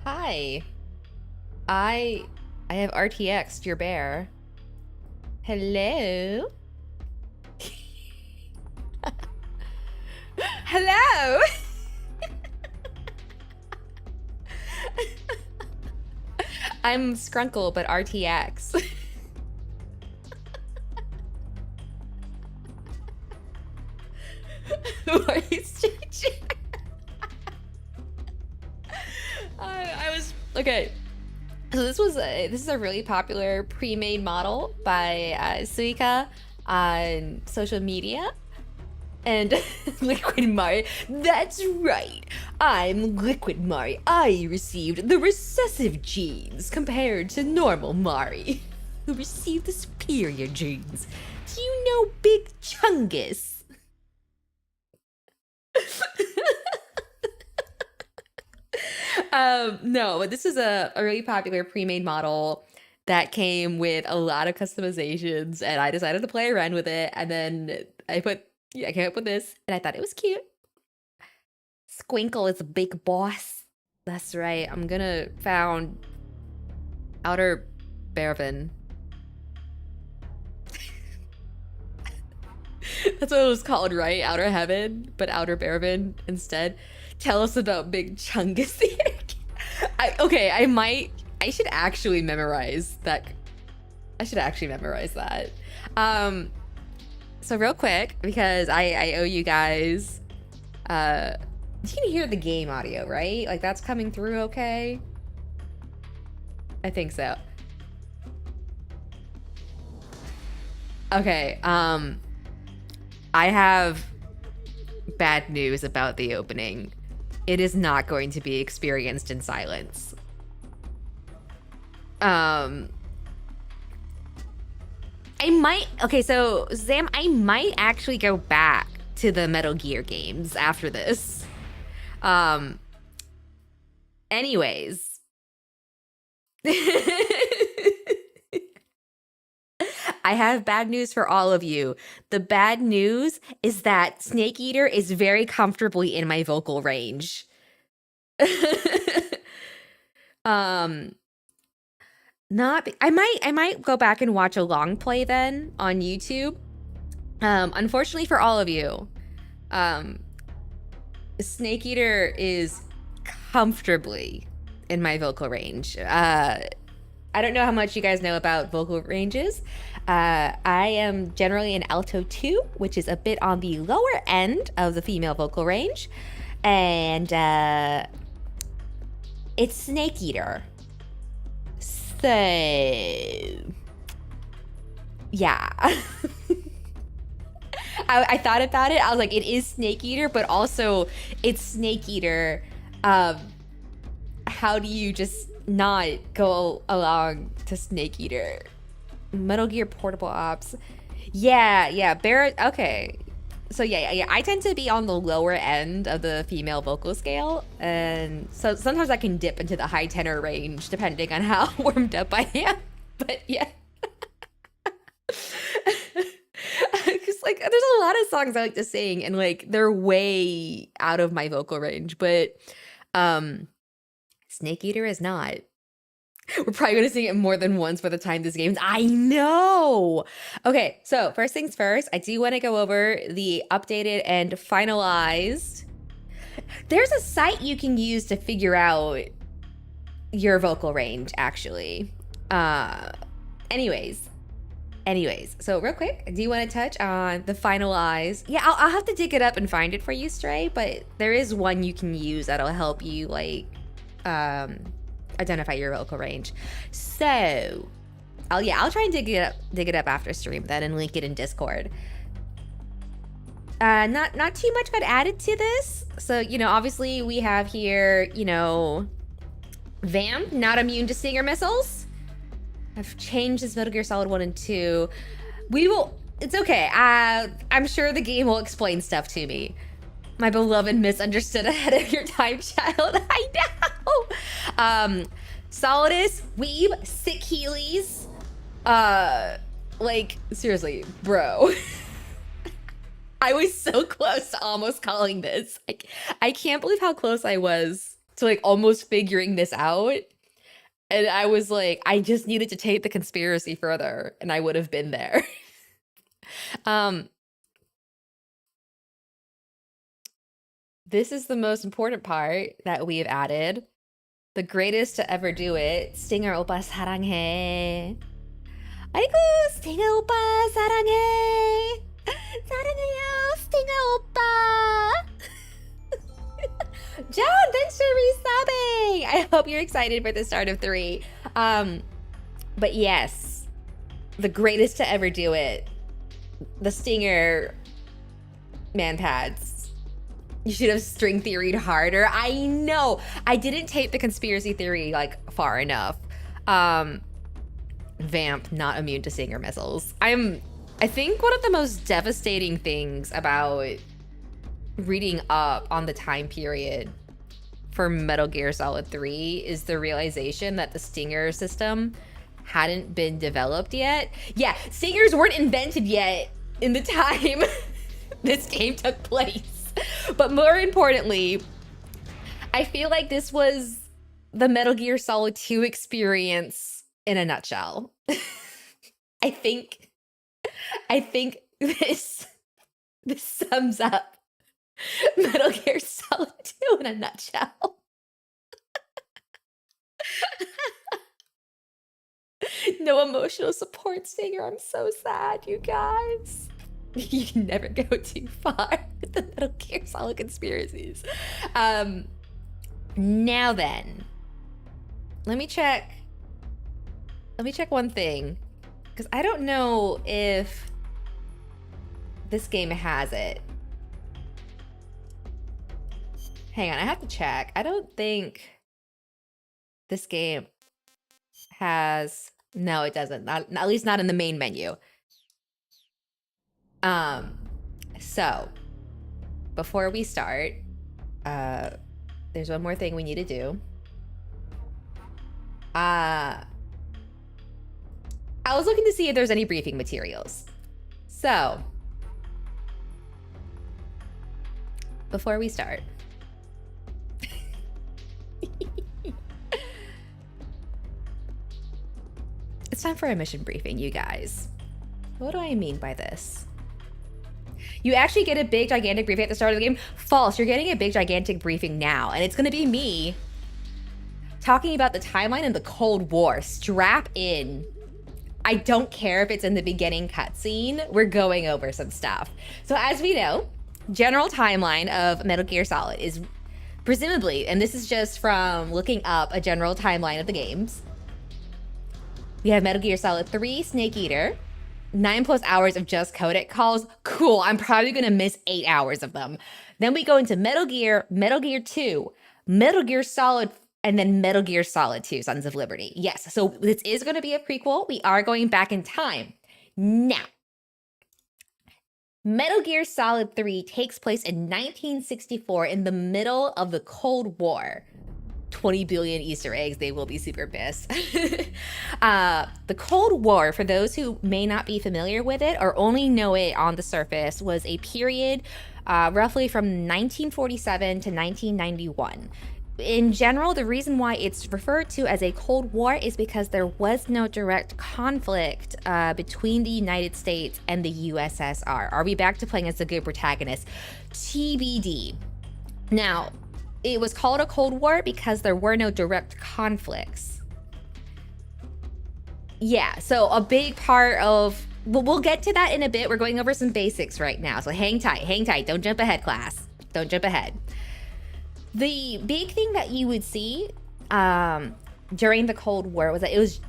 Hi. I I have RTX'd your bear. Hello? Hello? I'm Skrunkle, but RTX. Who are you stitching? I was okay. So this is a really popular pre-made model by Suika on social media. And Liquid Mari, that's right. I'm Liquid Mari. I received the recessive genes compared to normal Mari, who received the superior genes. Do you know Big Chungus? No, but this is a really popular pre-made model that came with a lot of customizations, and I decided to play around with it, and then I came up with this, and I thought it was cute. Squinkle is a big boss. That's right. I'm gonna found Outer Bearvin. That's what it was called, right? Outer Heaven, but Outer Bearvin instead. Tell us about Big Chungus here. I should actually memorize that. I should actually memorize that. So real quick, because I owe you guys, you can hear the game audio, right? Like that's coming through okay? I think so. Okay, I have bad news about the opening. It is not going to be experienced in silence. So Sam, I might actually go back to the Metal Gear games after this. Anyways. I have bad news for all of you. The bad news is that Snake Eater is very comfortably in my vocal range. I might go back and watch a long play then on YouTube. Unfortunately for all of you, Snake Eater is comfortably in my vocal range. I don't know how much you guys know about vocal ranges. I am generally an alto 2, which is a bit on the lower end of the female vocal range. And it's Snake Eater. So, yeah. I thought about it. I was like, it is Snake Eater, but also it's Snake Eater. How do you just not go along to Snake Eater? Metal Gear Portable Ops. Yeah. Okay. So yeah. I tend to be on the lower end of the female vocal scale, and so sometimes I can dip into the high tenor range depending on how warmed up I am. But yeah. Because like there's a lot of songs I like to sing and like they're way out of my vocal range, but Snake Eater is not. We're probably gonna sing it more than once by the time this game's. I know. Okay, so first things first, I do want to go over the updated and finalized. There's a site you can use to figure out your vocal range, actually. Anyways, so real quick, do you want to touch on the finalized? Yeah, I'll have to dig it up and find it for you, Stray, but there is one you can use that'll help you, like, identify your vocal range. So, I'll try and dig it up after stream then and link it in Discord. Not too much got added to this. So, obviously we have here, Vam, not immune to Stinger missiles. I've changed this Metal Gear Solid 1 and 2. It's okay. I'm sure the game will explain stuff to me. My beloved misunderstood ahead of your time, child. I know. Solidus, Weeb, Sick Heelys. Like, seriously, bro. I was so close to almost calling this. I can't believe how close I was to like almost figuring this out. And I was like, I just needed to take the conspiracy further, and I would have been there. um, this is the most important part that we have added. The greatest to ever do it. Stinger 오빠 사랑해. 아이고, Stinger 오빠 사랑해. 사랑해요, Stinger 오빠. John, thanks for resubbing. I hope you're excited for the start of 3. But yes, the greatest to ever do it. The Stinger man pads. You should have string theoried harder. I know. I didn't tape the conspiracy theory like far enough. Vamp not immune to Stinger missiles. I think one of the most devastating things about reading up on the time period for Metal Gear Solid 3 is the realization that the Stinger system hadn't been developed yet. Yeah, Stingers weren't invented yet in the time this game took place. But more importantly, I feel like this was the Metal Gear Solid 2 experience in a nutshell. I think this sums up Metal Gear Solid 2 in a nutshell. No emotional support, Stinger. I'm so sad, you guys. You can never go too far with the Metal Gear Solid conspiracies. Now then, let me check one thing, because I don't know if this game has it. Hang on, I have to check. I don't think this game has... No, it doesn't. Not, at least not in the main menu. So before we start, there's one more thing we need to do. I was looking to see if there's any briefing materials. So before we start, it's time for a mission briefing, you guys. What do I mean by this? You actually get a big, gigantic briefing at the start of the game? False. You're getting a big, gigantic briefing now, and it's going to be me talking about the timeline and the Cold War. Strap in. I don't care if it's in the beginning cutscene. We're going over some stuff. So as we know, general timeline of Metal Gear Solid is presumably, and this is just from looking up a general timeline of the games, we have Metal Gear Solid 3, Snake Eater, 9+ hours of just codec calls. Cool, I'm probably gonna miss 8 hours of them. Then we go into Metal Gear 2, Metal Gear Solid, and then Metal Gear Solid 2, Sons of Liberty. Yes, so this is gonna be a prequel. We are going back in time. Now, Metal Gear Solid 3 takes place in 1964 in the middle of the Cold War. 20 billion Easter eggs, they will be super pissed. The Cold War, for those who may not be familiar with it or only know it on the surface, was a period roughly from 1947 to 1991. In general, the reason why it's referred to as a Cold War is because there was no direct conflict between the United States and the USSR. Are we back to playing as the good protagonist? TBD. Now, it was called a Cold War because there were no direct conflicts. Yeah, so a big part of... Well, we'll get to that in a bit. We're going over some basics right now. So hang tight. Don't jump ahead, class. Don't jump ahead. The big thing that you would see during the Cold War was that it was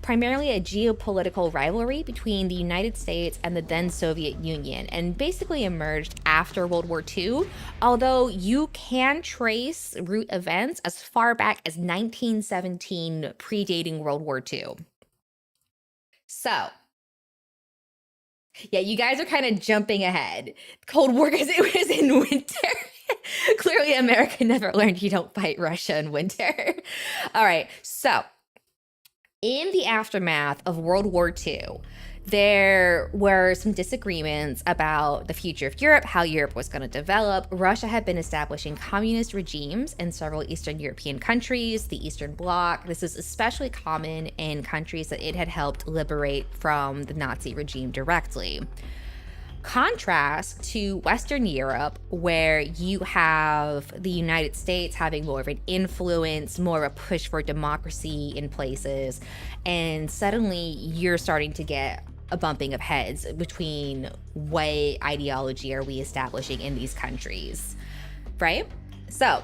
primarily a geopolitical rivalry between the United States and the then Soviet Union, and basically emerged after World War II, although you can trace root events as far back as 1917, predating World War II. So, yeah, you guys are kind of jumping ahead. Cold War, because it was in winter. Clearly, America never learned you don't fight Russia in winter. All right, so in the aftermath of World War II, There were some disagreements about the future of Europe, how Europe was going to develop. Russia had been establishing communist regimes in several Eastern European countries, the Eastern Bloc. This is especially common in countries that it had helped liberate from the Nazi regime directly. Contrast to Western Europe, where you have the United States having more of an influence, more of a push for democracy in places, and suddenly you're starting to get a bumping of heads between what ideology are we establishing in these countries, right? So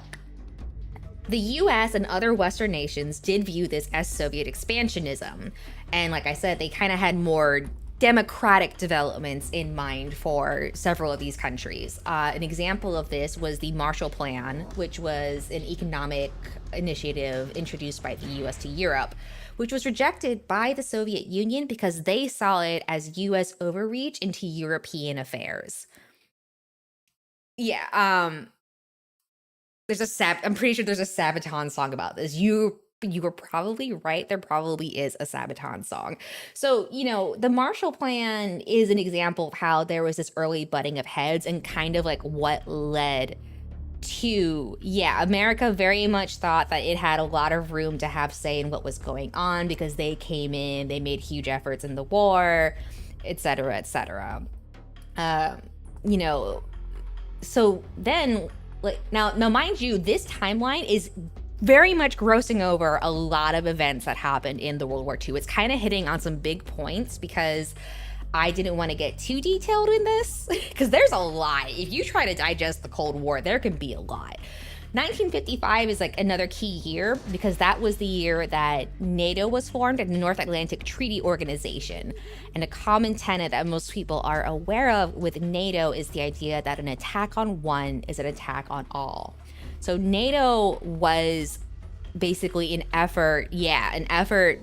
the US and other Western nations did view this as Soviet expansionism. And like I said, they kind of had more democratic developments in mind for several of these countries. An example of this was the Marshall Plan, which was an economic initiative introduced by the US to Europe, which was rejected by the Soviet Union because they saw it as US overreach into European affairs. Yeah, I'm pretty sure there's a Sabaton song about this. You were probably right. There probably is a Sabaton song. So, the Marshall Plan is an example of how there was this early butting of heads and kind of like what led to, America very much thought that it had a lot of room to have say in what was going on because they came in, they made huge efforts in the war, et cetera, et cetera. So then, now, mind you, this timeline is very much grossing over a lot of events that happened in the World War II. It's kind of hitting on some big points because I didn't want to get too detailed in this because there's a lot. If you try to digest the Cold War, there can be a lot. 1955 is like another key year because that was the year that NATO was formed and the North Atlantic Treaty Organization. And a common tenet that most people are aware of with NATO is the idea that an attack on one is an attack on all. So NATO was basically an effort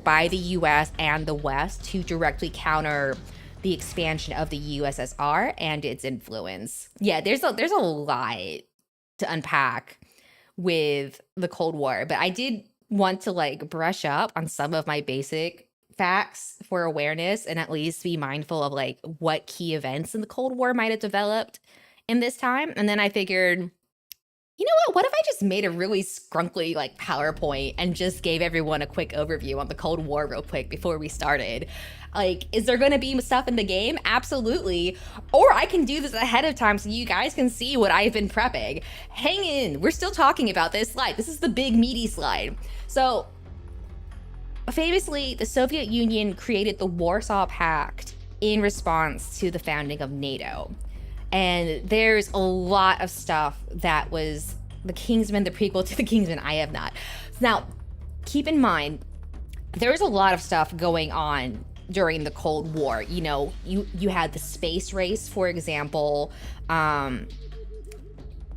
by the US and the West to directly counter the expansion of the USSR and its influence. Yeah, there's a lot to unpack with the Cold War, but I did want to brush up on some of my basic facts for awareness and at least be mindful of what key events in the Cold War might have developed in this time. And then I figured, you know what if I just made a really scrunkly PowerPoint and just gave everyone a quick overview on the Cold War real quick before we started? Is there going to be stuff in the game? Absolutely. Or I can do this ahead of time so you guys can see what I've been prepping. Hang in. We're still talking about this slide. This is the big meaty slide. So famously, the Soviet Union created the Warsaw Pact in response to the founding of NATO. And there's a lot of stuff that was the Kingsman, the prequel to the Kingsman. I have not. Now, keep in mind, there was a lot of stuff going on during the Cold War. You had the space race, for example.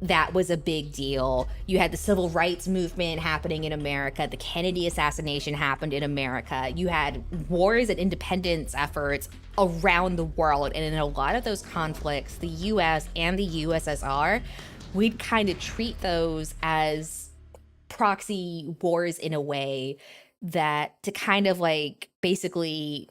That was a big deal. You had the civil rights movement happening in America. The Kennedy assassination happened in America. You had wars and independence efforts around the world. And in a lot of those conflicts, the US and the USSR, we'd kind of treat those as proxy wars in a way that to kind of basically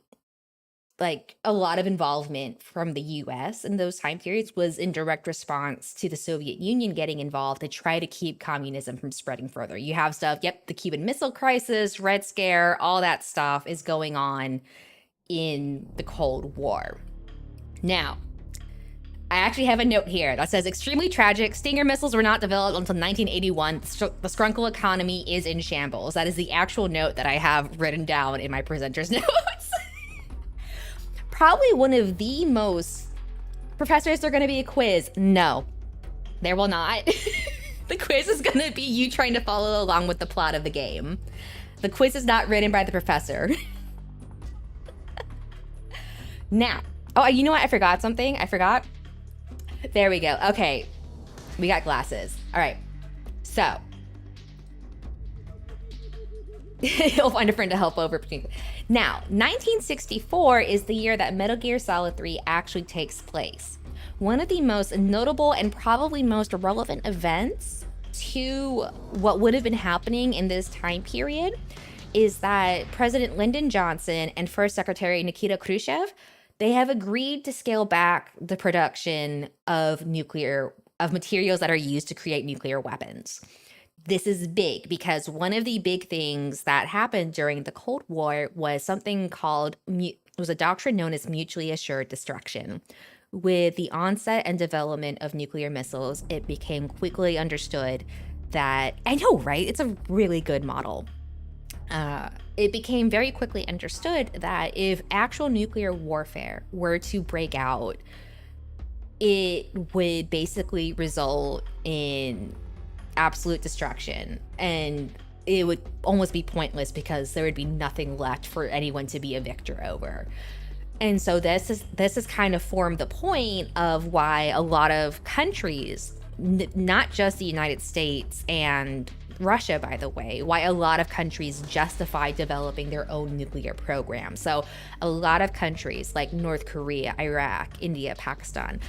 a lot of involvement from the US in those time periods was in direct response to the Soviet Union getting involved to try to keep communism from spreading further. You have stuff, the Cuban Missile Crisis, Red Scare, all that stuff is going on in the Cold War. Now, I actually have a note here that says, extremely tragic, Stinger missiles were not developed until 1981. The Skrunkle economy is in shambles. That is the actual note that I have written down in my presenter's notes. Probably one of the most... Professor, is there going to be a quiz? No, there will not. The quiz is going to be you trying to follow along with the plot of the game. The quiz is not written by the professor. Now, you know what? I forgot something. There we go. Okay, we got glasses. All right, so you'll find a friend to help over. Now, 1964 is the year that Metal Gear Solid 3 actually takes place. One of the most notable and probably most relevant events to what would have been happening in this time period is that President Lyndon Johnson and First Secretary Nikita Khrushchev they have agreed to scale back the production of materials that are used to create nuclear weapons. This is big because one of the big things that happened during the Cold War was something called, was a doctrine known as mutually assured destruction. With the onset and development of nuclear missiles, it became quickly understood that, I know, right? It's a really good model. It became very quickly understood that if actual nuclear warfare were to break out, it would basically result in absolute destruction, and it would almost be pointless because there would be nothing left for anyone to be a victor over. And so this has kind of formed the point of why a lot of countries, not just the United States and Russia, by the way, why a lot of countries justify developing their own nuclear program. So a lot of countries like North Korea, Iraq, India, Pakistan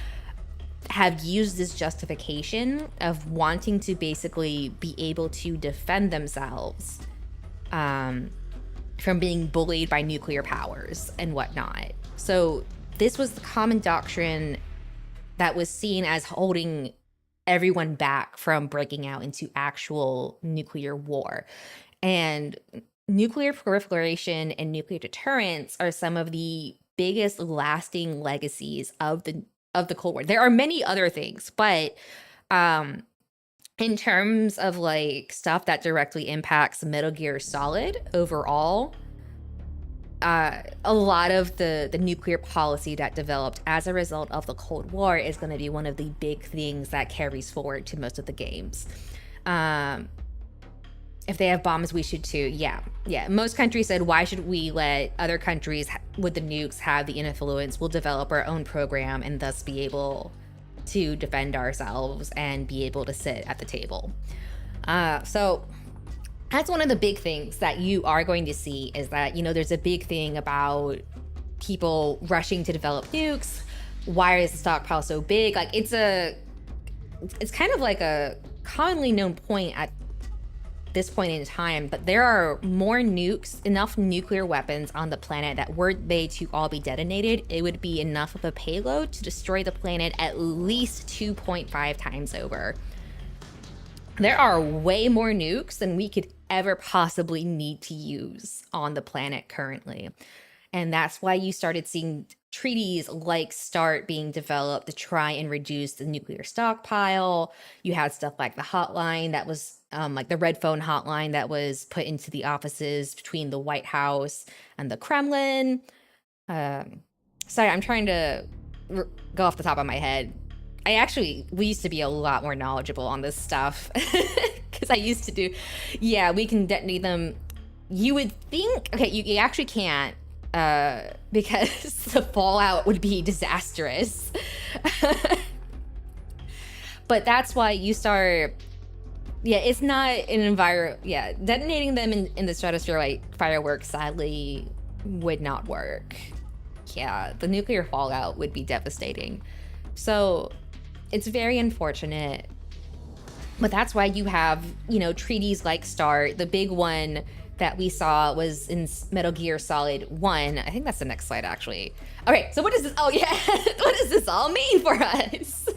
have used this justification of wanting to basically be able to defend themselves from being bullied by nuclear powers and whatnot. So this was the common doctrine that was seen as holding everyone back from breaking out into actual nuclear war. And nuclear proliferation and nuclear deterrence are some of the biggest lasting legacies of the Cold War. There are many other things, but in terms of like stuff that directly impacts Metal Gear Solid overall, a lot of the nuclear policy that developed as a result of the Cold War is going to be one of the big things that carries forward to most of the games. If they have bombs, we should too. Yeah. Most countries said, why should we let other countries with the nukes have the influence? We'll develop our own program and thus be able to defend ourselves and be able to sit at the table. So that's one of the big things that you are going to see, is that, you know, there's a big thing about people rushing to develop nukes. Why is the stockpile so big? Like, it's kind of like a commonly known point at this point in time, but there are more nukes, enough nuclear weapons on the planet that were they to all be detonated, it would be enough of a payload to destroy the planet at least 2.5 times over. There are way more nukes than we could ever possibly need to use on the planet currently. And that's why you started seeing treaties like START being developed to try and reduce the nuclear stockpile. You had stuff like the hotline that was like the red phone hotline that was put into the offices between the White House and the Kremlin. Sorry, I'm trying to go off the top of my head. We used to be a lot more knowledgeable on this stuff because I used to do, we can detonate them. You would think, okay, you actually can't because the fallout would be disastrous. But that's why you start, it's not an environment, detonating them in the stratosphere like fireworks sadly would not work. The nuclear fallout would be devastating. So it's very unfortunate, but that's why you have, treaties like START. The big one that we saw was in Metal Gear Solid 1. I think that's the next slide, actually. All right, so what is this? Oh, yeah. What does this all mean for us?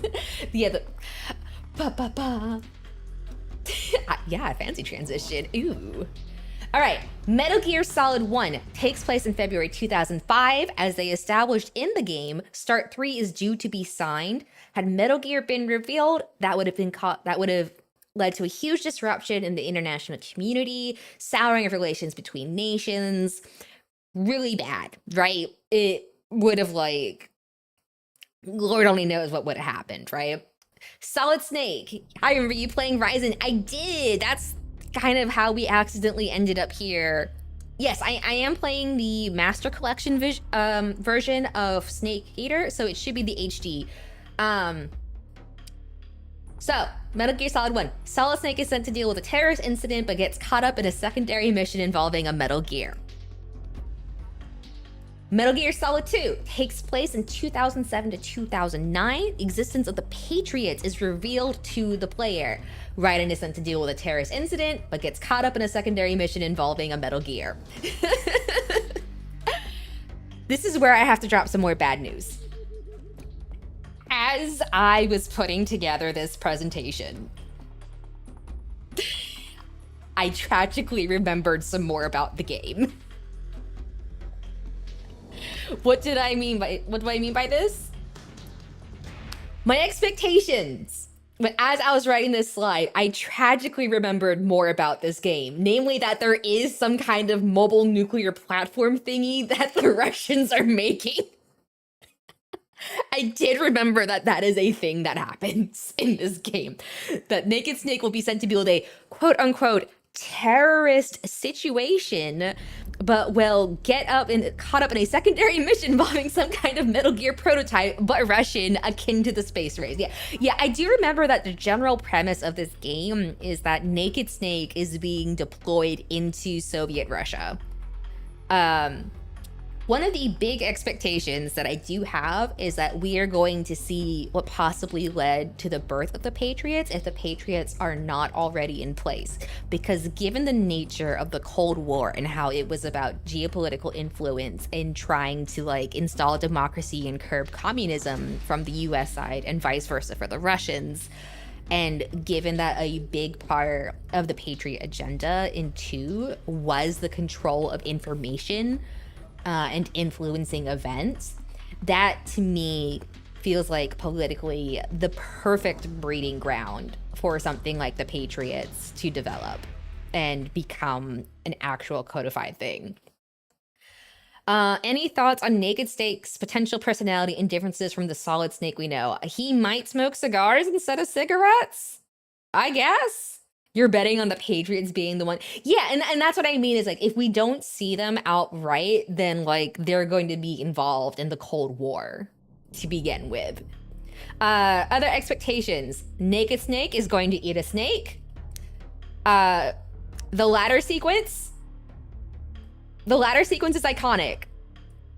Fancy transition. Ooh. All right, Metal Gear Solid 1 takes place in February 2005. As they established in the game, START 3 is due to be signed. Had Metal Gear been revealed, that would have led to a huge disruption in the international community, souring of relations between nations. Really bad, right? It would have, Lord only knows what would have happened, right? Solid Snake. I remember you playing Ryzen. I did. That's kind of how we accidentally ended up here. Yes, I am playing the Master Collection version of Snake Eater, so it should be the HD. So, Metal Gear Solid 1. Solid Snake is sent to deal with a terrorist incident, but gets caught up in a secondary mission involving a Metal Gear. Metal Gear Solid 2 takes place in 2007 to 2009. The existence of the Patriots is revealed to the player. Raiden is sent to deal with a terrorist incident, but gets caught up in a secondary mission involving a Metal Gear. this is where I have to drop some more bad news. As I was putting together this presentation, I tragically remembered some more about the game. What do I mean by this? My expectations. But as I was writing this slide, I tragically remembered more about this game. Namely that there is some kind of mobile nuclear platform thingy that the Russians are making. I did remember that that is a thing that happens in this game. That Naked Snake will be sent to build a quote-unquote terrorist situation, but will get caught up in a secondary mission involving some kind of Metal Gear prototype, but Russian, akin to the space race. Yeah, I do remember that the general premise of this game is that Naked Snake is being deployed into Soviet Russia. One of the big expectations that I do have is that we are going to see what possibly led to the birth of the Patriots if the Patriots are not already in place. Because given the nature of the Cold War and how it was about geopolitical influence and trying to like install democracy and curb communism from the US side and vice versa for the Russians, and given that a big part of the Patriot agenda in 2 was the control of information, and influencing events, that to me feels like politically the perfect breeding ground for something like the Patriots to develop and become an actual codified thing. Any thoughts on Naked Snake's potential personality and differences from the Solid Snake we know? He might smoke cigars instead of cigarettes, I guess. You're betting on the Patriots being the one. Yeah, and that's what I mean is like, if we don't see them outright, then like they're going to be involved in the Cold War to begin with. Other expectations. Naked Snake is going to eat a snake. The ladder sequence. The ladder sequence is iconic.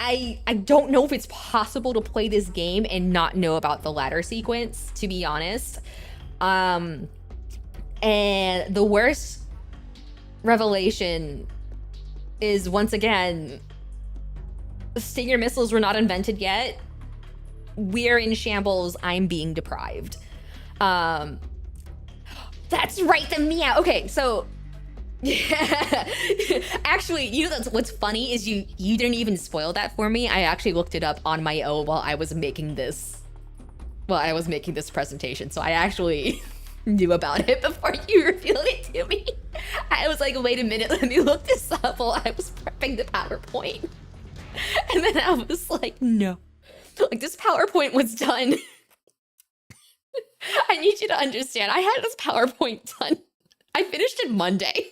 I don't know if it's possible to play this game and not know about the ladder sequence, to be honest. And the worst revelation is, once again, Stinger missiles were not invented yet. We're in shambles. I'm being deprived. That's right, the meow. Okay, so yeah. Actually, you know what's funny is you didn't even spoil that for me. I actually looked it up on my own while I was making this presentation. So I actually knew about it before you revealed it to me. I was like, wait a minute, let me look this up while I was prepping the PowerPoint. And then I was like, no. Like, this PowerPoint was done. I need you to understand, I had this PowerPoint done. I finished it Monday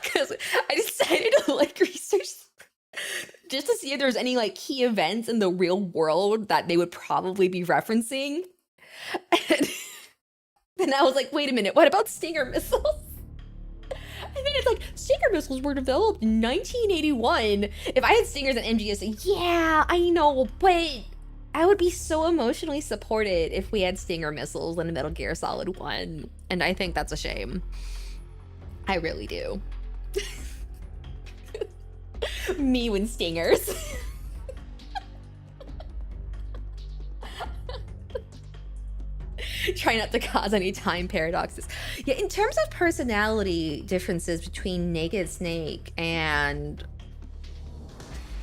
because I decided to like research just to see if there's any like key events in the real world that they would probably be referencing. And then I was like, wait a minute, what about Stinger missiles? And then it's like, Stinger missiles were developed in 1981. If I had Stingers and MGS, yeah, I know, but I would be so emotionally supported if we had Stinger missiles in Metal Gear Solid 1. And I think that's a shame. I really do. Me with Stingers. Try not to cause any time paradoxes. Yeah, in terms of personality differences between Naked Snake and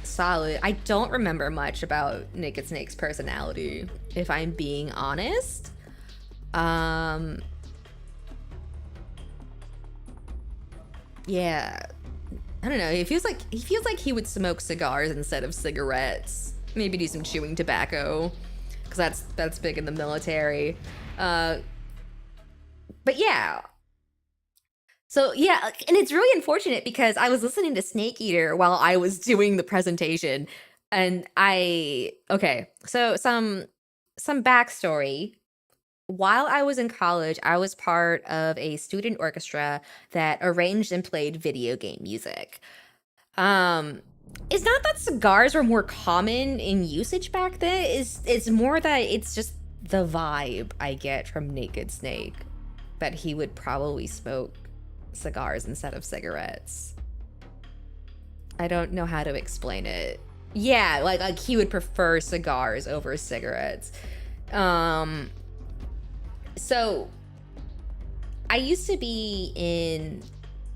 Solid, I don't remember much about Naked Snake's personality, if I'm being honest. Yeah, I don't know. He feels like he would smoke cigars instead of cigarettes. Maybe do some chewing tobacco, because that's big in the military. But yeah. So yeah, and it's really unfortunate because I was listening to Snake Eater while I was doing the presentation, and so some backstory. While I was in college, I was part of a student orchestra that arranged and played video game music. It's not that cigars were more common in usage back then. It's more that it's just the vibe I get from Naked Snake, that he would probably smoke cigars instead of cigarettes. I don't know how to explain it. Yeah, like he would prefer cigars over cigarettes. Um, so I used to be in.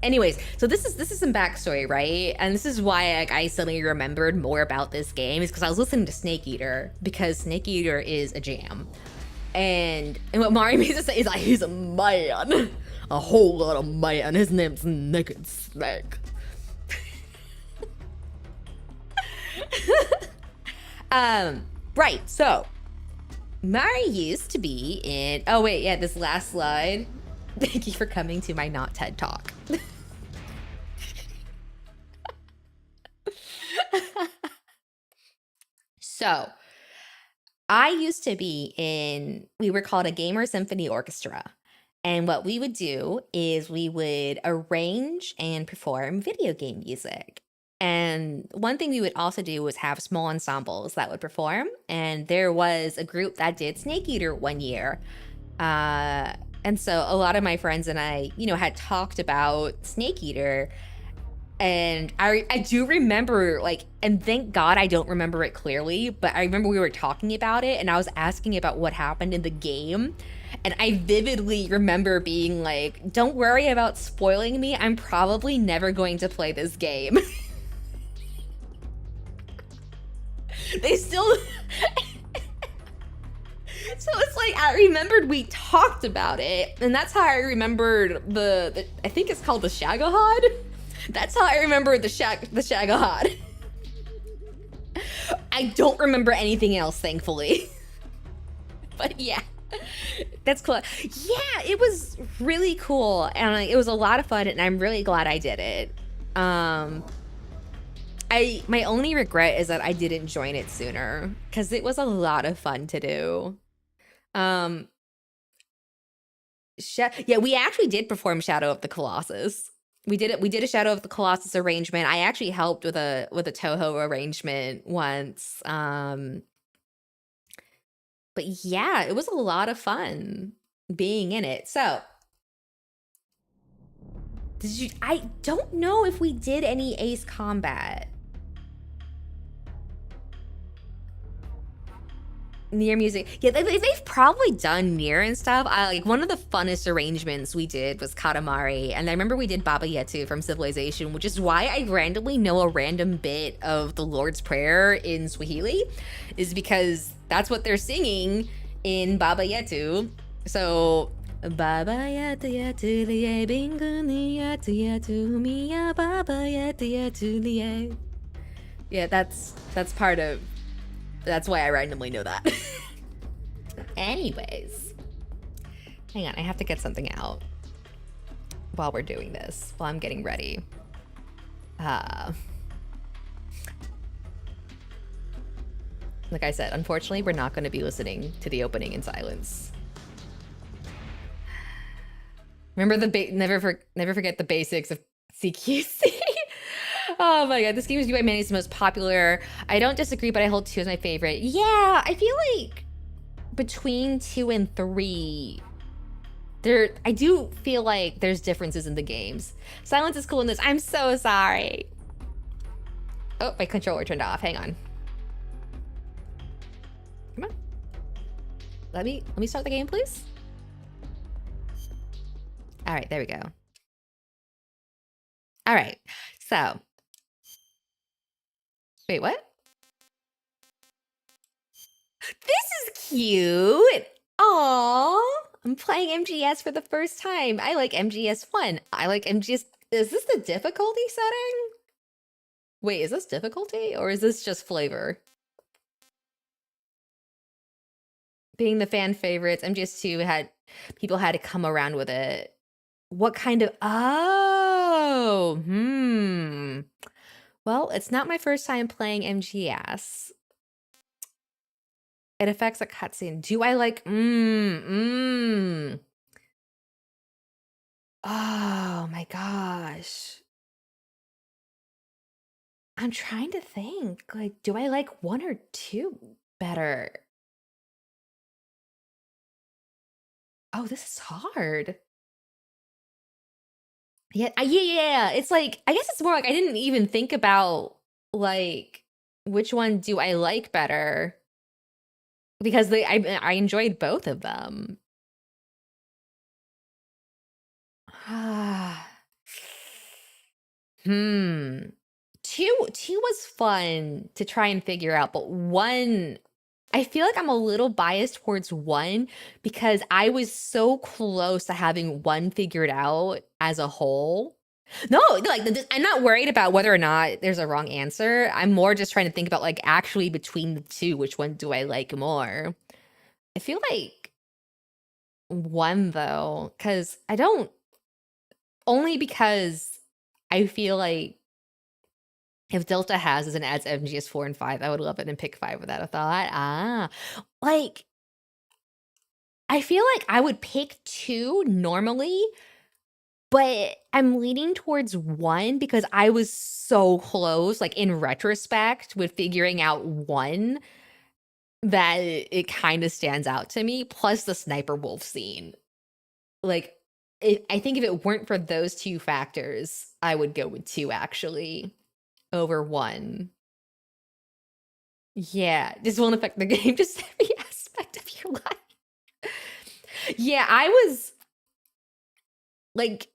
Anyways, so this is some backstory, right? And this is why like I suddenly remembered more about this game is because I was listening to Snake Eater because Snake Eater is a jam, and what Mario means to say is like he's a man, a whole lot of man. His name's Naked Snake. Right. So Mari used to be in. Oh wait, yeah. This last slide. Thank you for coming to my not TED Talk. So I used to be in. We were called a gamer symphony orchestra. And what we would do is we would arrange and perform video game music. And one thing we would also do was have small ensembles that would perform. And there was a group that did Snake Eater one year. And so a lot of my friends and I, had talked about Snake Eater. And I do remember, like, and thank God I don't remember it clearly, but I remember we were talking about it and I was asking about what happened in the game. And I vividly remember being like, don't worry about spoiling me. I'm probably never going to play this game. They still. So it's like, I remembered we talked about it. And that's how I remembered the I think it's called the Shagahod. That's how I remember the Shagahod. I don't remember anything else, thankfully. But yeah, that's cool. Yeah, it was really cool, and it was a lot of fun, and I'm really glad I did it. My only regret is that I didn't join it sooner, because it was a lot of fun to do. Yeah, we actually did perform Shadow of the Colossus. We did it. We did a Shadow of the Colossus arrangement. I actually helped with a Toho arrangement once. But yeah, it was a lot of fun being in it. So, I don't know if we did any Ace Combat. Near music. Yeah, they've probably done Near and stuff. One of the funnest arrangements we did was Katamari, and I remember we did Baba Yetu from Civilization, which is why I randomly know a random bit of the Lord's Prayer in Swahili, is because that's what they're singing in Baba Yetu. So Baba Yetu Yetu Liye Binguni Yetu Yetu Miya Baba Yetu Yetu Liye. Yeah, that's part of. That's why I randomly know that. Anyways, hang on, I have to get something out while we're doing this, while I'm getting ready. Like I said, unfortunately, we're not going to be listening to the opening in silence. Remember never forget the basics of CQC. Oh my god, this game is viewed by many as the most popular. I don't disagree, but I hold 2 as my favorite. Yeah, I feel like between 2 and 3, I do feel like there's differences in the games. Silence is cool in this. I'm so sorry. Oh, my controller turned off. Hang on. Come on. Let me start the game, please. All right, there we go. All right, so. Wait, what? This is cute. Aww. I'm playing MGS for the first time. I like MGS 1. I like MGS. Is this the difficulty setting? Wait, is this difficulty or is this just flavor? Being the fan favorites, MGS 2 people had to come around with it. What kind of. Oh, Well, it's not my first time playing MGS. It affects a cutscene. Do I like Oh my gosh. I'm trying to think. Like, do I like 1 or 2 better? Oh, this is hard. Yeah, yeah. It's like, I guess it's more like I didn't even think about like which one do I like better? Because I enjoyed both of them. Hmm. Two was fun to try and figure out, but one, I feel like I'm a little biased towards one because I was so close to having one figured out as a whole. No, like I'm not worried about whether or not there's a wrong answer. I'm more just trying to think about like actually between the two, which one do I like more? I feel like one though, because I don't, only because I feel like if Delta has and adds MGS 4 and 5, I would love it and pick 5 without a thought. Like, I feel like I would pick 2 normally, but I'm leaning towards 1 because I was so close, like in retrospect, with figuring out 1 that it kind of stands out to me. Plus the sniper wolf scene. Like, I think if it weren't for those 2 factors, I would go with 2 actually over 1. Yeah, this won't affect the game, just every aspect of your life. Yeah, I was like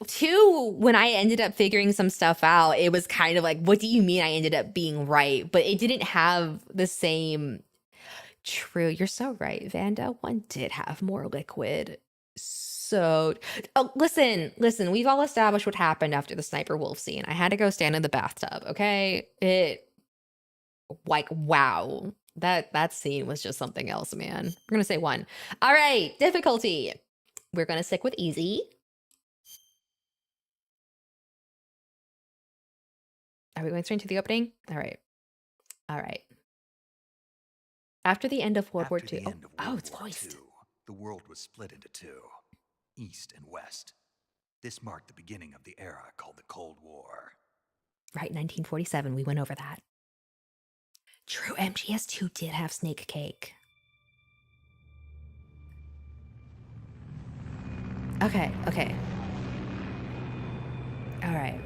2 when I ended up figuring some stuff out, it was kind of like, what do you mean I ended up being right? But it didn't have the same. True, you're so right, Vanda. 1 did have more liquid. So, oh, listen, we've all established what happened after the sniper wolf scene. I had to go stand in the bathtub, okay? Like, wow. That scene was just something else, man. We're gonna say 1. All right, difficulty. We're gonna stick with easy. Are we going straight to the opening? All right. After the end of World War II. Oh, it's voiced. The world was split into 2, East and West. This marked the beginning of the era called the Cold War. Right, 1947. We went over that. True, MGS2 did have snake cake. Okay. All right.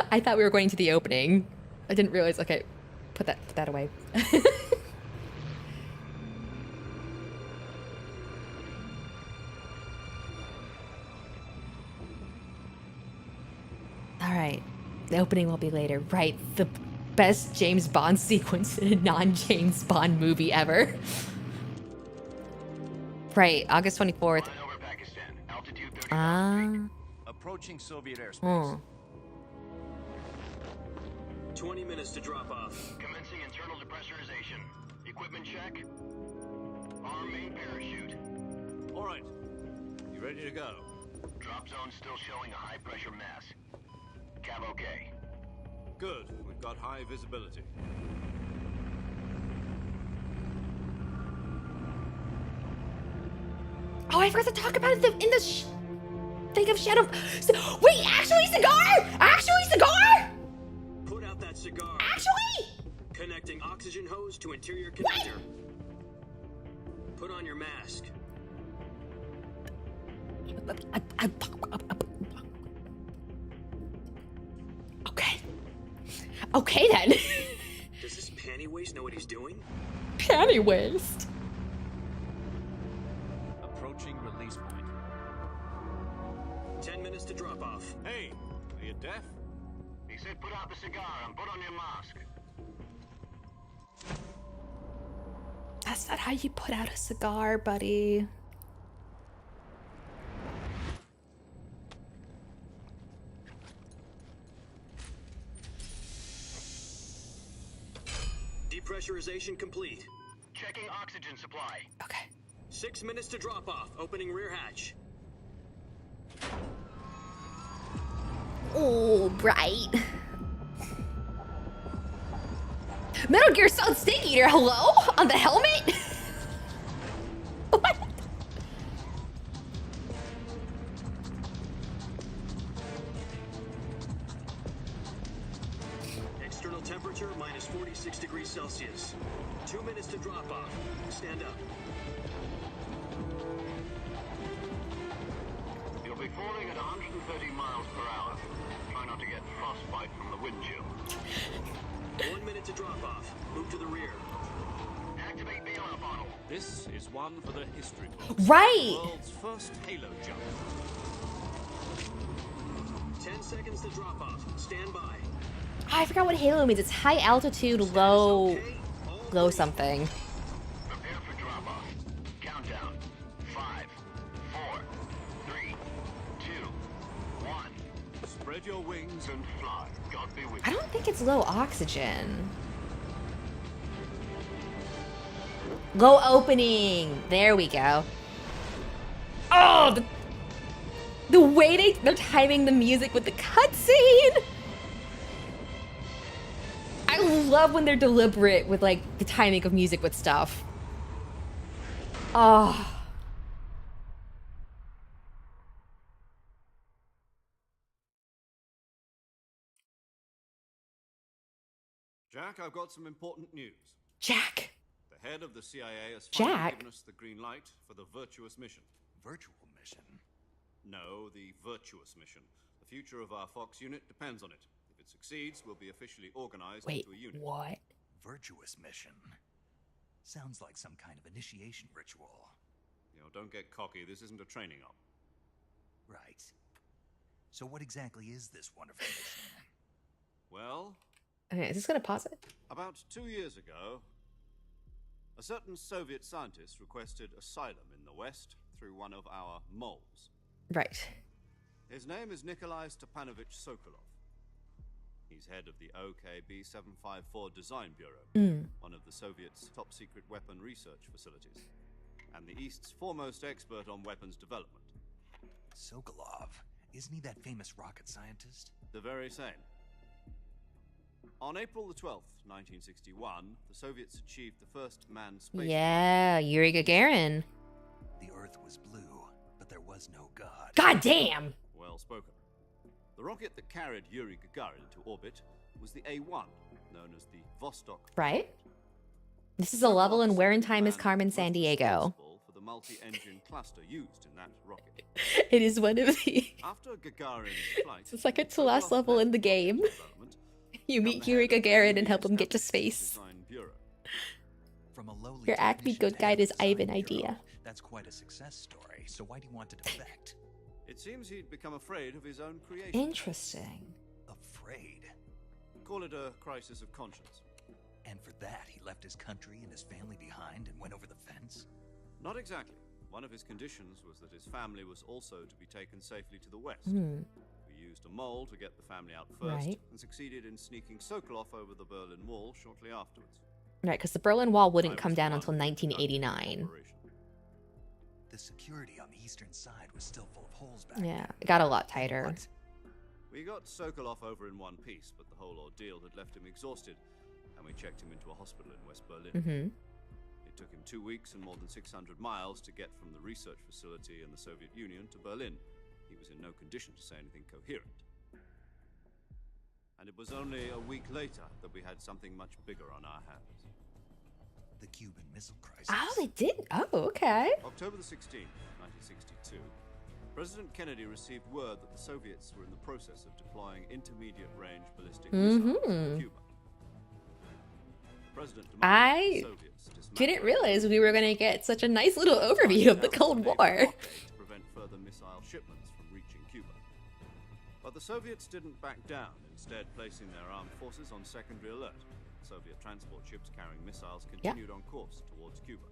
I thought we were going to the opening. I didn't realize. Okay, put that away. All right, the opening will be later. Right, the best James Bond sequence in a non-James Bond movie ever. Right, August 24th. Approaching Soviet airspace. 20 minutes to drop off. Commencing internal depressurization. Equipment check. Arm main parachute. All right. You ready to go? Drop zone still showing a high pressure mass. Cav okay. Good. We've got high visibility. Oh, I forgot to talk about it in the thing of shadow. Wait, actually cigar? Put out that cigar. Actually? Connecting oxygen hose to interior connector. What? Put on your mask. Okay then. Does this panty waste know what he's doing? Panty waste. Approaching release point. 10 minutes to drop off. Hey, are you deaf? He said put out the cigar and put on your mask. That's not how you put out a cigar, buddy. Depressurization complete. Checking oxygen supply. Okay. 6 minutes to drop off. Opening rear hatch. Oh, bright. Metal Gear Solid Snake Eater, hello? On the helmet? What? External temperature minus 46 degrees Celsius. 2 minutes to drop off. Stand up. You'll be falling at 130 miles per hour. Try not to get frostbite from the wind chill. 1 minute to drop off. Move to the rear. Activate bailout bottle. This is one for the history books. Right. World's first Halo jump. 10 seconds to drop off. Stand by. Oh, I forgot what Halo means. It's high altitude, low, Okay. All low clear. something. Prepare for drop-off. Countdown. 5, 4, 3, 2, 1. Spread your wings And fly. God be with I you. don't think it's low oxygen. Low opening. There we go. Oh, the way they're timing the music with the cutscene. I love when they're deliberate with like the timing of music with stuff. Oh. Jack, I've got some important news. Jack. The head of the CIA has Jack? finally given us the green light for the virtuous mission. Virtual mission? No, the virtuous mission. The future of our Fox unit depends on it. If it succeeds, we'll be officially organized Wait, into a unit. what? Virtuous mission? Sounds like some kind of initiation ritual. You know, don't get cocky. This isn't a training op. Right. So what exactly is this wonderful mission? Well, Okay, is this gonna pause it? about 2 years ago, a certain Soviet scientist requested asylum in the West through one of our moles. Right. His name is Nikolai Stepanovich Sokolov. He's head of the OKB 754 Design Bureau, one of the Soviets' top-secret weapon research facilities, and the East's foremost expert on weapons development. Sokolov. Isn't he that famous rocket scientist? The very same. On April the 12th, 1961, the Soviets achieved the first manned space. Yeah, Yuri Gagarin. The Earth was blue, but there was no God. God damn. Well spoken. The rocket that carried Yuri Gagarin into orbit was the A1, known as the Vostok. Right? This is a level in Where in Time is Carmen San Diego. For the multi-engine cluster used in that rocket. It is one of the... After Gagarin's flight, It's the second to last level in the game. You meet Yuri Gagarin and help him get to space. Design Bureau. From a lowly Your Acme technician good to guy head of is the Ivan design idea. bureau, that's quite a success story. So why do you want to defect? It seems he'd become afraid of his own creation. Interesting. Afraid. Call it a crisis of conscience. And for that, he left his country and his family behind and went over the fence? Not exactly. One of his conditions was that his family was also to be taken safely to the west. Hmm. We used a mole to get the family out first, Right. and succeeded in sneaking Sokolov over the Berlin Wall shortly afterwards. Right, because the Berlin Wall wouldn't I come was down one until who conducted the 1989. operation. The security on the eastern side was still full of holes back Yeah, then. it got a lot tighter. What? We got Sokolov over in one piece, but the whole ordeal had left him exhausted, and we checked him into a hospital in West Berlin. Mm-hmm. It took him 2 weeks and more than 600 miles to get from the research facility in the Soviet Union to Berlin. He was in no condition to say anything coherent. And it was only a week later that we had something much bigger on our hands. The Cuban Missile Crisis. Oh, they did? Oh, okay. October the 16th, 1962, President Kennedy received word that the Soviets were in the process of deploying intermediate-range ballistic missiles in Cuba. President I demanded the Soviets dismantle Didn't realize we were gonna get such a nice little overview of the Cold War. to prevent further missile shipments from reaching Cuba. But the Soviets didn't back down, instead placing their armed forces on secondary alert. Soviet transport ships carrying missiles continued on course towards Cuba.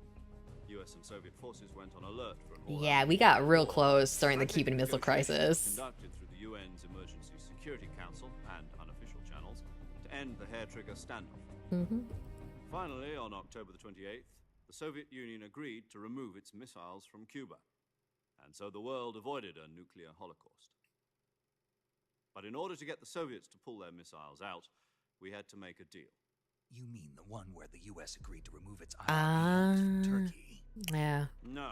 US and Soviet forces went on alert for an all-out Yeah, we got real war. close during the Strategic Cuban Missile negotiations Crisis. Conducted through the UN's Emergency Security Council and unofficial channels to end the hair-trigger standoff. Mm-hmm. Finally, on October the 28th, the Soviet Union agreed to remove its missiles from Cuba, and so the world avoided a nuclear holocaust. But in order to get the Soviets to pull their missiles out, we had to make a deal. You mean the one where the U.S. agreed to remove its IRBMs from Turkey? Yeah. No.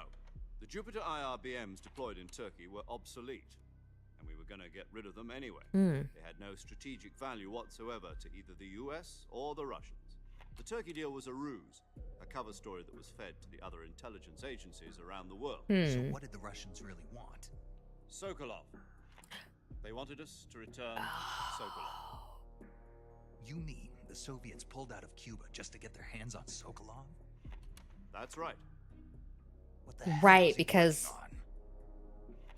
The Jupiter IRBMs deployed in Turkey were obsolete, and we were going to get rid of them anyway. They had no strategic value whatsoever to either the US or the Russians. The Turkey deal was a ruse, a cover story that was fed to the other intelligence agencies around the world. So what did the Russians really want? Sokolov. They wanted us to return Sokolov. You mean the Soviets pulled out of Cuba just to get their hands on Sokolov? That's right. What the hell Right, was he because working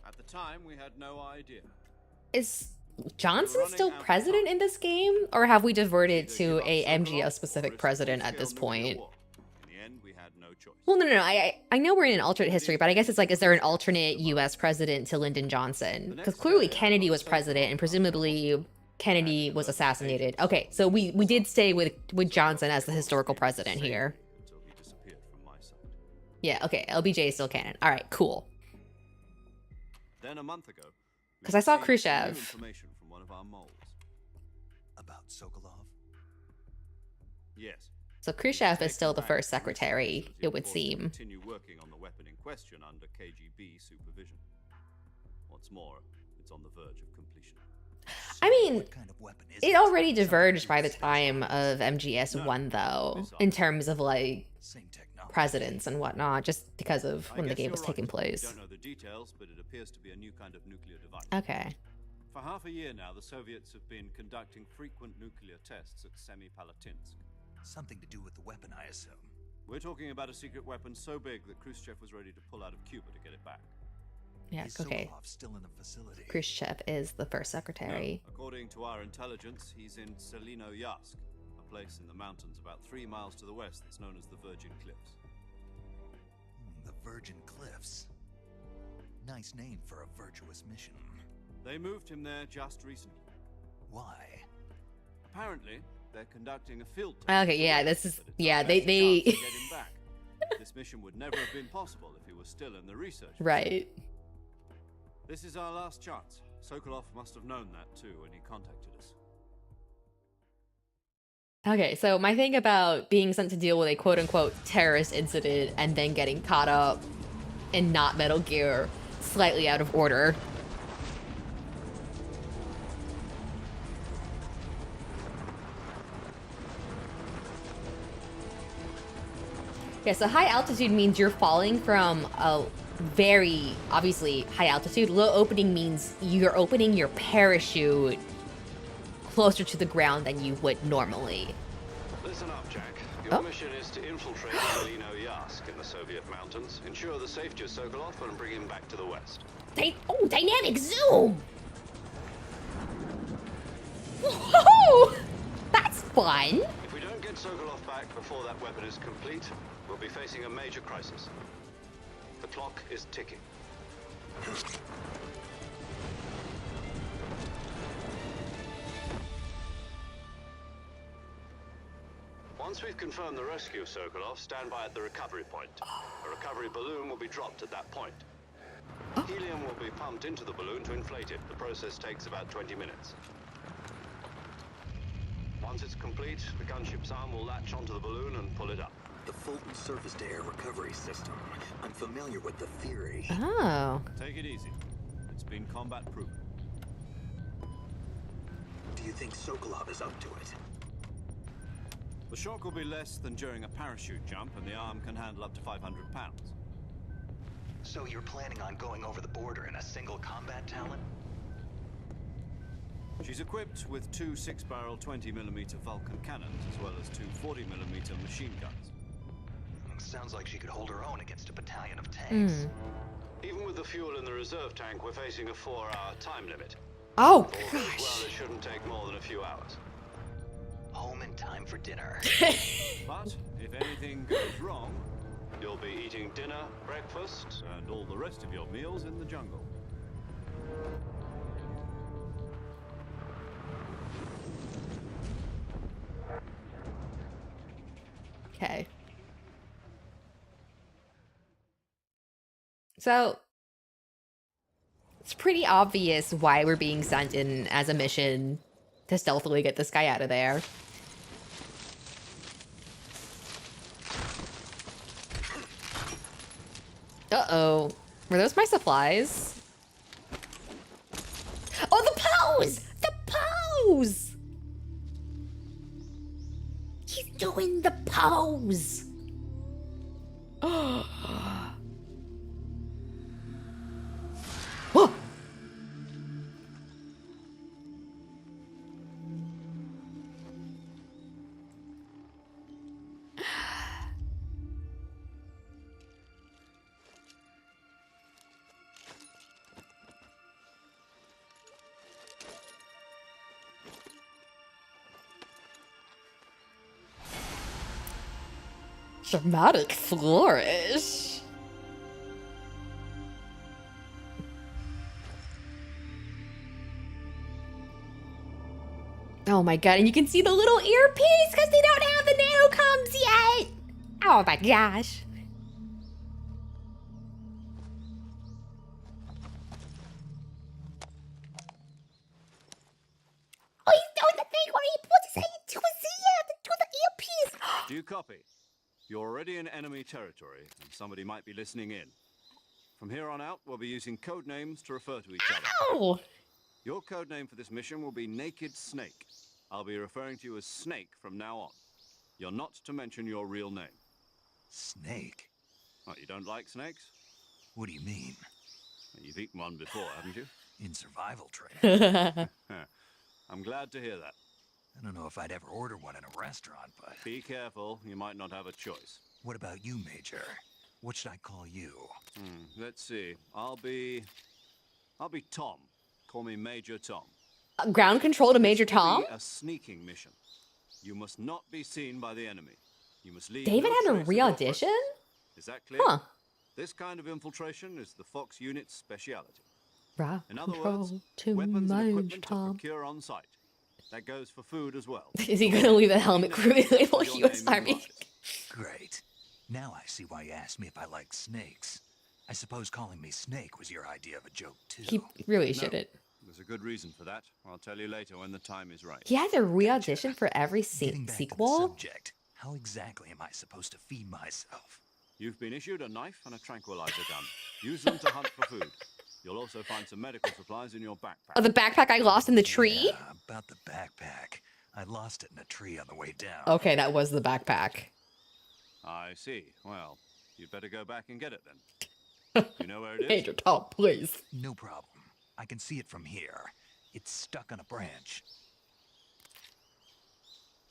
At the time, we had no idea. is Johnson still president in this game? Or have we diverted Either to give up a Sokolov MGS or specific risk president at full-scale this nuclear point? war. In the end, we had no choice. Well, no. I know we're in an alternate history, but I guess it's like, is there an alternate U.S. president to Lyndon Johnson? Because clearly Kennedy was president, and presumably Kennedy was assassinated. Okay, so we did stay with Johnson as the historical president here. Until he disappeared from my sight. Yeah, okay, LBJ is still canon. All right, cool. Then a month ago, we 'Cause I saw received some new Khrushchev. information from one of our moles. About Sokolov? Yes. So Khrushchev is still the first secretary, As he it would was forced to seem. Continue working on the weapon in question under KGB supervision. What's more, it's on the verge of completion. I mean, What kind of weapon is it it? already Something diverged by the space time weapon? of MGS1, though, in terms of like Same technology. presidents and whatnot, just because of I when the guess game was you're taking right. place. We don't know the details, but it appears to be a new kind of nuclear device. Okay. For half a year now, the Soviets have been conducting frequent nuclear tests at Semipalatinsk. Something to do with the weapon, I assume. We're talking about a secret weapon so big that Khrushchev was ready to pull out of Cuba to get it back. Yeah, Is okay. Sokolov still in the facility? Khrushchev is the first secretary. No, according to our intelligence, he's in Selino-Yarsk, a place in the mountains about 3 miles to the west that's known as the Virgin Cliffs. The Virgin Cliffs. Nice name for a virtuous mission. They moved him there just recently. Why? Apparently, they're conducting a field test. Okay, yeah, this is, But it's yeah, our they best chance to get they, him back. This mission would never have been possible if he was still in the research. right. This is our last chance. Sokolov must have known that too when he contacted us. Okay, so my thing about being sent to deal with a quote-unquote terrorist incident and then getting caught up in not Metal Gear, slightly out of order. Yeah, so high altitude means you're falling from a very, obviously, high altitude. Low opening means you're opening your parachute closer to the ground than you would normally. Listen up, Jack. Your mission is to infiltrate Selino-Yarsk in the Soviet mountains, ensure the safety of Sokolov, and bring him back to the west. Dynamic zoom! Whoa! That's fun! If we don't get Sokolov back before that weapon is complete, we'll be facing a major crisis. The clock is ticking. Once we've confirmed the rescue of Sokolov, stand by at the recovery point. A recovery balloon will be dropped at that point. Helium will be pumped into the balloon to inflate it. The process takes about 20 minutes. Once it's complete, the gunship's arm will latch onto the balloon and pull it up. The Fulton surface-to-air recovery system. I'm familiar with the theory. Oh. Take it easy. It's been combat proven. Do you think Sokolov is up to it? The shock will be less than during a parachute jump, and the arm can handle up to 500 pounds. So you're planning on going over the border in a single combat talent? She's equipped with 2 6-barrel 20mm Vulcan cannons, as well as 2 40mm machine guns. Sounds like she could hold her own against a battalion of tanks. Even with the fuel in the reserve tank, we're facing a 4-hour time limit. Oh, If all goes gosh. well, it shouldn't take more than a few hours. Home in time for dinner. But if anything goes wrong, You'll be eating dinner, breakfast, and all the rest of your meals in the jungle. Okay. So, it's pretty obvious why we're being sent in as a mission to stealthily get this guy out of there. Uh-oh. Were those my supplies? Oh, the pose! The pose! He's doing the pose! Oh. Dramatic flourish. Oh my god, and you can see the little earpiece because they don't have the nanocoms yet. Oh my gosh. Oh, he's doing the thing where he puts his hand to his ear to the earpiece. Do you copy? You're already in enemy territory, and somebody might be listening in. From here on out, we'll be using code names to refer to each other. Oh. Your code name for this mission will be Naked Snake. I'll be referring to you as Snake from now on. You're not to mention your real name. Snake? What, you don't like snakes? What do you mean? Well, you've eaten one before, haven't you? In survival training? I'm glad to hear that. I don't know if I'd ever order one in a restaurant, but... Be careful, you might not have a choice. What about you, Major? What should I call you? Let's see. I'll be Tom. Call me Major Tom. Ground control to Major This will Tom? be a sneaking mission. You must not be seen by the enemy. You must leave. David no had a trace of your re-audition? presence. Is that clear? Huh. This kind of infiltration is the Fox unit's speciality. Ground In other control words, to weapons and Major equipment to Tom. procure on site. That goes for food as well. Is he gonna leave the helmet crew label Your US name in Army? mind. Great. Now I see why you asked me if I like snakes. I suppose calling me Snake was your idea of a joke, too. He really No. shouldn't. There's a good reason for that. I'll tell you later when the time is right. He has a re-audition for every Getting back to the sequel? subject, how exactly am I supposed to feed myself? You've been issued a knife and a tranquilizer gun. Use them to hunt for food. You'll also find some medical supplies in your backpack. Oh, the backpack I lost in the tree? Yeah, about the backpack. I lost it in a tree on the way down. Okay, that was the backpack. I see. Well, you'd better go back and get it then. You know where it is? Major Tom, please. No problem. I can see it from here. It's stuck on a branch.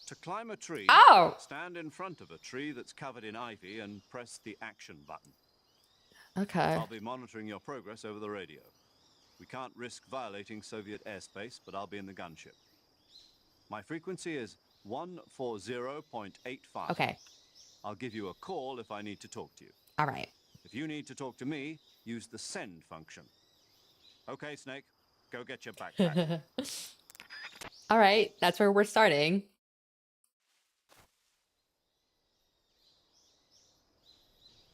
To climb a tree, Oh! stand in front of a tree that's covered in ivy and press the action button. Okay. I'll be monitoring your progress over the radio. We can't risk violating Soviet airspace, but I'll be in the gunship. My frequency is 140.85. Okay. I'll give you a call if I need to talk to you. All right. If you need to talk to me, use the send function. Okay, Snake, go get your backpack. All right. That's where we're starting.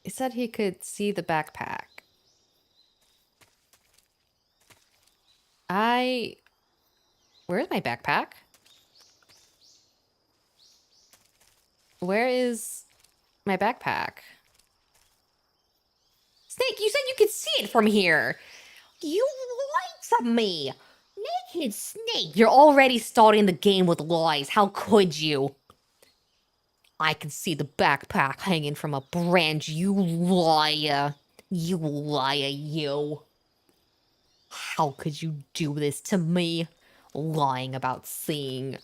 He said he could see the backpack. Where's my backpack? Where is my backpack? Snake, you said you could see it from here. You lied to me. Naked Snake. You're already starting the game with lies. How could you? I can see the backpack hanging from a branch. You liar. You liar, you. How could you do this to me? Lying about seeing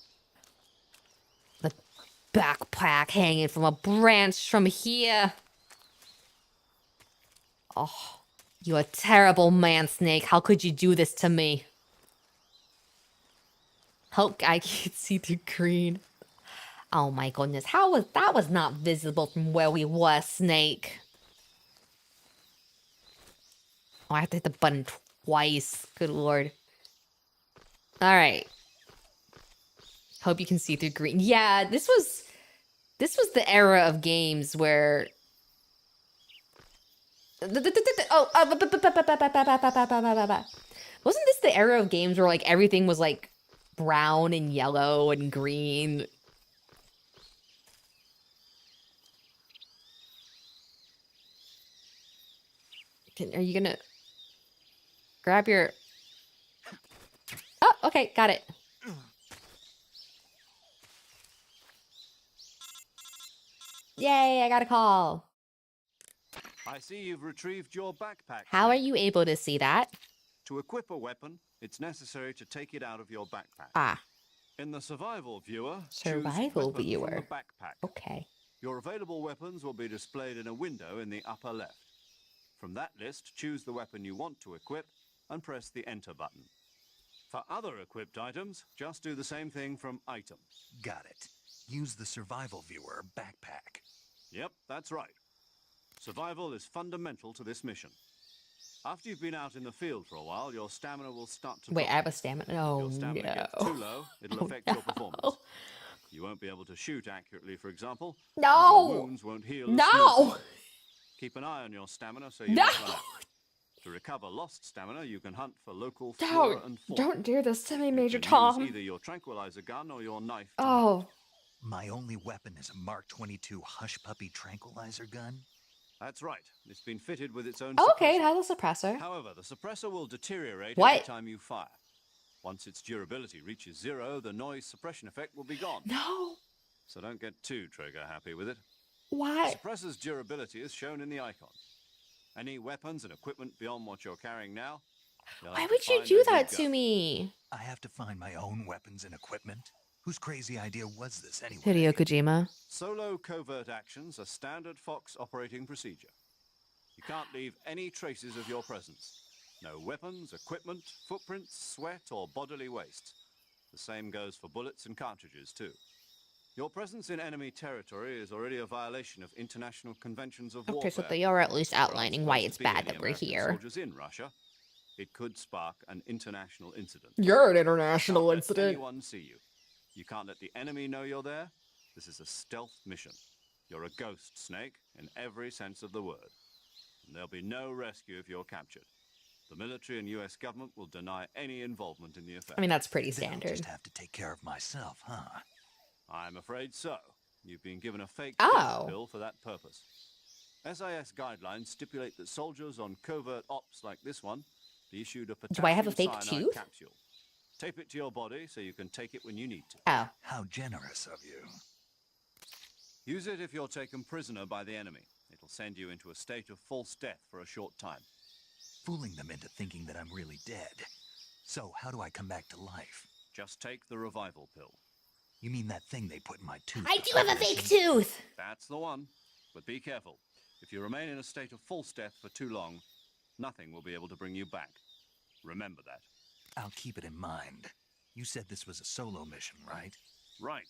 the backpack hanging from a branch from here. Oh, you're a terrible man, Snake. How could you do this to me? Oh, I can see the green. Oh my goodness, that was not visible from where we were, Snake. Oh, I have to hit the button twice. Good lord. Alright. Hope you can see through green. Yeah, this was the era of games where wasn't this the era of games where like everything was like brown and yellow and green? Are you gonna grab your... Oh, okay, got it. Yay, I got a call. I see you've retrieved your backpack. How are Snake. you able to see that? To equip a weapon, it's necessary to take it out of your backpack. Ah, In the survival viewer, Survival choose weapon viewer. from the backpack. okay. Your available weapons will be displayed in a window in the upper left. From that list, choose the weapon you want to equip and press the enter button. For other equipped items, just do the same thing from item. Got it. Use the survival viewer backpack. Yep, that's right. Survival is fundamental to this mission. After you've been out in the field for a while, your stamina will start to Wait, drop. I have a stamina. Oh, If your stamina no. gets too low, it'll Oh, affect your performance. no. You won't be able to shoot accurately, for example. No! And your wounds won't heal as No! smoothly. Keep an eye on your stamina so you No! don't run out. To recover lost stamina, you can hunt for local flora and fauna. Don't do this to me, You Major can Tom. use either your tranquilizer gun or your knife. Oh. My only weapon is a Mark 22 Hush Puppy tranquilizer gun? That's right. It's been fitted with its own Okay, it suppressor. has a suppressor. However, the suppressor will deteriorate What? every time you fire. Once its durability reaches 0, the noise suppression effect will be gone. No. So don't get too trigger happy with it. Why? The suppressor's durability is shown in the icon. Any weapons and equipment beyond what you're carrying now? Why would you do that to me? I have to find my own weapons and equipment? Whose crazy idea was this anyway? Hideo Kojima. Solo covert actions are standard Fox operating procedure. You can't leave any traces of your presence. No weapons, equipment, footprints, sweat, or bodily waste. The same goes for bullets and cartridges, too. Your presence in enemy territory is already a violation of international conventions of warfare. Okay, so they are at least There aren't outlining why supposed it's to be bad any that we're American here. Soldiers in Russia. It could spark an international incident. You're an You international can't let incident. anyone see you. You can't let the enemy know you're there. This is a stealth mission. You're a ghost, Snake, in every sense of the word. And there'll be no rescue if you're captured. The military and US government will deny any involvement in the affair. I mean, that's pretty Then I'll standard. just have to take care of myself, huh? I'm afraid so. You've been given a fake Oh. pill for that purpose. SIS guidelines stipulate that soldiers on covert ops like this one be issued a Do I have a potassium fake cyanide tooth? capsule. Tape it to your body so you can take it when you need to. Oh. How generous of you. Use it if you're taken prisoner by the enemy. It'll send you into a state of false death for a short time. Fooling them into thinking that I'm really dead. So, how do I come back to life? Just take the revival pill. You mean that thing they put in my tooth? I do have a fake tooth! That's the one. But be careful. If you remain in a state of false death for too long, nothing will be able to bring you back. Remember that. I'll keep it in mind. You said this was a solo mission, right? Right.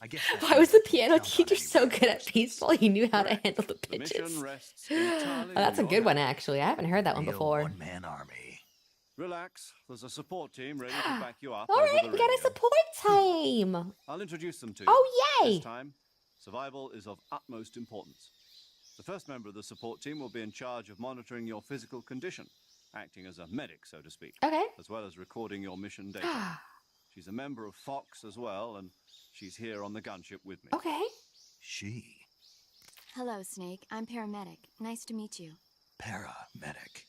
I guess that Why was the means piano count on teacher so anywhere. good at baseball? He knew how to Correct. handle the The pitches. mission rests entirely Oh, that's a on good your one, hand. actually. I haven't heard that one Real before. one-man army. Relax. There's a support team ready to back you up. All over right, the we got a radio. support team. I'll introduce them to you. Oh, yay! This time, survival is of utmost importance. The first member of the support team will be in charge of monitoring your physical condition, acting as a medic, so to speak, Okay. as well as recording your mission data. She's a member of Fox as well, and she's here on the gunship with me. Okay. She. Hello, Snake. I'm paramedic. Nice to meet you. Paramedic.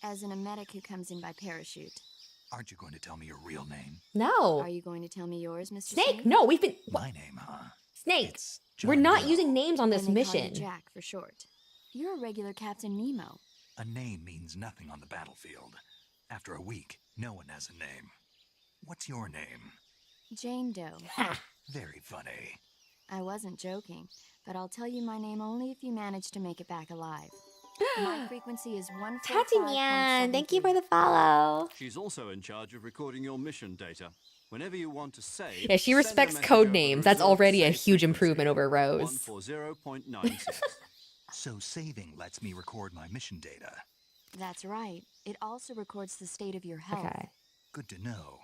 As in a medic who comes in by parachute. Aren't you going to tell me your real name? No. Are you going to tell me yours, Mr. Snake, no, we've been... My name, huh? Snake, It's we're John not Doe. using names on this And they call you mission. Jack for short. You're a regular Captain Nemo. A name means nothing on the battlefield. After a week, no one has a name. What's your name? Jane Doe. Very funny. I wasn't joking, but I'll tell you my name only if you manage to make it back alive. My frequency is 145.73. Tatinian, thank you for the follow. She's also in charge of recording your mission data. Whenever you want to save, Yeah, she send a respects message code over names. the That's reserved already a save huge frequency, improvement over Rose. 140.96. So saving lets me record my mission data. That's right. It also records the state of your health. Okay. Good to know.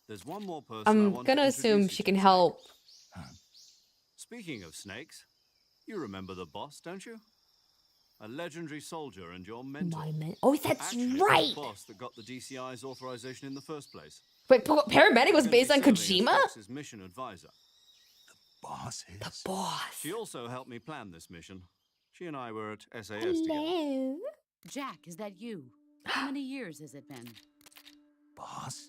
There's one more person I I'm want gonna to assume introduce she you can to. help. Speaking of snakes, you remember the boss, don't you? A legendary soldier and your mentor. Oh, that's Actually, right. the boss that got the DCI's authorization in the first place. Wait, paramedic was He's gonna based be on serving as Kojima? Fox's mission advisor. Boss is. The boss. She also helped me plan this mission. She and I were at SAS together. Hello. Jack, is that you? How many years has it been? Boss?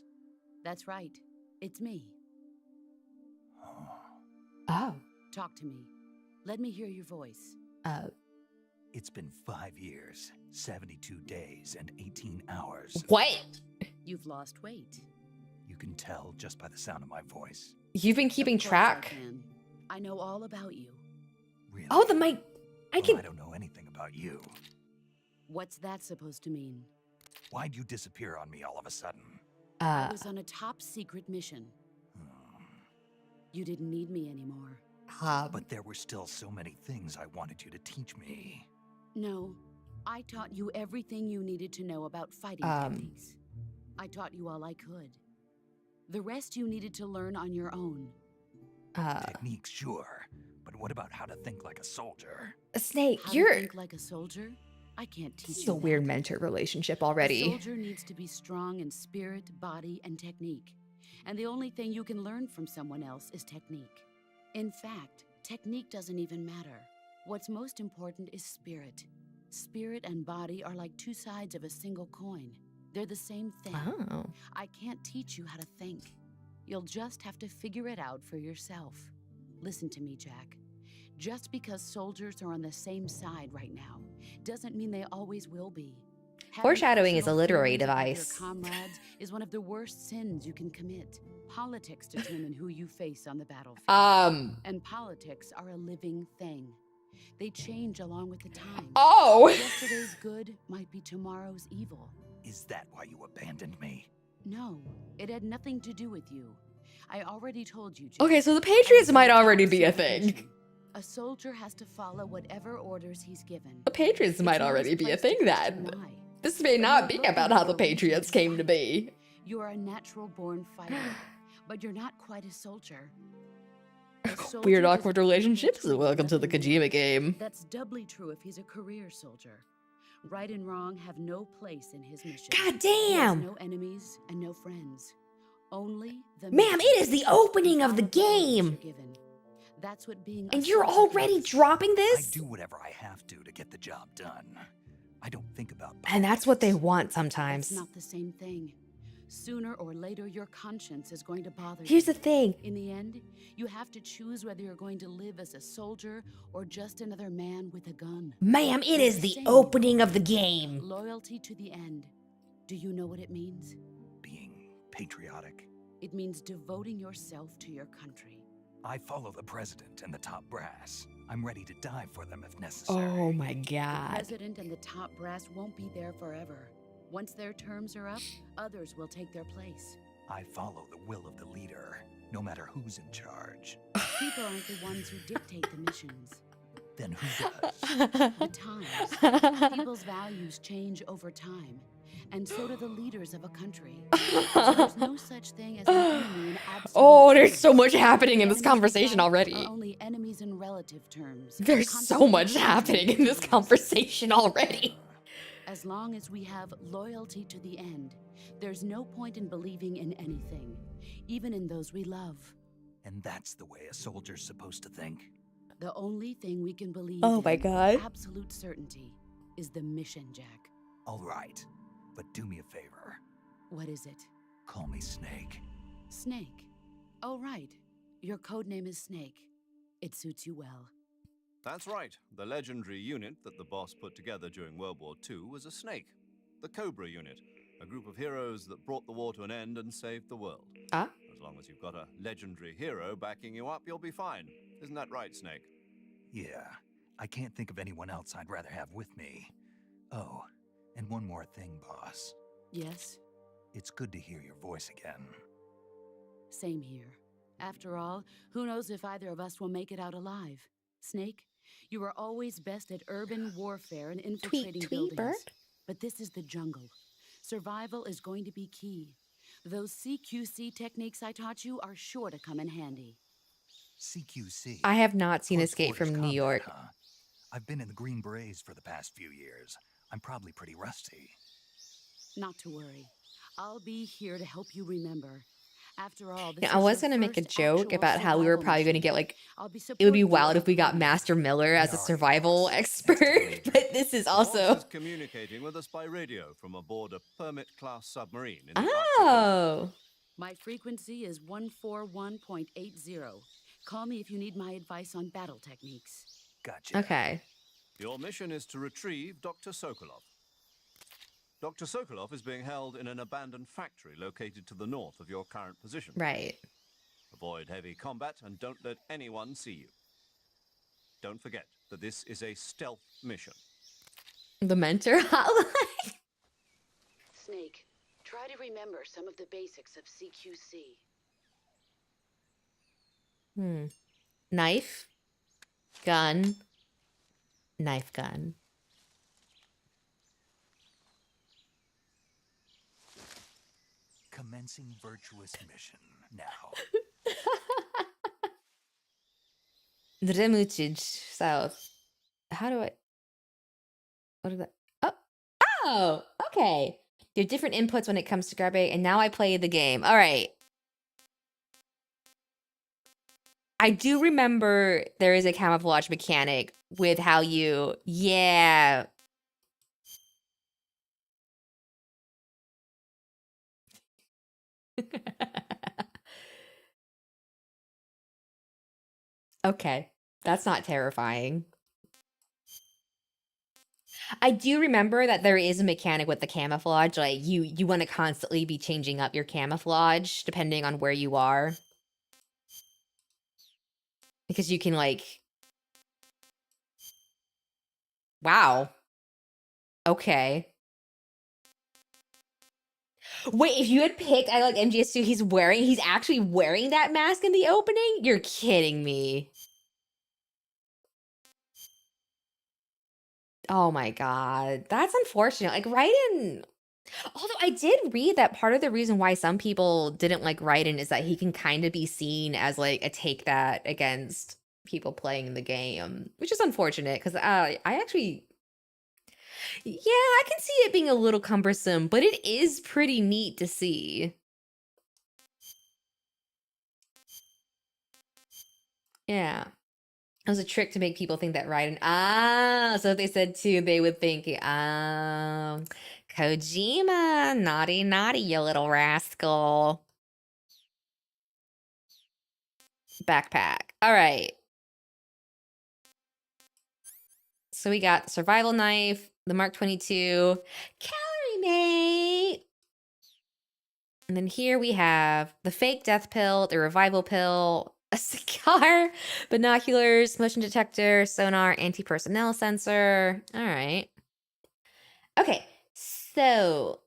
That's right. It's me. Oh. Talk to me. Let me hear your voice. It's been 5 years, 72 days, and 18 hours. What? You've lost weight. You can tell just by the sound of my voice. You've been keeping Of course track? I can. I know all about you. Really? Oh, the mic. I Well, can. I don't know anything about you. What's that supposed to mean? Why'd you disappear on me all of a sudden? I was on a top secret mission. Hmm. You didn't need me anymore. But there were still so many things I wanted you to teach me. No, I taught you everything you needed to know about fighting techniques. I taught you all I could. The rest you needed to learn on your own. Techniques, sure. But what about how to think like a soldier? Snake, How to you're... think like a soldier? I can't teach This is you a weird that. mentor relationship A already. soldier needs to be strong in spirit, body, and technique. And the only thing you can learn from someone else is technique. In fact, technique doesn't even matter. What's most important is spirit. Spirit and body are like two sides of a single coin. They're the same thing. Oh. I can't teach you how to think. You'll just have to figure it out for yourself. Listen to me, Jack. Just because soldiers are on the same side right now doesn't mean they always will be. Having Foreshadowing is a personal literary feelings about device. Your comrades is one of the worst sins you can commit. Politics determine who you face on the battlefield. And politics are a living thing. They change along with the times. Oh! Yesterday's good might be tomorrow's evil. Is that why you abandoned me? No, it had nothing to do with you. I already told you, Jack. Okay, so the Patriots might already be a thing. Situation. A soldier has to follow whatever orders he's given. The Patriots might It's your already be a place to thing question then. why. This may But not you're be about looking how for the a reason Patriots came to fight. be. You are a natural-born fighter, but you're not quite a soldier. A soldier Weird is a awkward relationships. military Welcome to the weapon Kojima warrior. game. That's doubly true if he's a career soldier. Right and wrong have no place in his mission. God He has damn! no enemies and no friends. Only the Ma'am, mission. it is the opening of the Follow orders game! you're given. That's what being a And you're soldier already is. dropping I this? do whatever I have to get the job done. I don't think about And that's what they politics. want That's sometimes. not the same thing. Sooner or later, your conscience is going to bother Here's you. the thing. In the end, you have to choose whether you're going to live as a soldier or just another man with a gun. Ma'am, it There's is a the saying, opening of the game. Loyalty to the end. Do you know what it means? Being patriotic. It means devoting yourself to your country. I follow the president and the top brass. I'm ready to die for them if necessary. Oh my The god. president and the top brass won't be there forever. Once their terms are up, others will take their place. I follow the will of the leader, no matter who's in charge. People aren't the ones who dictate the missions. Then who does? The times. People's values change over time, and so do the leaders of a country. So there's no such thing as an enemy in absolute Oh, there's terms. so much happening in this Enemies we conversation fight already. Are only enemies in relative terms. There's so much happening in this conversation already. As long as we have loyalty to the end, there's no point in believing in anything, even in those we love. And that's the way a soldier's supposed to think? The only thing we can believe Oh in my God. with absolute certainty is the mission, Jack. All right, but do me a favor. What is it? Call me Snake. Snake. Oh, right. Your code name is Snake. It suits you well. That's right. The legendary unit that the boss put together during World War II was a snake. The Cobra unit, a group of heroes that brought the war to an end and saved the world. Ah? As long as you've got a legendary hero backing you up, you'll be fine. Isn't that right, Snake? Yeah, I can't think of anyone else I'd rather have with me. Oh, and one more thing, boss. Yes, It's good to hear your voice again. same here. After all, who knows if either of us will make it out alive? Snake, you are always best at urban warfare and infiltrating tweet, buildings. bird. But this is the jungle. Survival is going to be key. Those CQC techniques I taught you are sure to come in handy. CQC. I have not seen Close Escape from quarters New combat, York. huh? I've been in the Green Berets for the past few years. I'm probably pretty rusty. Not to worry. I'll be here to help you remember. After all, this Yeah, I is was your gonna make a first joke actual about how we were survival probably gonna mission. get like I'll be it would be supporting you wild all if we got along. Master Miller as a Sorry, survival boss. expert, Escalator. but this is The boss also is communicating with us by radio from aboard a Permit-class submarine in the Arctic Ocean. oh. My frequency is 141.80. Call me if you need my advice on battle techniques. Gotcha. Okay. Your mission is to retrieve Dr. Sokolov. Dr. Sokolov is being held in an abandoned factory located to the north of your current position. Right. Avoid heavy combat and don't let anyone see you. Don't forget that this is a stealth mission. The mentor hotline. Snake, try to remember some of the basics of CQC. Knife, gun, knife, gun. Commencing virtuous mission now. Dremuchij South. How do I... What is that? Oh. Oh, okay. You have different inputs when it comes to grabbing, and now I play the game. All right. I do remember there is a camouflage mechanic with how you... Yeah. Okay. That's not terrifying. I do remember that there is a mechanic with the camouflage. Like you want to constantly be changing up your camouflage depending on where you are. Because you can like... Wow. Okay. Wait, if you had picked I like MGS2, he's actually wearing that mask in the opening? You're kidding me. Oh my god. That's unfortunate. Like Raiden... Although I did read that part of the reason why some people didn't like Raiden is that he can kind of be seen as like a take that against people playing the game, which is unfortunate because I actually... Yeah, I can see it being a little cumbersome, but it is pretty neat to see. Yeah. It was a trick to make people think that Raiden... Ah, so if they said two, they would think, Kojima, naughty, naughty, you little rascal. Backpack. All right. So we got the survival knife, the Mark 22, calorie mate. And then here we have the fake death pill, the revival pill, a cigar, binoculars, motion detector, sonar, anti-personnel sensor. All right. Okay. So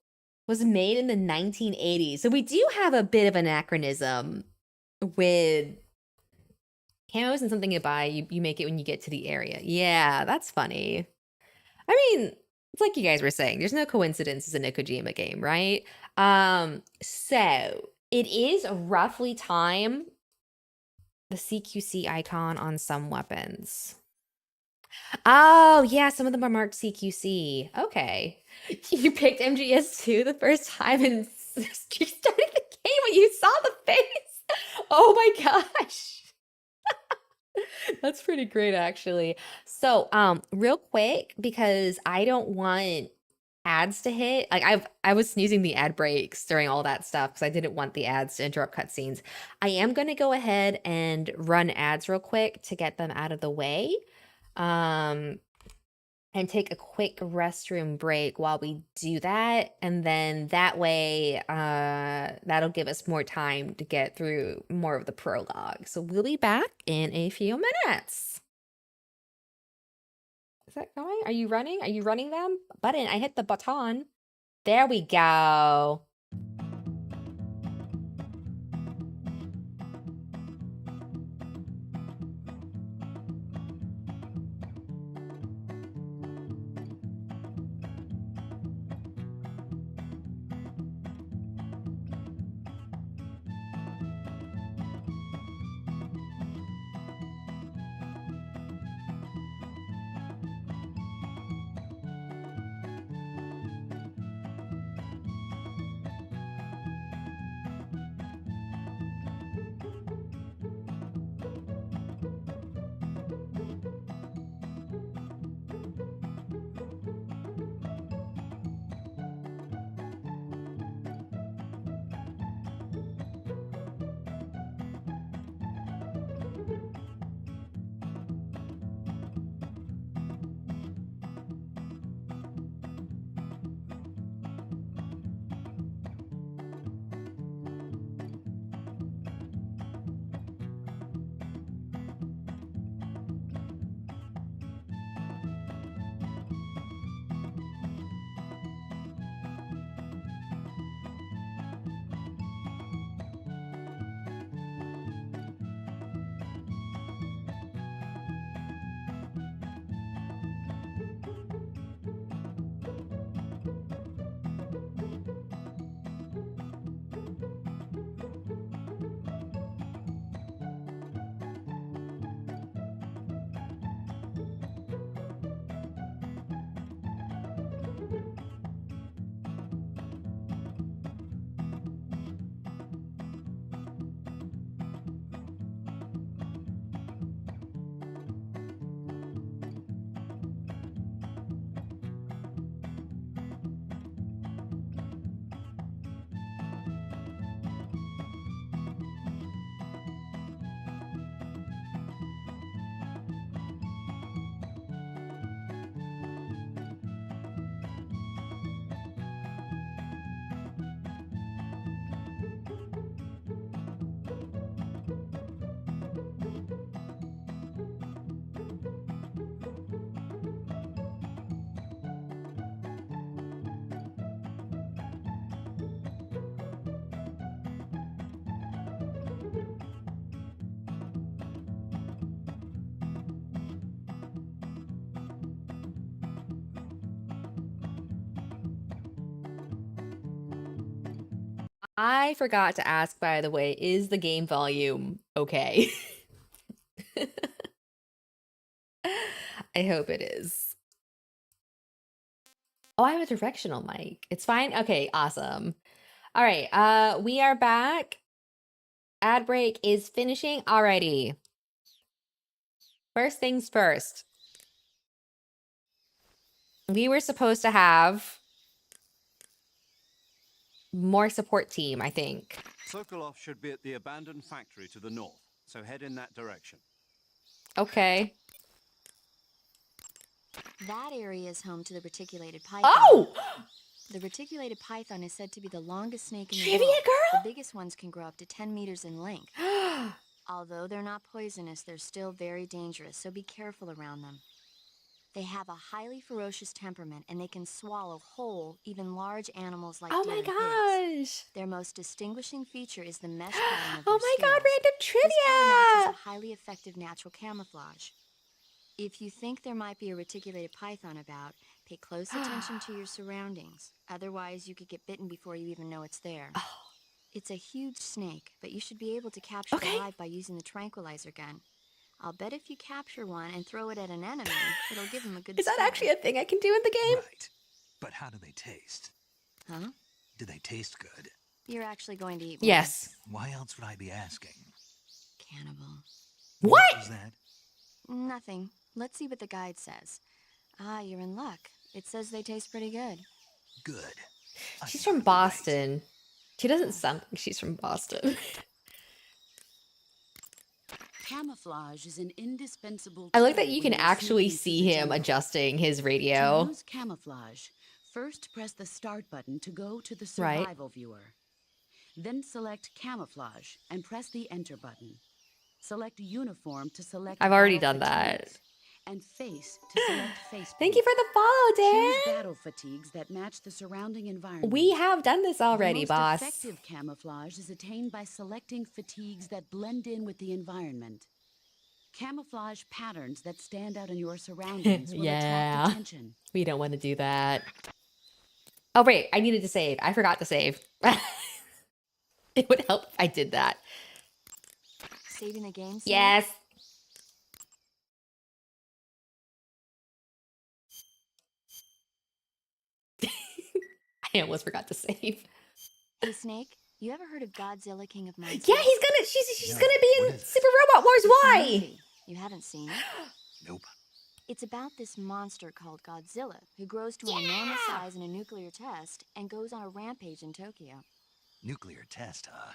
was made in the 1980s. So we do have a bit of anachronism with camo isn't something you buy, you make it when you get to the area. Yeah, that's funny. I mean, it's like you guys were saying, there's no coincidences in a Kojima game, right? So it is roughly time the CQC icon on some weapons. Oh, yeah, some of them are marked CQC. Okay. You picked MGS2 the first time and you started the game when you saw the face. Oh my gosh. That's pretty great, actually. So, real quick, because I don't want ads to hit. Like I was snoozing the ad breaks during all that stuff because I didn't want the ads to interrupt cutscenes. I am gonna go ahead and run ads real quick to get them out of the way. And take a quick restroom break while we do that. And then that way, that'll give us more time to get through more of the prologue. So we'll be back in a few minutes. Is that going? Are you running? Are you running them? Button, I hit the button. There we go. I forgot to ask, by the way, is the game volume okay? I hope it is. Oh, I have a directional mic. It's fine? Okay, awesome. All right, we are back. Ad break is finishing already. First things first. We were supposed to have more support team, I think. Sokolov should be at the abandoned factory to the north, so head in that direction. Okay. That area is home to the reticulated python. Oh! The reticulated python is said to be the longest snake in the Trivia world. girl? The biggest ones can grow up to 10 meters in length. Although they're not poisonous, they're still very dangerous, so be careful around them. They have a highly ferocious temperament, and they can swallow whole, even large animals like Oh deer my and pigs. gosh. Their most distinguishing feature is the mesh pattern of their Oh my god, scales. random This pattern acts as trivia! a highly effective natural camouflage. If you think there might be a reticulated python about, pay close attention to your surroundings. Otherwise, you could get bitten before you even know it's there. It's a huge snake, but you should be able to capture it Okay. alive by using the tranquilizer gun. I'll bet if you capture one and throw it at an enemy, it'll give him a good Is that scare. actually a thing I can do in the game? Right. But how do they taste? Huh? Do they taste good? You're actually going to eat one. Yes. Why else would I be asking? Cannibal. What? was that? Nothing. Let's see what the guide says. Ah, you're in luck. It says they taste pretty good. Good. I She's can from hardly wait. Boston. She doesn't sound like she's from Boston. Camouflage is an indispensable I like that tool you when can you're actually sneaking through see the him jungle. adjusting his To radio. use camouflage, first press the start button to go to the Right. survival viewer. Then select camouflage and press the enter button. Select uniform to select I've already battle done that. fatigues, and face to select face Thank you paint. for the follow, Choose Dan. battle fatigues that match the surrounding environment. We have done this already, the most boss. effective camouflage is attained by selecting fatigues that blend in with the environment. Camouflage patterns that stand out in your surroundings will Yeah. attract attention. We don't want to do that. Oh, wait. I needed to save. I forgot to save. It would help if I did that. Saving the game? Snake? Yes. I almost forgot to save. Hey, Snake, you ever heard of Godzilla, King of Monsters? Yeah, she's No, gonna be what in is it? Super Robot Wars. It's a Why? movie. You haven't seen it? Nope. It's about this monster called Godzilla, who grows to an enormous size in a nuclear test and goes on a rampage in Tokyo. Nuclear test, huh?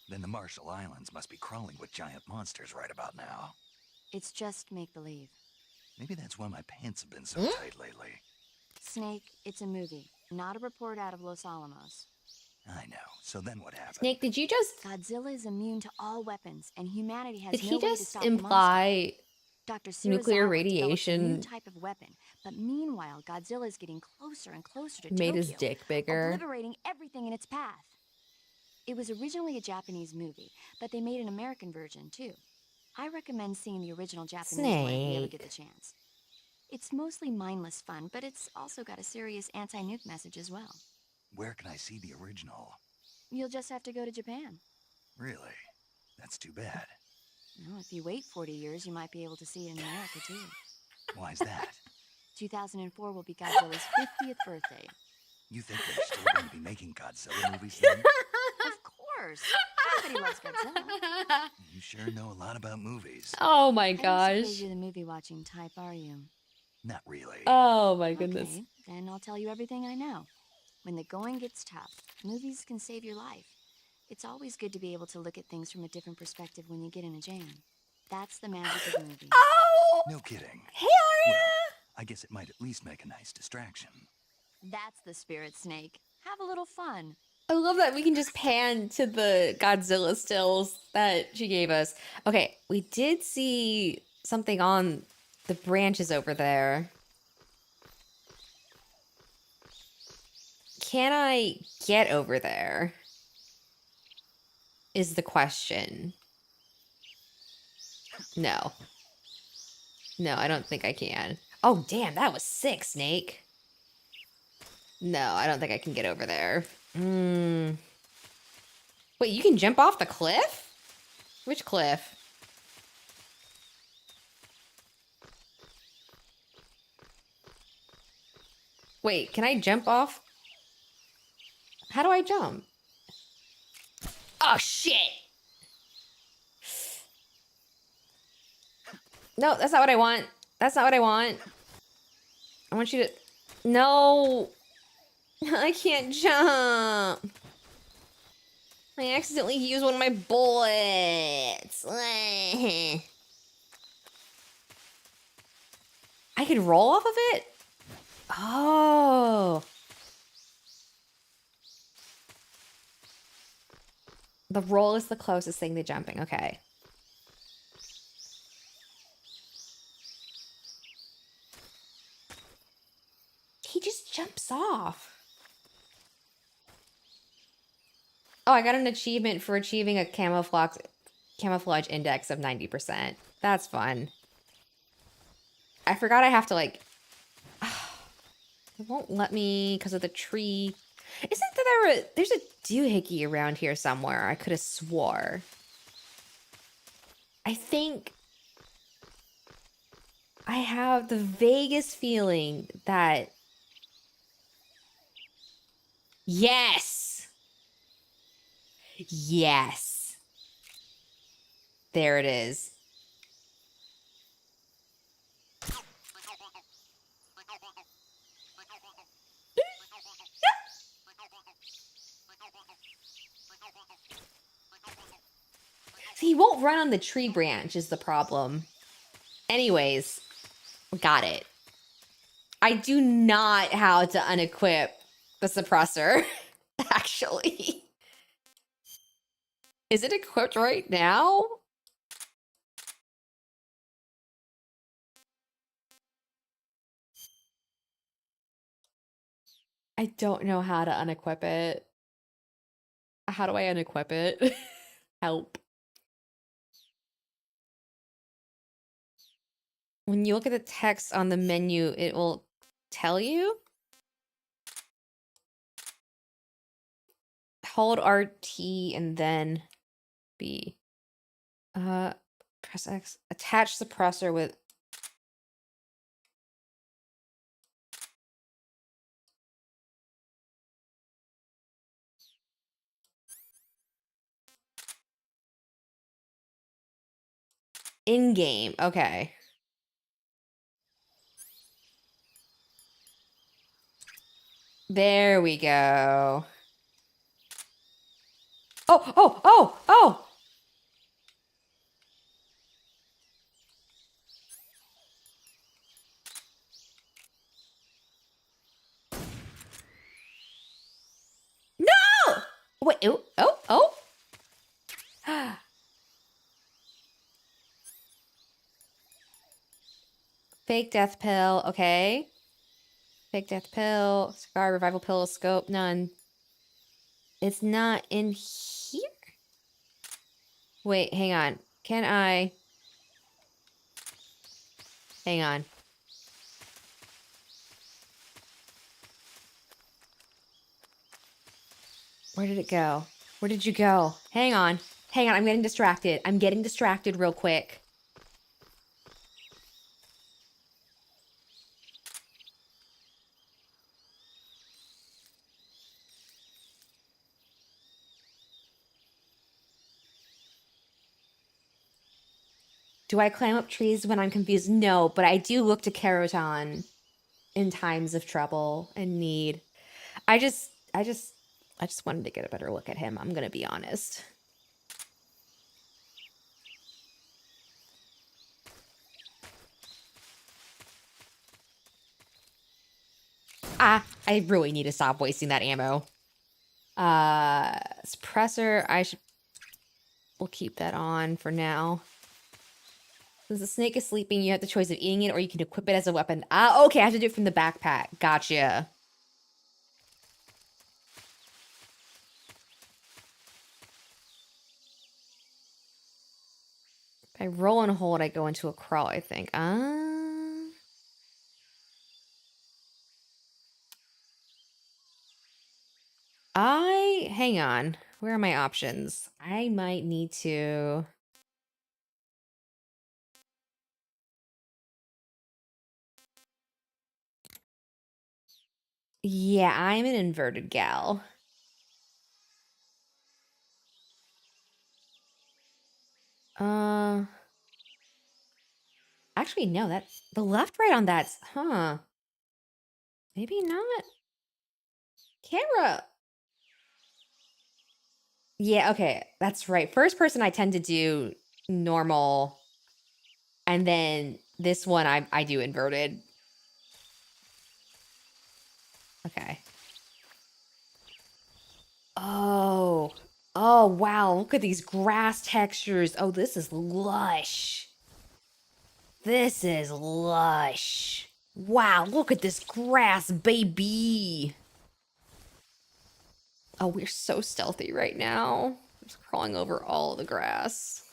Then the Marshall Islands must be crawling with giant monsters right about now. It's just make-believe. Maybe that's why my pants have been so tight lately. Snake, it's a movie, not a report out of Los Alamos. I know. So then what happened? Snake, did you just Godzilla is immune to all weapons, and humanity has did no he way to just stop the monster. imply Dr. nuclear Serizawa developed a new radiation type of weapon, but meanwhile, Godzilla is getting closer and closer to made Tokyo, his dick bigger? obliterating everything in its path. It was originally a Japanese movie, but they made an American version too. I recommend seeing the original Japanese one if you ever get the chance. It's mostly mindless fun, but it's also got a serious anti-nuke message as well. Where can I see the original? You'll just have to go to Japan. Really? That's too bad. Well, if you wait 40 years, you might be able to see it in America too. Why's that? 2004 will be Godzilla's 50th birthday. You think they're still going to be making Godzilla movies then? Of course! Everybody loves Godzilla. You sure know a lot about movies. Oh my I don't gosh. suppose you're the movie-watching type, are you? Not really. Oh my goodness. Okay, then I'll tell you everything I know. When the going gets tough, movies can save your life. It's always good to be able to look at things from a different perspective when you get in a jam. That's the magic of movies. Oh! No kidding. Hey, Well, Aria! I guess it might at least make a nice distraction. That's the spirit, Snake. Have a little fun. I love that we can just pan to the Godzilla stills that she gave us. Okay, we did see something on the branches over there. Can I get over there? Is the question. No. No, I don't think I can. Oh, damn, that was sick, Snake. No, I don't think I can get over there. Wait, you can jump off the cliff? Which cliff? Wait, can I jump off? How do I jump? Oh, shit! No, that's not what I want. That's not what I want. I want you to... No! I can't jump! I accidentally used one of my bullets. I could roll off of it? Oh. The roll is the closest thing to jumping. Okay. He just jumps off. Oh, I got an achievement for achieving a camouflage index of 90%. That's fun. I forgot I have to like... It won't let me because of the tree. Isn't there there's a doohickey around here somewhere? I could have swore. I think I have the vaguest feeling that... Yes! Yes. There it is. See, he won't run on the tree branch is the problem. Anyways, got it. I do not how to unequip the suppressor, actually. Is it equipped right now? I don't know how to unequip it. How do I unequip it? Help. When you look at the text on the menu, it will tell you. Hold RT and then B. Press X. Attach suppressor with... In-game. Okay. There we go. Oh, oh, oh, oh! No! Wait, oh, oh, oh! Fake death pill, okay. Fake death pill, cigar, revival pill, scope, none. It's not in here? Wait, hang on. Can I... Hang on. Where did it go? Where did you go? Hang on. Hang on, I'm getting distracted. I'm getting distracted real quick. Do I climb up trees when I'm confused? No, but I do look to Keraton in times of trouble and need. I just wanted to get a better look at him. I'm gonna be honest. I really need to stop wasting that ammo. Suppressor, we'll keep that on for now. Since the snake is sleeping, you have the choice of eating it or you can equip it as a weapon. Ah, okay, I have to do it from the backpack. Gotcha. If I roll and hold, I go into a crawl, I think. Hang on. Where are my options? I might need to... Yeah, I'm an inverted gal. Actually, no, that's the left right on that's, huh? Maybe not. Camera. Yeah, okay, that's right. First person I tend to do normal, and then this one I do inverted. Okay. Oh, oh wow! Look at these grass textures. Oh, this is lush. This is lush. Wow, look at this grass, baby. Oh, we're so stealthy right now. I'm just crawling over all the grass.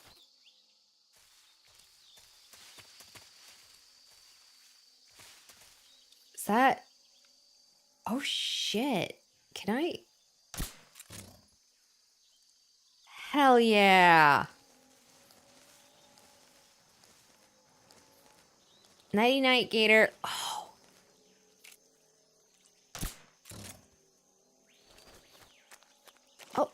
Is that... Oh, shit. Can I... Hell yeah. Nighty-night, Gator. Oh. Oh.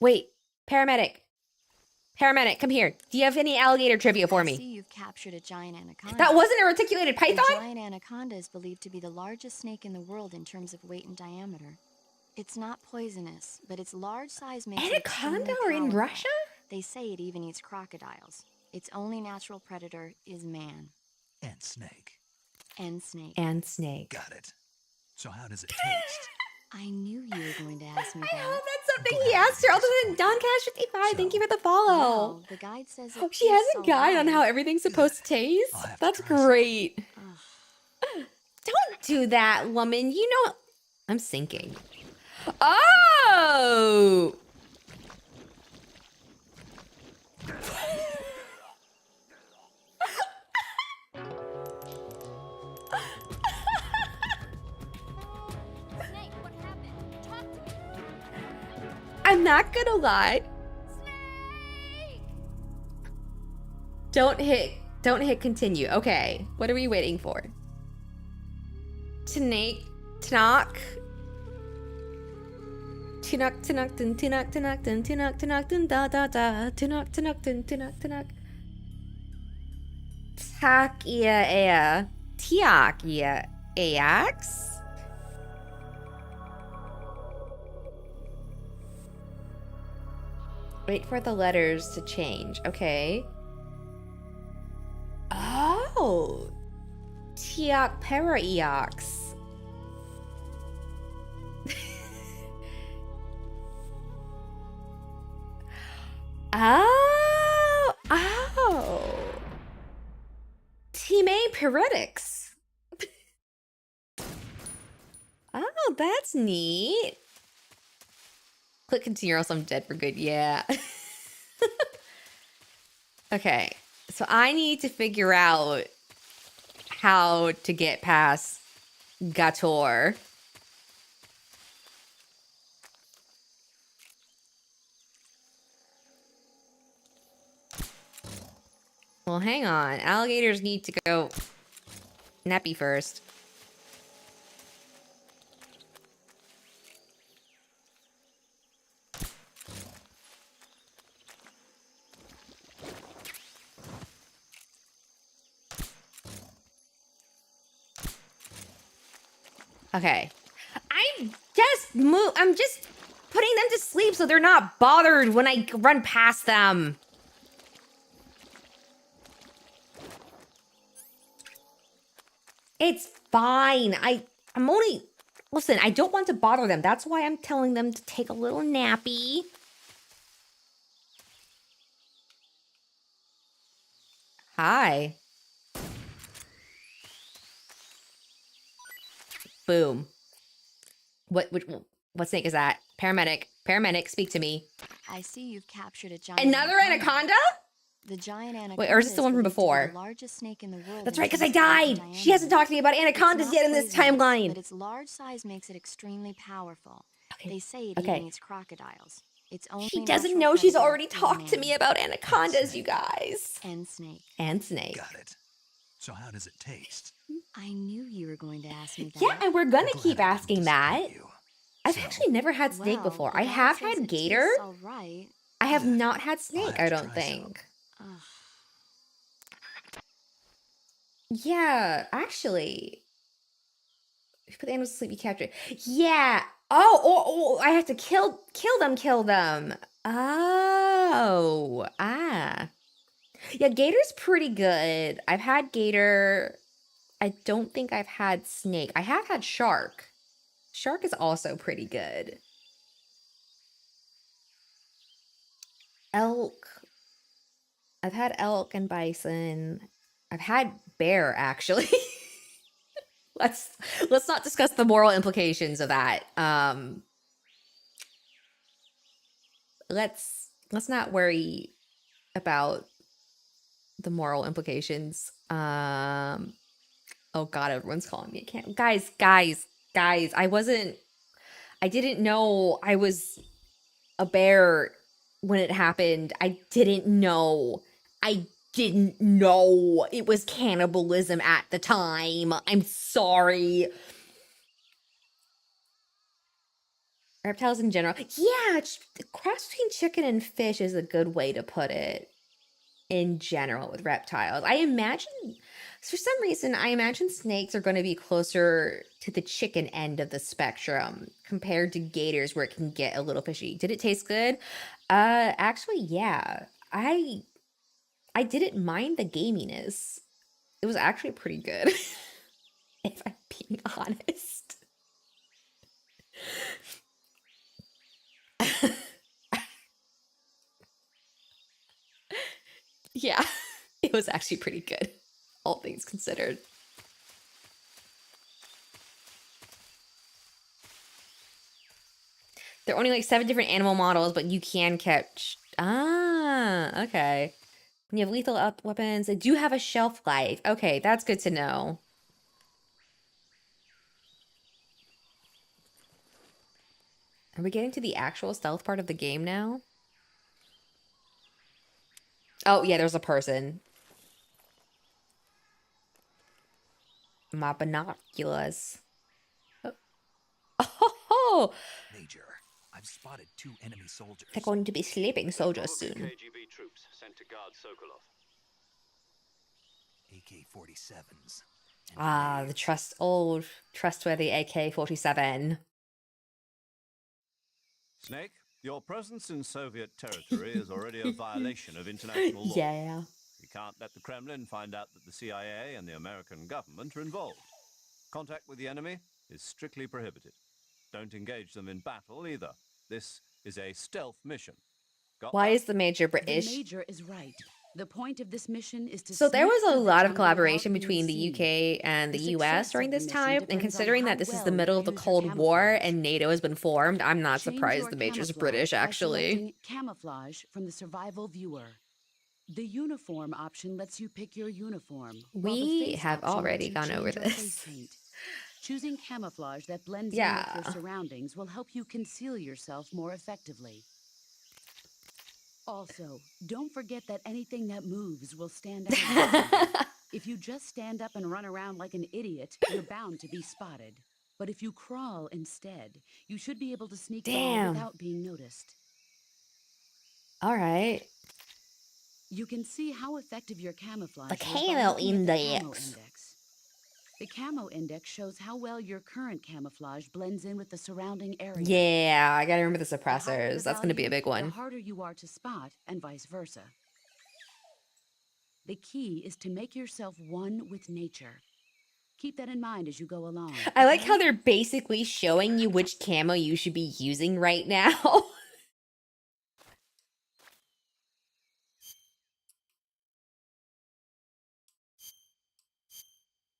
Wait. Paramedic. Paramedic, come here. Do you have any alligator trivia for I see me? you've captured a giant anaconda. That wasn't a reticulated The python? giant anaconda is believed to be the largest snake in the world in terms of weight and diameter. It's not poisonous, but its large size makes it Anaconda extremely or in powerful. Russia? They say it even eats crocodiles. Its only natural predator is man. And snake. And snake. And snake. Got it. So how does it taste? I knew you were going to ask me I that. hope that's something he asked her other than Doncash55. Thank you for the follow. Well, the guide says it She has tastes a guide on alive. how everything's supposed to taste. I'll have to That's try some. great. Ugh. Don't do that, woman. You know I'm sinking. Oh! Snake, what happened? Talk to me. I'm not gonna lie. Snake! Don't hit continue. Okay. What are we waiting for? Tanake, Tanok. Tunuk, tunuk, dun, tunuk, tunuk, dun, tunuk, tunuk, dun, da, da, da. Tunuk, tunuk, dun, tunuk, tunuk. Tak, ia, ea. Tiak, ia, eax. Wait for the letters to change. Okay. Oh. Tiak paraeox. Oh. Oh. Time paretics. Oh, that's neat. Click continue or else I'm dead for good. Yeah. Okay. So I need to figure out how to get past Gator. Well, hang on. Alligators need to go nappy first. Okay. I'm just putting them to sleep so they're not bothered when I run past them. It's fine. I'm only... Listen, I don't want to bother them. That's why I'm telling them to take a little nappy. Hi. Boom. What snake is that? Paramedic. Paramedic, speak to me. I see you've captured a giant Another anaconda? The giant anaconda. Wait, or is this the one from before? The largest snake in the world. That's right, because I died. She hasn't talked to me about anacondas yet in this timeline. But its large size makes it extremely powerful. Okay. They say it Okay. even eats crocodiles. It's only She doesn't natural know she's predator already is talked to man. me about anacondas, you guys. And snake. And snake. Got it. So how does it taste? I knew you were going to ask me that. Yeah, and we're gonna Glad keep I didn't asking that. disappoint you. I've So, actually never had snake Well, before. the I guy have says had it gator. tastes all right. I have Good. not had I'll snake, have I to don't try some. think. Ugh. Yeah, actually. If you put the animals to sleep, you capture it. Yeah. Oh, I have to kill them. Oh, ah. Yeah, gator's pretty good. I've had gator. I don't think I've had snake. I have had shark. Shark is also pretty good. Elk. I've had elk and bison. I've had bear, actually. Let's not discuss the moral implications of that. Let's not worry about the moral implications. Oh god, everyone's calling me. I can't. Guys. I didn't know I was a bear when it happened. I didn't know it was cannibalism at the time. I'm sorry. Reptiles in general. Yeah, cross between chicken and fish is a good way to put it in general with reptiles. I imagine, for some reason, snakes are going to be closer to the chicken end of the spectrum compared to gators where it can get a little fishy. Did it taste good? Actually, yeah. I didn't mind the gaminess. It was actually pretty good, if I'm being honest. Yeah, it was actually pretty good, all things considered. There are only like 7 different animal models, but you can catch. Ah, okay. When you have lethal weapons, they do have a shelf life. Okay, that's good to know. Are we getting to the actual stealth part of the game now? Oh, yeah, there's a person. My binoculars. Oh, Major, I've spotted 2 enemy soldiers. they're going to be sleeping soldiers soon. KGB troops sent to guard Sokolov. AK-47s. and Ah, the grenades. old trustworthy AK-47. Snake, your presence in Soviet territory is already a violation of international law. Yeah. We can't let the Kremlin find out that the CIA and the American government are involved. Contact with the enemy is strictly prohibited. Don't engage them in battle either. This is a stealth mission. Got Why that? is the Major The British? Major is right. The point of this mission is to So there sneak was a through the lot of jungle collaboration without being between the seen. UK and the The US success during of the this mission time, and depends on considering how that this is well the middle you of the use your Cold War camouflage. and NATO has been formed, I'm not Change surprised your the Major's camouflage British, by actually. selecting camouflage from the survival viewer. The uniform option lets you pick your uniform. while the We face have option already lets you gone change over your face this. paint. Choosing camouflage that blends in Yeah. with your surroundings will help you conceal yourself more effectively. Also, don't forget that anything that moves will stand out. against you. If you just stand up and run around like an idiot, you're bound to be spotted. But if you crawl instead, you should be able to sneak by Damn. without being noticed. All right. You can see how effective your camouflage The is by camo looking at the camo index. index. The camo index shows how well your current camouflage blends in with the surrounding area. Yeah, I gotta remember the The higher suppressors. the That's gonna be a value, big one. The harder you are to spot, and vice versa. The key is to make yourself one with nature. Keep that in mind as you go along. I like okay? how they're basically showing you which camo you should be using right now.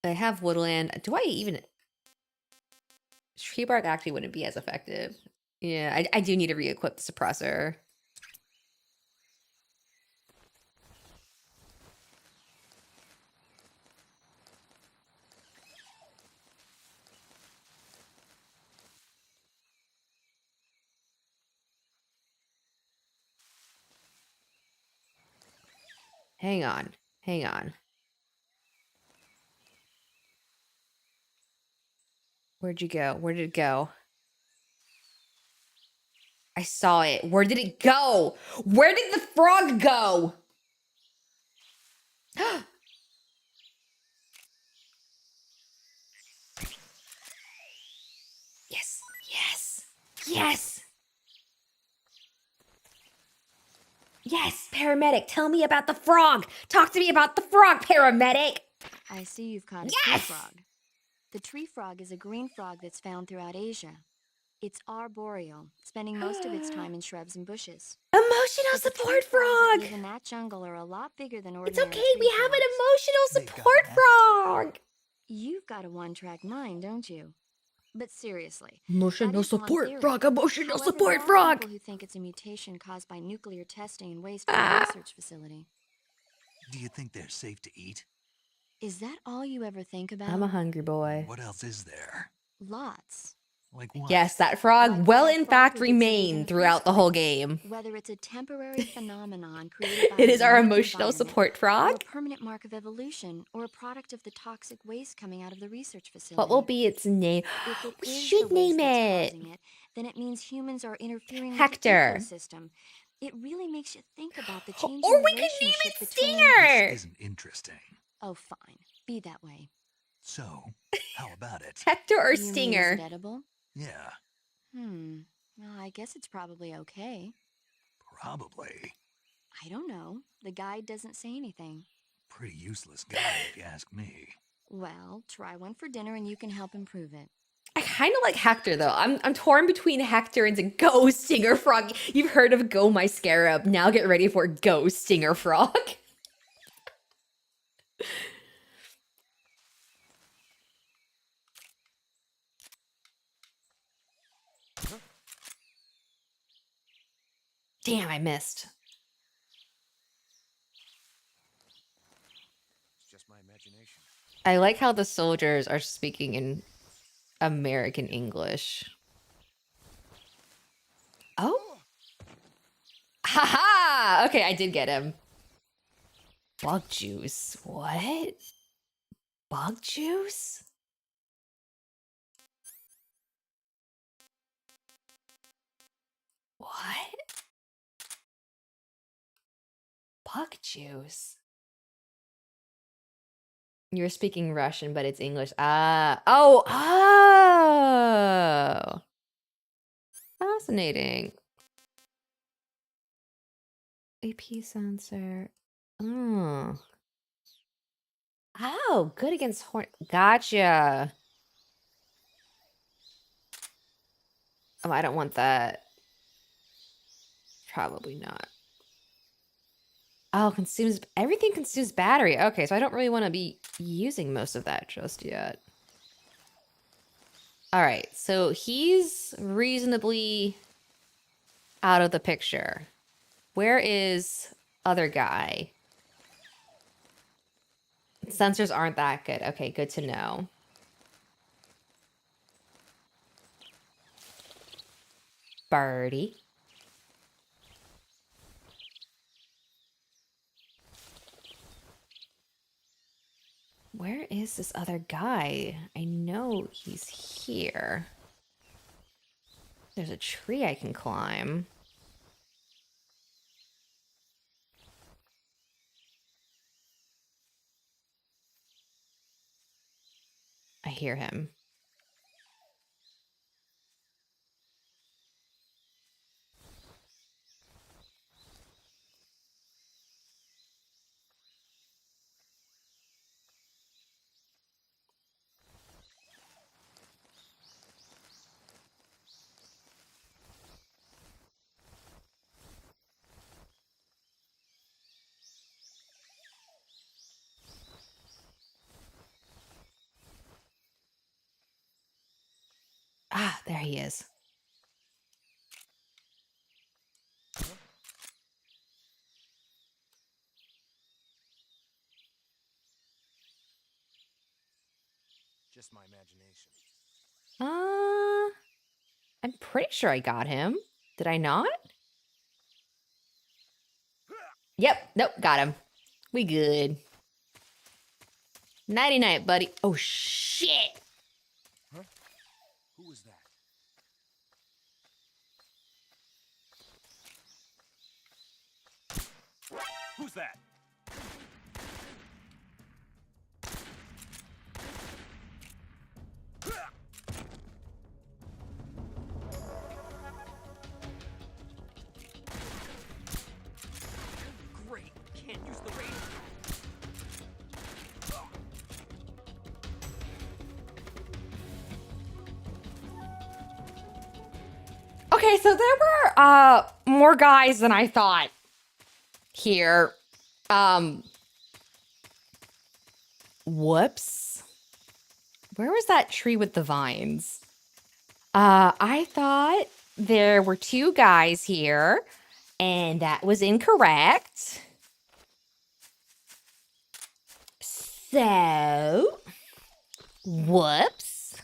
I have woodland. Do I even... Tree bark actually wouldn't be as effective. Yeah, I do need to re-equip the suppressor. Hang on. Hang on. Where'd you go? Where did it go? I saw it. Where did it go? Where did the frog go? Yes. Yes. Yes. Yes, paramedic. Tell me about the frog. Talk to me about the frog, paramedic. I see you've caught a Yes! tree frog. The tree frog is a green frog that's found throughout Asia. It's arboreal, spending most of its time in shrubs and bushes. Emotional But the support tree frogs that frog. live in that jungle are a lot bigger than It's ordinary okay. We tree have an frogs. emotional They've got support an frog. You've got a one-track mind, don't you? But seriously, Emotional that is one support theory. frog. Emotional However, support there are frog. people who think it's a mutation caused by nuclear testing and waste from Ah. a research facility. Do you think they're safe to eat? Is that all you ever think about? I'm a hungry boy. What else is there? Lots. Like what? Yes, that frog Like will why a in frog fact would exhibit in remain the throughout first the whole place. game. Whether it's a temporary phenomenon created by It a is our unique emotional environment, support or a frog. permanent mark of evolution, or a product of the toxic waste coming out of the research facility. What will be its name? If it We is should the waste name that's it causing it, then it means humans are interfering Hector. with the ecosystem. It really makes you think about the Or changing we could name relationship it between... Stinger. This isn't interesting. Oh, fine. Be that way. So, how about it? Hector or You mean, is Stinger? it edible? Yeah, Well, I guess it's probably okay. probably. I don't know. The guide doesn't say anything. Pretty useless guy, if you ask me. Well, try one for dinner and you can help improve it. I kind of like Hector though. I'm torn between Hector and the Go Stinger Frog. You've heard of Go My Scarab. Now get ready for Go Stinger Frog. Damn, I missed. It's just my imagination. I like how the soldiers are speaking in American English. Oh. Haha! Okay, I did get him. Bug juice. What? Bug juice? What? Bug juice. You're speaking Russian, but it's English. Ah. Oh. Oh. Fascinating. AP sensor. Oh. Oh, good against horn. Gotcha. Oh, I don't want that. Probably not. Oh, consumes everything consumes battery. Okay, so I don't really want to be using most of that just yet. All right, so he's reasonably out of the picture. Where is other guy? Sensors aren't that good. Okay, good to know. Birdie. Where is this other guy? I know he's here. There's a tree I can climb. I hear him. Ah, there he is. Just my imagination. I'm pretty sure I got him. Did I not? Yep, nope, got him. We good. Nighty night, buddy. Oh shit. Huh? Who was that? Who's that? Great, can't use the range. Okay, so there were more guys than I thought here. Whoops. Where was that tree with the vines? I thought there were 2 guys here, and that was incorrect. So, whoops.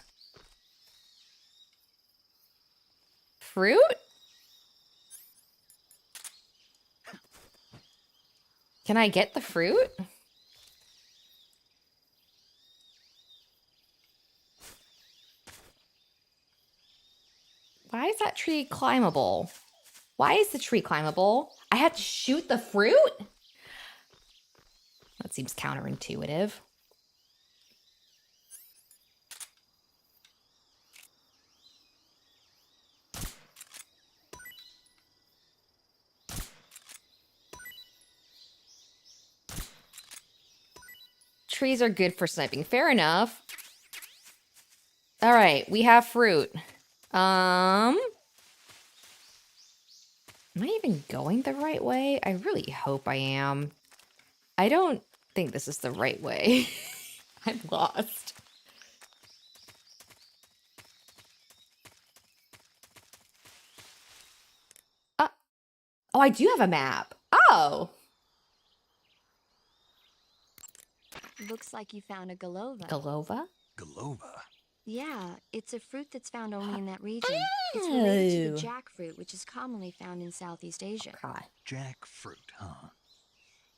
Fruit? Can I get the fruit? Why is that tree climbable? Why is the tree climbable? I had to shoot the fruit? That seems counterintuitive. Trees are good for sniping. Fair enough. All right, we have fruit. Am I even going the right way? I really hope I am. I don't think this is the right way. I'm lost. Oh, I do have a map. Oh. Looks like you found a Galova. Galova? Galova. Yeah, it's a fruit that's found only in that region. It's related to the Oh. jackfruit, which is commonly found in Southeast Asia. God. Jackfruit, huh?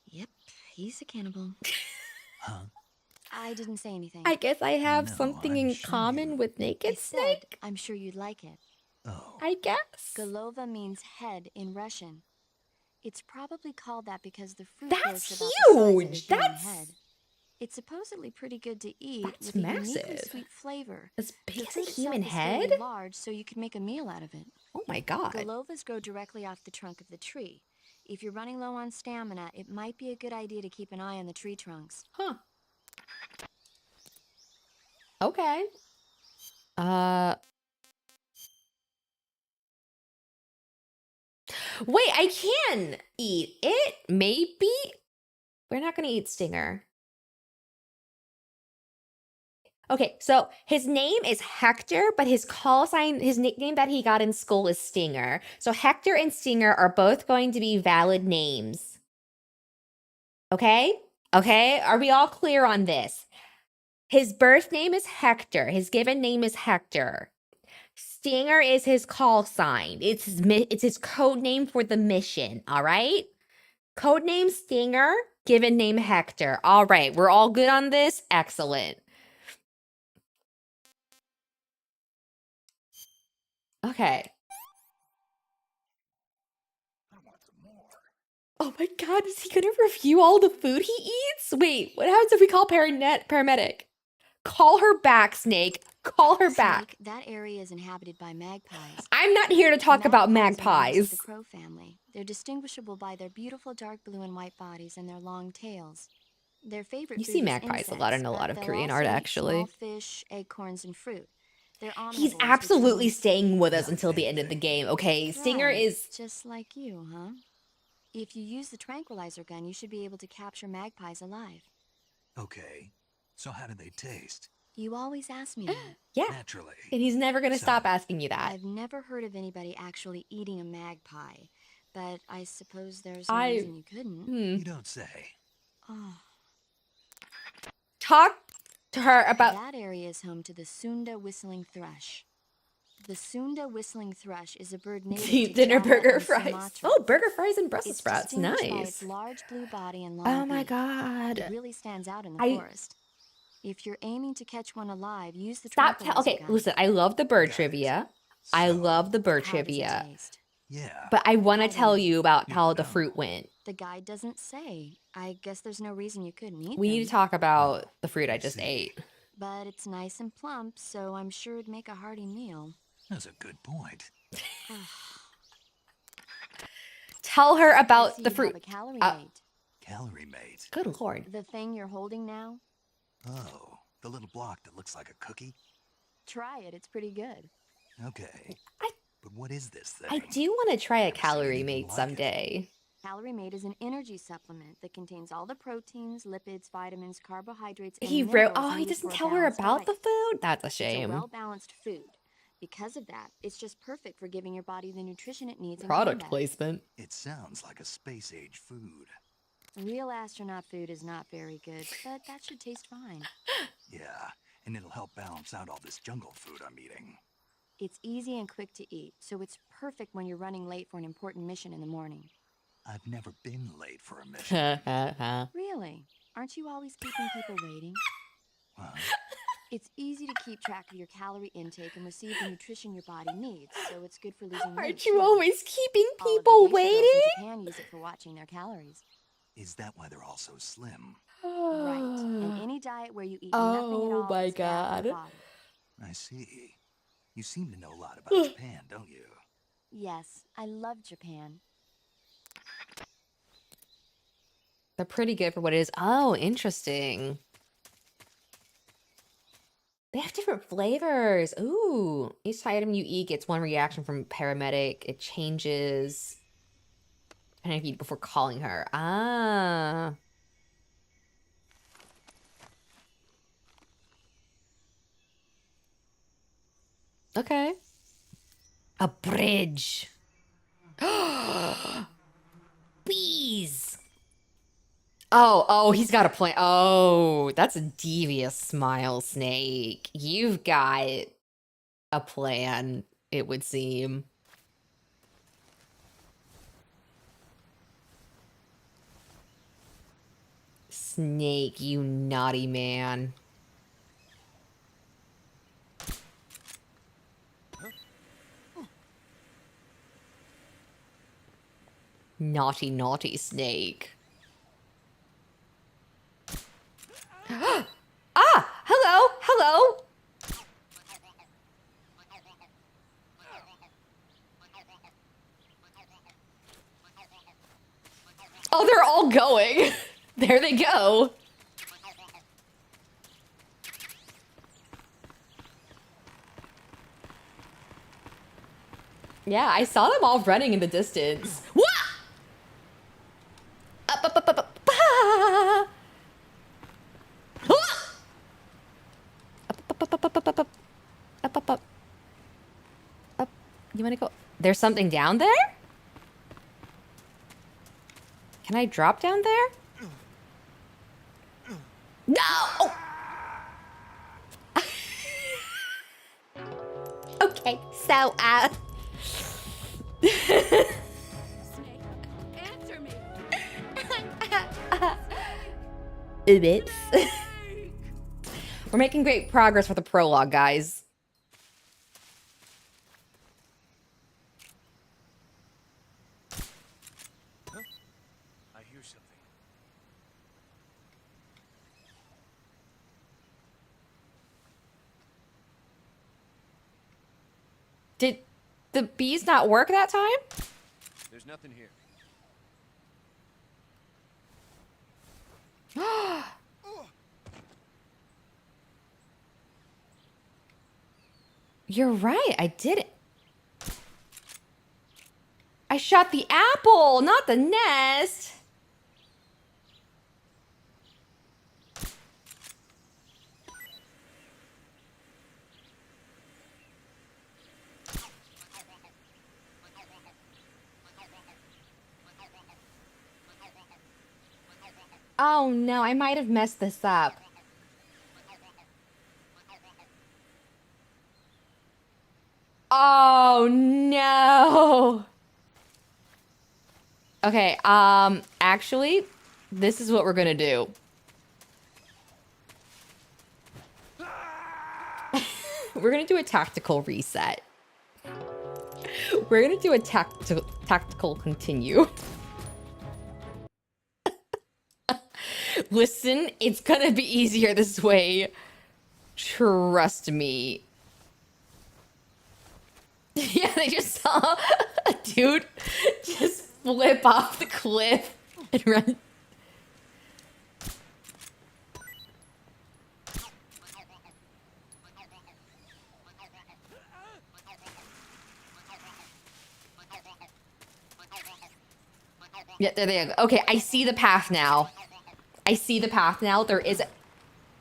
Yep, he's a cannibal. Huh? I didn't say anything. I guess I have No, something I'm in sure common you- with I Naked said, Snake. I'm sure you'd like it. Oh. I guess. Galova means head in Russian. It's probably called that because the fruit That's grows about the size of a huge. human That's- head. It's supposedly pretty good to eat That's with a uniquely massive. sweet flavor. As big The as a fruit itself human is fairly head? large, so you can make a meal out of it. Oh my god. Galovas grow directly off the trunk of the tree. If you're running low on stamina, it might be a good idea to keep an eye on the tree trunks. Huh. Okay. Wait, I can eat it? Maybe? We're not gonna eat Stinger. Okay, so his name is Hector, but his call sign, his nickname that he got in school is Stinger. So Hector and Stinger are both going to be valid names. Okay? Okay, are we all clear on this? His birth name is Hector. His given name is Hector. Stinger is his call sign. It's his code name for the mission, all right? Code name Stinger, given name Hector. All right, we're all good on this? Excellent. Okay. I want some more. Oh my god, is he gonna review all the food he eats? Wait, what happens if we call paramedic? Call her back, Snake. Call her back. Snake, that area is inhabited by magpies. I'm not here to talk about Magpies are members magpies. of the crow family. They're distinguishable by their beautiful dark blue and white bodies and their long tails. Their favorite You food see is magpies a lot in a insects, lot but of they'll Korean also art, eat actually. Small fish, acorns, and fruit. They're He's omnivores, which absolutely means- staying with us Yeah, until the end of the game, okay? Stinger Right, is... just like you, huh? If you use the tranquilizer gun, you should be able to capture magpies alive. Okay. So how do they taste? You always ask me that. Yeah, Naturally. and he's never gonna So- stop asking you that. I've never heard of anybody actually eating a magpie, but I suppose there's no I- reason you couldn't. You don't say. Oh, Talk to her about... that area is home to the Sunda whistling thrush. The Sunda whistling thrush is a bird native to Dinner Java burger and fries. Sumatra. Oh, burger fries and Brussels It's sprouts. distinguished by Nice. its large blue body and Oh long my beak. god. It really stands out in the I- forest. If you're aiming to catch one alive, use the Stop. tranquilizer Okay, gun. listen. I love the bird Got it. trivia. I So, love the bird How does it trivia. taste? Yeah. But I want I to don't tell know. you about You how don't the know. fruit went. The guide doesn't say. I guess there's no reason you couldn't eat We them. need to talk about Oh, the fruit I I just see. ate. But it's nice and plump, so I'm sure it'd make a hearty meal. That's a good point. Tell her I about see the you fruit. have a calorie Uh, mate. Calorie mate. Good lord. The thing you're holding now? Oh, the little block that looks like a cookie? Try it, it's pretty good. Okay. I- But what is this thing? I do want to try a Never seen calorie anything mate like it. someday. Calorie Mate is an energy supplement that contains all the proteins, lipids, vitamins, carbohydrates, and He wrote. minerals Oh, he needed doesn't for a tell her balanced about the diet. food. That's a It's a shame. well-balanced food. Because of that, it's just perfect for giving your body the nutrition it needs in Product combat. placement. It sounds like a space-age food. Real astronaut food is not very good, but that should taste fine. Yeah, and it'll help balance out all this jungle food I'm eating. It's easy and quick to eat, so it's perfect when you're running late for an important mission in the morning. I've never been late for a mission. Really? Aren't you always keeping people waiting? Huh? It's easy to keep track of your calorie intake and receive the nutrition your body needs, so it's good for losing weight. Aren't you too. always keeping All of the people geisha girls in waiting? Japan use it for watching their calories. Is that why they're all so slim? Right. And any diet where you eat nothing at Oh all my is bad for the God. body. I see. You seem to know a lot about Japan, don't you? Yes, I love Japan. They're pretty good for what it is. Oh, interesting. They have different flavors. Ooh. Each item you eat gets one reaction from paramedic. It changes depending if you eat before calling her. Ah. Okay. A bridge. Bees. Oh, he's got a plan. Oh, that's a devious smile, Snake. You've got a plan, it would seem. Snake, you naughty man. Naughty, naughty Snake. Ah! Hello! Hello! Oh, they're all going. There they go. Yeah, I saw them all running in the distance. What? Up, up, up, up, up. Ah! Ah! Up, up, up, up, up, up, up. Up, up, up. Up. You wanna go? There's something down there? Can I drop down there? No! Oh. Okay, so, Snake, answer me. Oops. We're making great progress with the prologue, guys. I hear something. Did the bees not work that time? There's nothing here. You're right, I did it. I shot the apple, not the nest. Oh no, I might have messed this up. Oh no. Okay, actually, this is what we're gonna do. We're gonna do a tactical reset. We're gonna do a tactical continue. Listen, it's gonna be easier this way. Trust me. Yeah, they just saw a dude just flip off the cliff and run. Yeah, there they go. Okay, I see the path now. I see the path now. There is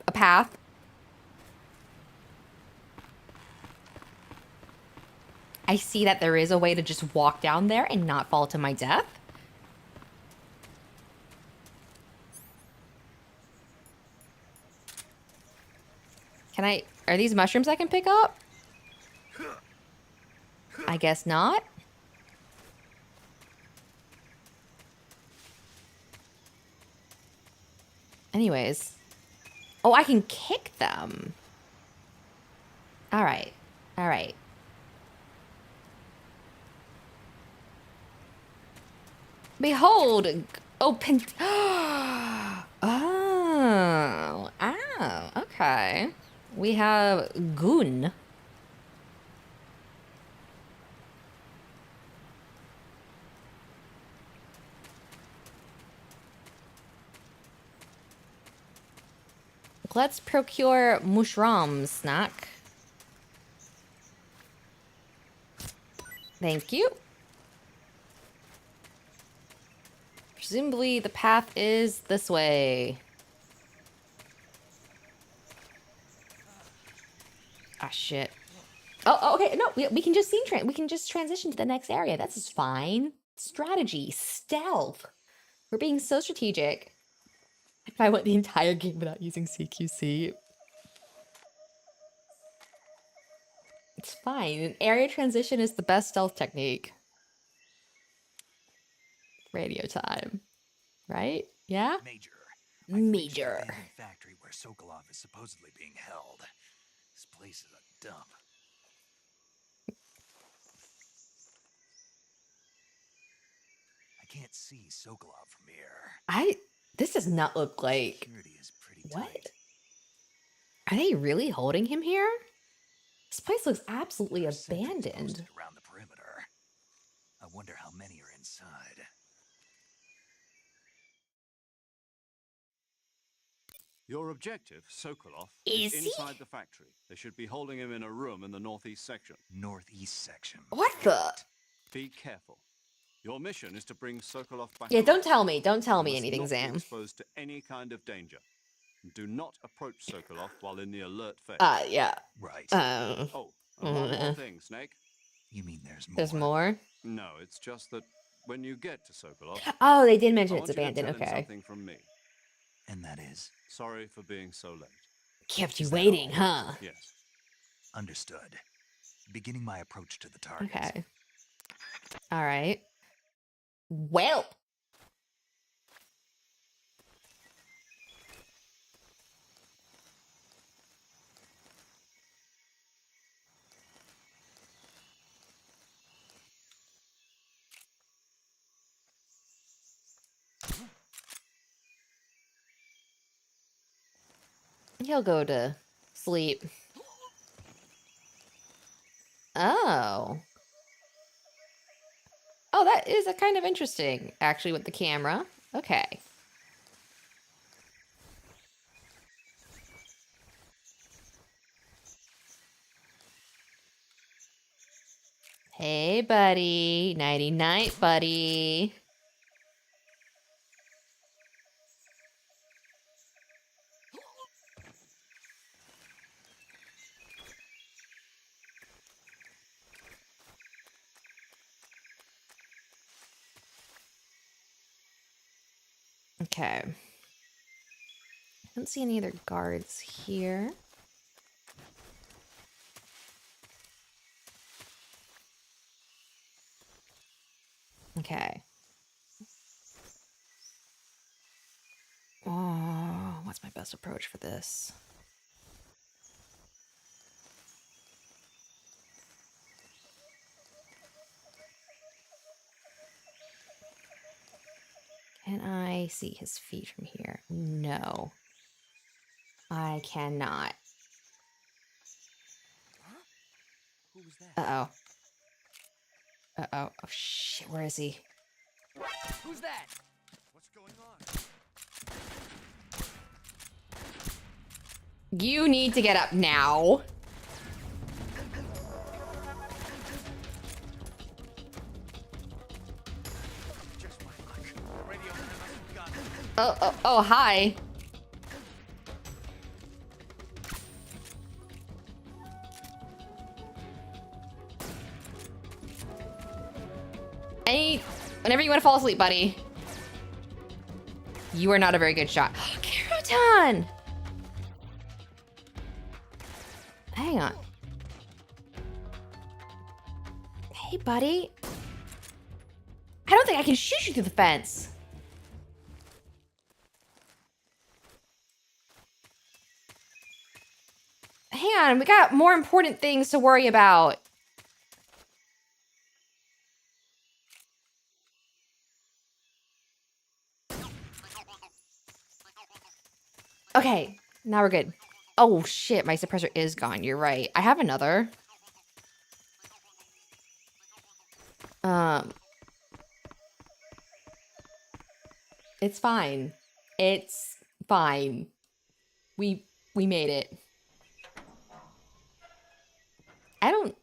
a path. I see that there is a way to just walk down there and not fall to my death. Can I... Are these mushrooms I can pick up? I guess not. Anyways. Oh, I can kick them. All right. All right. Behold. Open. Oh. Oh. Okay. We have goon. Let's procure mushrooms, snack. Thank you. Presumably the path is this way. Ah, shit. Oh, okay. No, we can just we can just transition to the next area. That's just fine. Strategy, stealth. We're being so strategic. If I went the entire game without using CQC, it's fine. An area transition is the best stealth technique. Radio time, right? Yeah. Major. Major. The factory where Sokolov is supposedly being held. This place is a dump. I can't see Sokolov from here. This does not look like... Security is pretty What? tight. Are they really holding him here? This place looks absolutely There are sentries abandoned. posted around the perimeter. I wonder how many are inside. Your objective, Sokolov, Is is he? inside the factory. They should be holding him in a room in the northeast section. Northeast section. What the? Be careful. Your mission is to bring Sokolov back. Yeah, alive. don't tell me. Don't tell You me must anything, not be Zam. exposed to any kind of danger. Do not approach Sokolov while in the alert phase. Yeah. Right. Oh, and one more uh. thing, Snake. You mean there's more? There's more? No, it's just that when you get to Sokolov, Oh, they did I mention want it's you to abandoned. tell him Okay. something from me. And that is? Sorry for being so late. Kept you Is that waiting, all? huh? Yes. Understood. Beginning my approach to the target. Okay. All right. Well. He'll go to sleep. Oh. Oh, that is a kind of interesting, actually, with the camera. Okay. Hey, buddy. Nighty-night, buddy. Okay. I don't see any other guards here. Okay. Oh, what's my best approach for this? Can I see his feet from here? No. I cannot. Who was that? Uh-oh. Uh-oh. Oh, shit. Where is he? Who's that? What's going on? You need to get up now. Just my luck. Radio must got it. Oh, hi. Whenever you want to fall asleep, buddy. You are not a very good shot. Keraton! Hang on. Hey, buddy. I don't think I can shoot you through the fence. Hang on, we got more important things to worry about. Okay, now we're good. Oh shit, my suppressor is gone. You're right. I have another. It's fine. It's fine. We made it. I don't...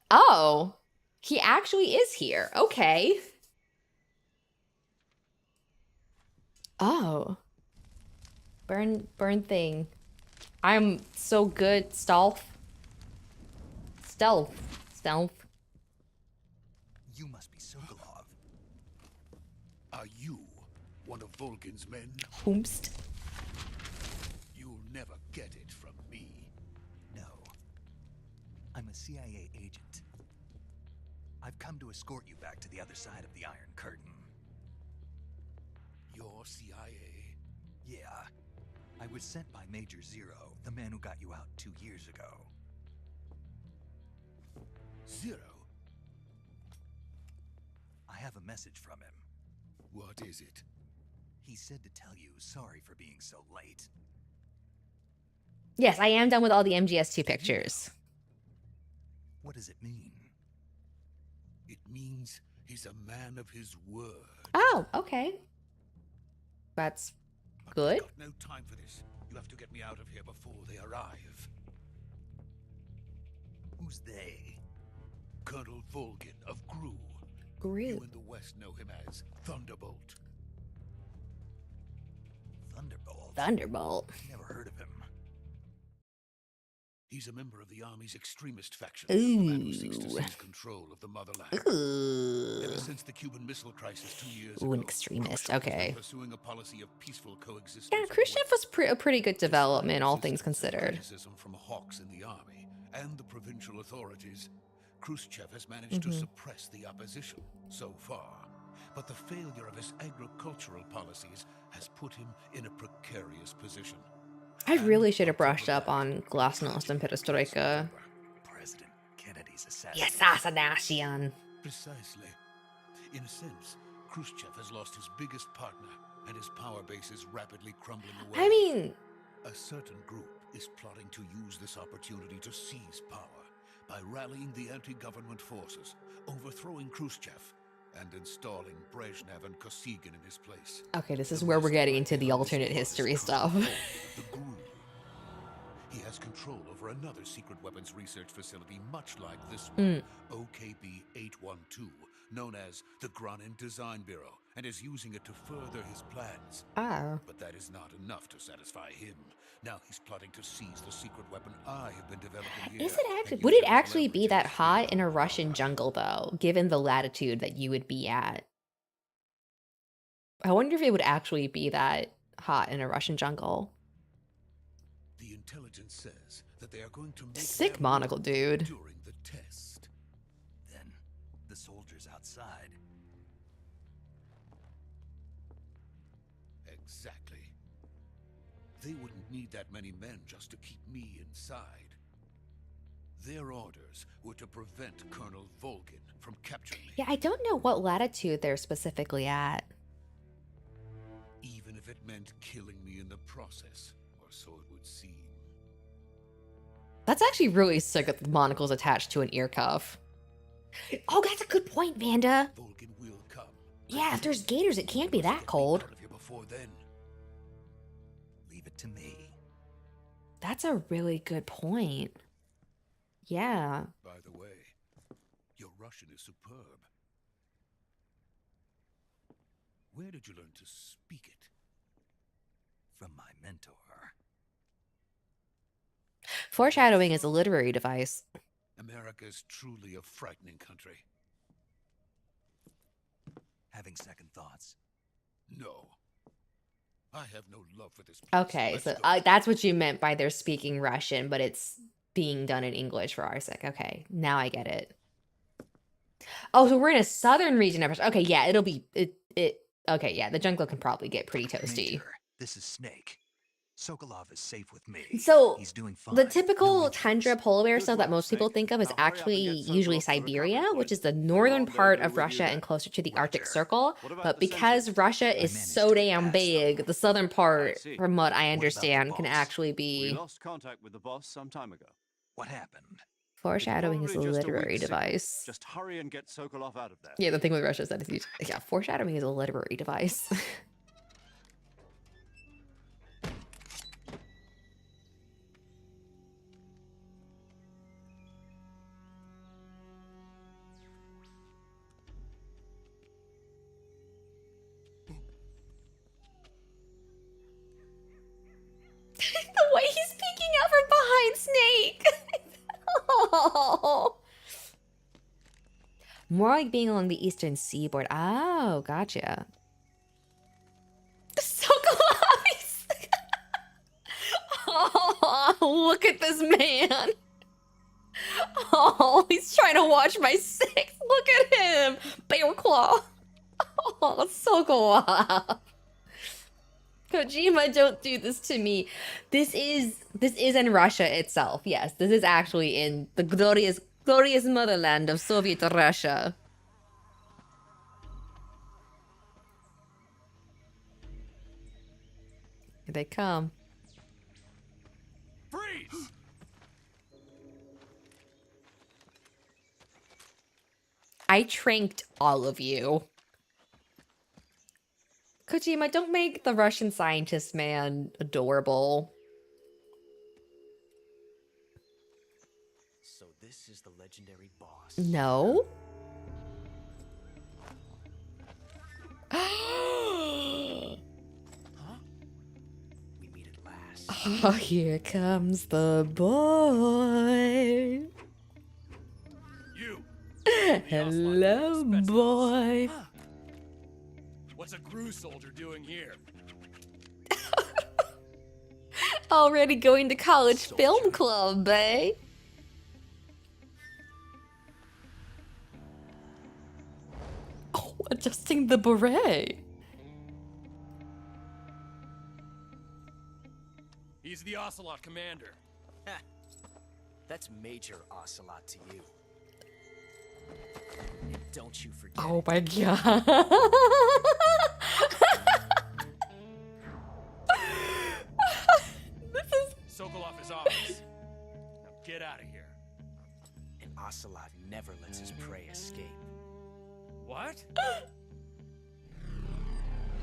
Oh. He actually is here. Okay. Oh. Burn thing. I'm so good. Stealth. Stealth. You must be Sokolov. Are you one of Volgin's men? Whomst. You'll never get it from me. No. I'm a CIA agent. I've come to escort you back to the other side of the Iron Curtain. You're CIA? Yeah. I was sent by Major Zero, the man who got you out 2 years ago. Zero? I have a message from him. What is it? He said to tell you sorry for being so late. Yes, I am done with all the MGS2 pictures. What does it mean? It means he's a man of his word. Oh, okay. That's good. I've got no time for this. You have to get me out of here before they arrive. Who's they? Colonel Volgin of Gru. Gru. You in the West know him as Thunderbolt. Thunderbolt. Never heard of him. He's a member of the Army's extremist faction. Ooh. A man who seeks to seize control of the motherland. Ooh. Ever since the Cuban Missile Crisis 2 years Ooh, ago, an extremist. Khrushchev has been Okay. pursuing a policy of peaceful coexistence. Yeah, with the Khrushchev was West. a pretty good development, all things Despite considered. criticism from hawks in the army and the provincial authorities, Khrushchev has managed to suppress the opposition so far. But the failure of his agricultural policies has put him in a precarious position. I really should have brushed up on Glasnost and Perestroika. President Kennedy's assassin. Assassination. Precisely. In a sense, Khrushchev has lost his biggest partner, and his power base is rapidly crumbling away. I mean, A certain group is plotting to use this opportunity to seize power by rallying the anti-government forces, overthrowing Khrushchev, and installing Brezhnev and Kosygin in his place. okay, this is where we're getting into the alternate history stuff. The GRU. He has control over another secret weapons research facility much like this one, OKB-812, known as the Granin Design Bureau, and is using it to further his plans. Oh. But that is not enough to satisfy him. Now he's plotting to seize the secret weapon I have been developing here. Is it actually? and Would use it as actually be leverage that in his hot field in a of Russian jungle, though, given the latitude that you would be at? I wonder if it would actually be that hot in a Russian jungle. The intelligence says that they are going to make Sick their monocle, move dude. during the test. Then the soldiers outside. Exactly. They wouldn't need that many men just to keep me inside. Their orders were to prevent Colonel Volgin from capturing me. Yeah, I don't know what latitude they're specifically at. Even if it meant killing me in the process, or so it would seem. That's actually really sick that the monocle's attached to an ear cuff. Oh, that's a good point, Vanda. Volgin will come. Yeah, if there's gators, it can't be that cold. Out of here before then. Leave it to me. That's a really good point. Yeah. By the way, your Russian is superb. Where did you learn to speak it? From my mentor. Foreshadowing is a literary device. America is truly a frightening country. Having second thoughts? No. I have no love for this place. Okay, Let's so go. that's what you meant by they're speaking Russian, but it's being done in English for our sake. Okay, now I get it. Oh, so we're in a southern region of Russia. Okay, yeah, it'll be okay, yeah, the jungle can probably get pretty toasty. Major, this is Snake. Sokolov is safe with me. So He's doing fine. the No typical injuries. tundra polar bear Good stuff that work, most people Snake. think of is Now hurry up and actually get Sokolov usually to the recovery Siberia, point. which is the We'll northern rendezvous part of with Russia you and then. closer to the Arctic Roger. Circle. What about But the because sentries? Russia is managed so to damn pass big, them. the southern part, see. from what I What about the understand, can boss? actually We be lost contact with the boss some time ago. What happened? foreshadowing is a Probably just literary weak signal. device. Just hurry and get Sokolov out of there. Yeah, the thing with Russia is that it's yeah, foreshadowing is a literary device. The way he's peeking out from behind Snake. Oh. More like being along the eastern seaboard. Oh, gotcha. So close. Oh, look at this man. Oh, he's trying to watch my six. Look at him. Bear claw. Oh, so cool. Kojima, don't do this to me. This is in Russia itself. Yes, this is actually in the glorious motherland of Soviet Russia. Here they come. Freeze! I tranked all of you. Kojima, don't make the Russian scientist man adorable. So this is the legendary boss. No. We meet at last. Oh, here comes the boy. You! Hello, boy. What's a crew soldier doing here? Already going to college film club, eh? Oh, adjusting the beret. He's the Ocelot commander. That's Major Ocelot to you. And don't you forget. Oh my god. This is Sokolov is ours. Now get out of here. And Ocelot never lets his prey escape. What?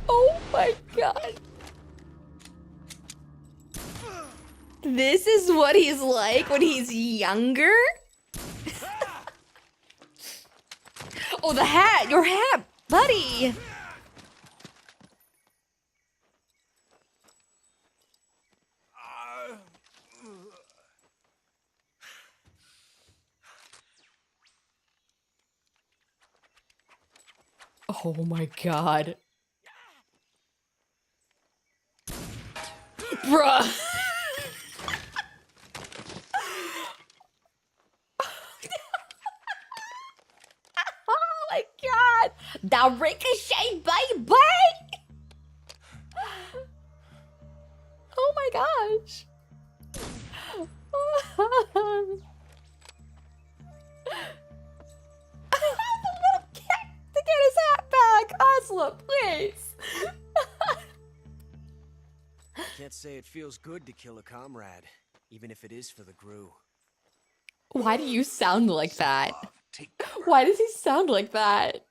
oh my god. This is what he's like when he's younger? Oh, the hat! Your hat, buddy! Oh my god. Bruh! Oh my god! The ricochet, baby! my gosh. The little cat to get his hat back. Osla, please. Can't say it feels good to kill a comrade, even if it is for the Gru. Why do you sound like that? Why does he sound like that?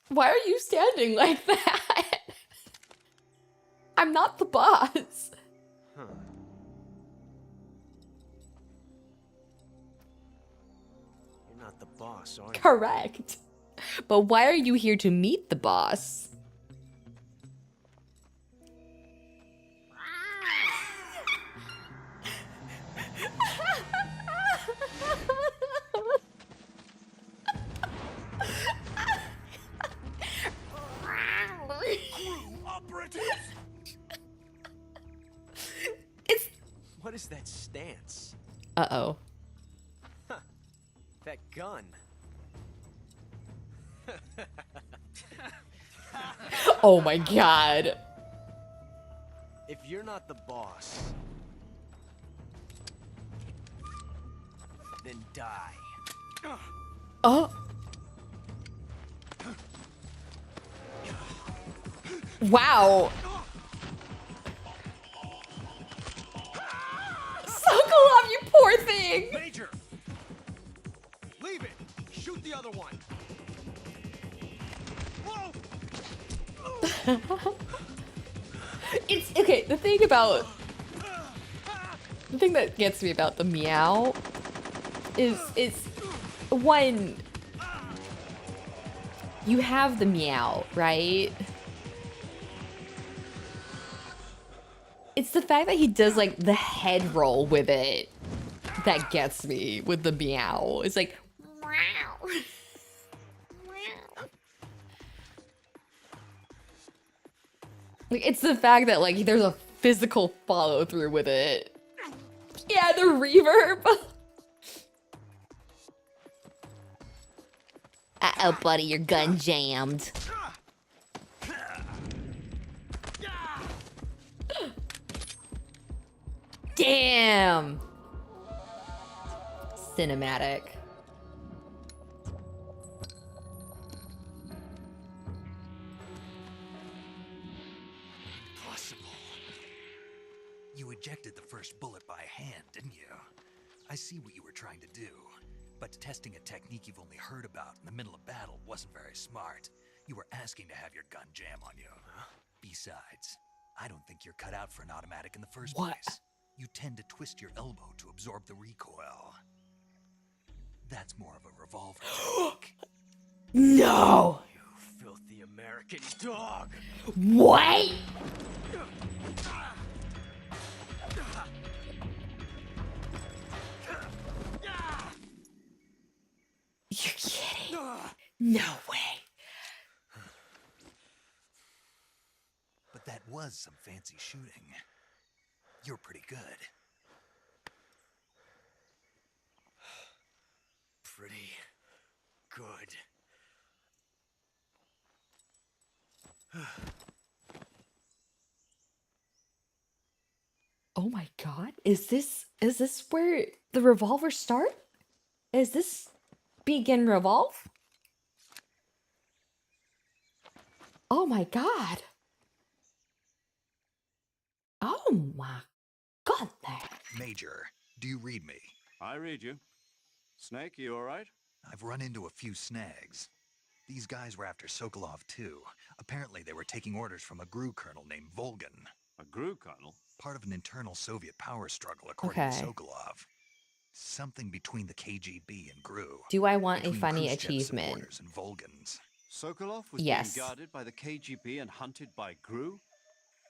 Why are you standing like that? I'm not the boss. Huh. You're not the boss, are you? Correct. But why are you here to meet the boss? It's... What is that stance? Uh-oh. Huh. That gun. Oh my god. If you're not the boss, then die. Oh. Wow. Sokolov, you poor thing. Major! Leave it! Shoot the other one! Whoa! It's okay. The thing that gets me about the meow is one, you have the meow, right? It's the fact that he does like the head roll with it that gets me with the meow. It's like meow. Like, it's the fact that like there's a physical follow through with it. Yeah, the reverb. Uh-oh, buddy, your gun jammed. Damn. Cinematic. You ejected the first bullet by hand, didn't you? I see what you were trying to do, but testing a technique you've only heard about in the middle of battle wasn't very smart. You were asking to have your gun jam on you. Besides, I don't think you're cut out for an automatic in the first place. You tend to twist your elbow to absorb the recoil. That's more of a revolver technique. No! You filthy American dog! What? You're kidding. No way. But that was some fancy shooting. You're pretty good. Pretty good. Oh my god. Is this where the revolvers start? Is this begin revolve? Oh my god. Oh my god there. Major, do you read me? I read you. Snake, you all right? I've run into a few snags. These guys were after Sokolov too. Apparently they were taking orders from a GRU colonel named Volgan. A GRU colonel? Part of an internal Soviet power struggle, according to Sokolov. Something between the KGB and GRU. Do I want a between funny Khrushchev's achievement? supporters and Volgans. Sokolov was Yes. being guarded by the KGB and hunted by GRU?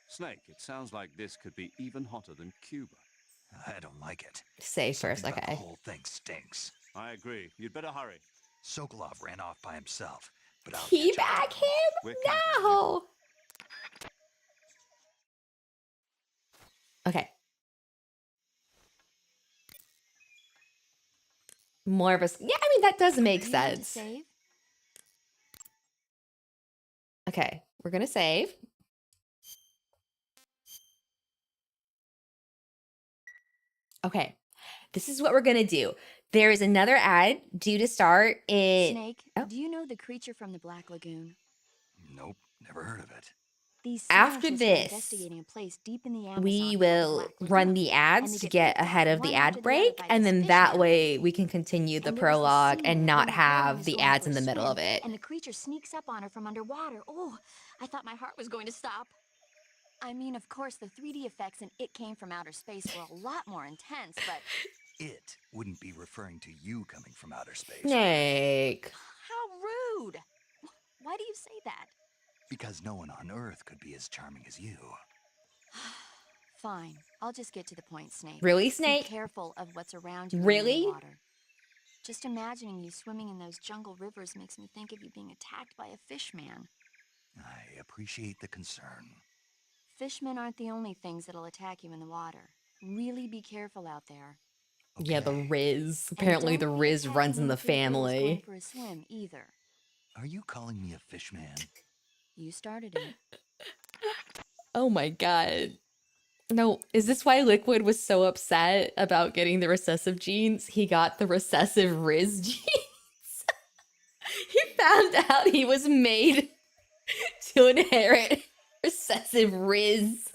Snake, it sounds like this could be even hotter than Cuba. I don't like it. Say first, Something about okay. The whole thing stinks. I agree. You'd better hurry. Sokolov ran off by himself, but I'll Teabag him? We're No! Okay. More of a... Yeah, I mean, that does make sense. Save? Okay. We're gonna save. Okay, this is what we're gonna do. There is another ad due to start in... Snake, Oh. do you know the creature from the Black Lagoon? Nope, never heard of it. These After scientists are this, investigating a place deep in the Amazon we called the will Black run Lagoon, the and ads they to get get picked off ahead of one the after ad the other break, by and this then fish that man. way we can continue the And there was a prologue scene and where not the heroine have is the going ads for in a the middle swim, of it. and the creature sneaks up on her from underwater. Oh, I thought my heart was going to stop. I mean, of course, the 3D effects in It Came from Outer Space were a lot more intense, but... It wouldn't be referring to you coming from outer space. Snake. How rude! Why do you say that? Because no one on Earth could be as charming as you. Fine, I'll just get to the point, Snake. Really, Snake? Be careful of what's around you in Really? the water. Just imagining you swimming in those jungle rivers makes me think of you being attacked by a fish man. I appreciate the concern. Fishmen aren't the only things that'll attack you in the water. Really be careful out there. Okay. Yeah, the Riz. And Apparently the don't be Riz attacking runs in the any three girls going family. for a swim either. Are you calling me a fish man? You started it. Oh my god. No, is this why Liquid was so upset about getting the recessive genes? He got the recessive Riz genes. He found out he was made to inherit recessive Riz.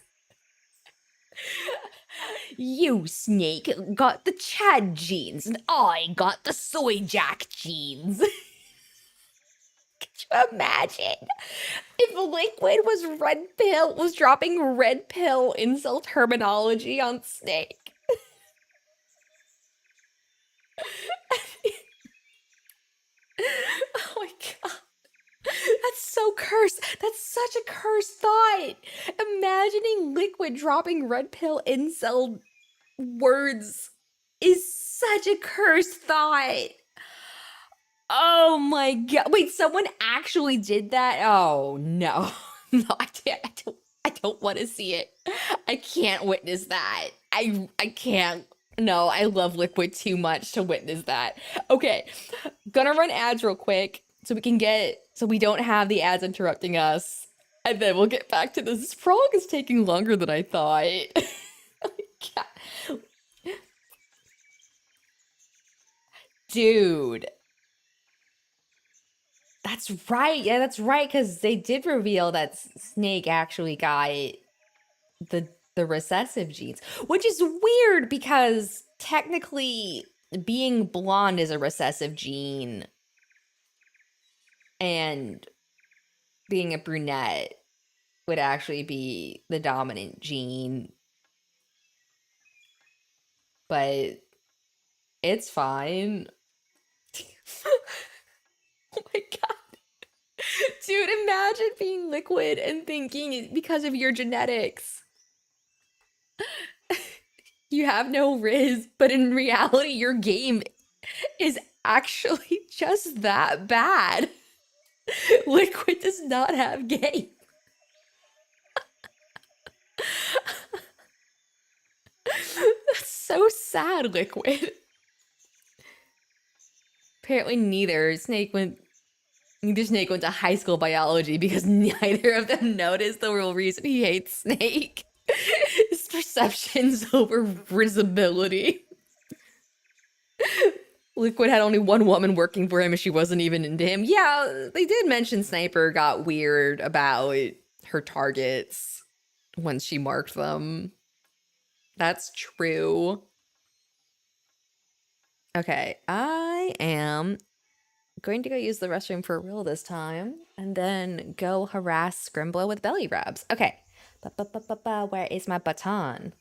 You, Snake, got the Chad genes, and I got the Soy Jack genes. Could you imagine if Liquid was dropping red pill incel terminology on Snake? Oh my god. That's so cursed. That's such a cursed thought. Imagining Liquid dropping red pill incel words is such a cursed thought. Oh my god. Wait, someone actually did that? Oh no. No, I don't want to see it. I can't witness that. I can't. No, I love Liquid too much to witness that. Okay. Gonna run ads real quick so we don't have the ads interrupting us. And then we'll get back to this. This prologue is taking longer than I thought. Oh my god. Dude. That's right. Yeah, that's right. Because they did reveal that Snake actually got the recessive genes, which is weird because technically being blonde is a recessive gene, and being a brunette would actually be the dominant gene. But it's fine. Oh my god. Dude, imagine being Liquid and thinking because of your genetics you have no Riz, but in reality your game is actually just that bad. Liquid does not have game. That's so sad, Liquid. Apparently neither Snake went to high school biology because neither of them noticed the real reason he hates Snake. His perceptions over visibility. Liquid had only one woman working for him and she wasn't even into him. Yeah, they did mention Sniper got weird about her targets once she marked them. That's true. Okay, I am going to go use the restroom for real this time and then go harass Scrimblow with belly rubs. Okay. Where is my baton?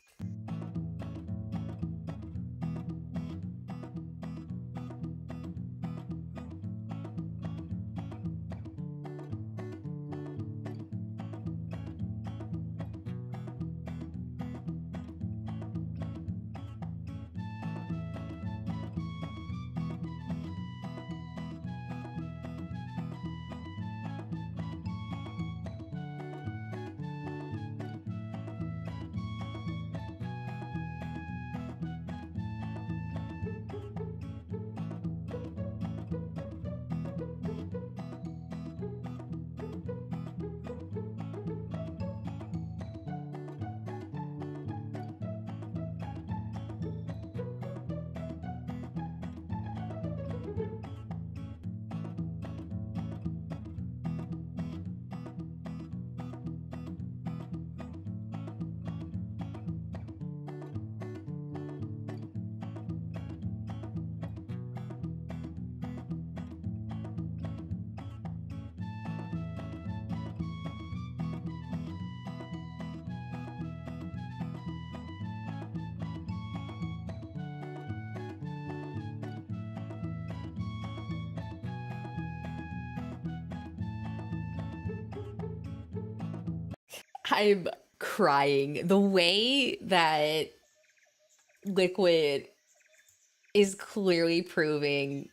I'm crying. The way that Liquid is clearly proving,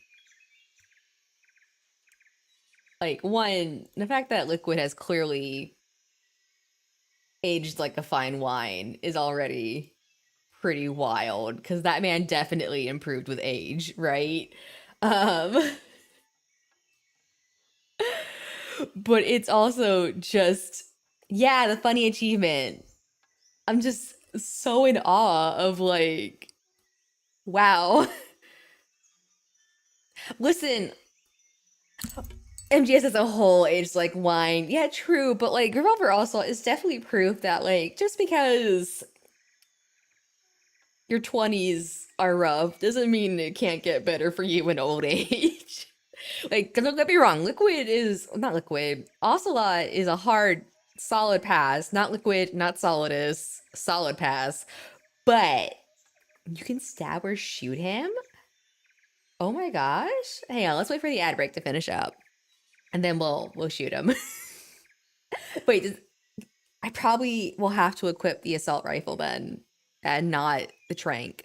like, one, the fact that Liquid has clearly aged like a fine wine is already pretty wild, because that man definitely improved with age, right? Um, but it's also just, yeah, the funny achievement. I'm just so in awe of, like, wow. Listen, MGS as a whole aged like wine. Yeah, true, but like Revolver also is definitely proof that, like, just because your 20s are rough doesn't mean it can't get better for you in old age. Like, don't get me wrong, Liquid is not Liquid. Ocelot is a hard, solid pass. Not Liquid, not Solidus, solid pass. But you can stab or shoot him? Oh my gosh. Hang on, let's wait for the ad break to finish up. And then we'll shoot him. Wait, I probably will have to equip the assault rifle then, and not the trank.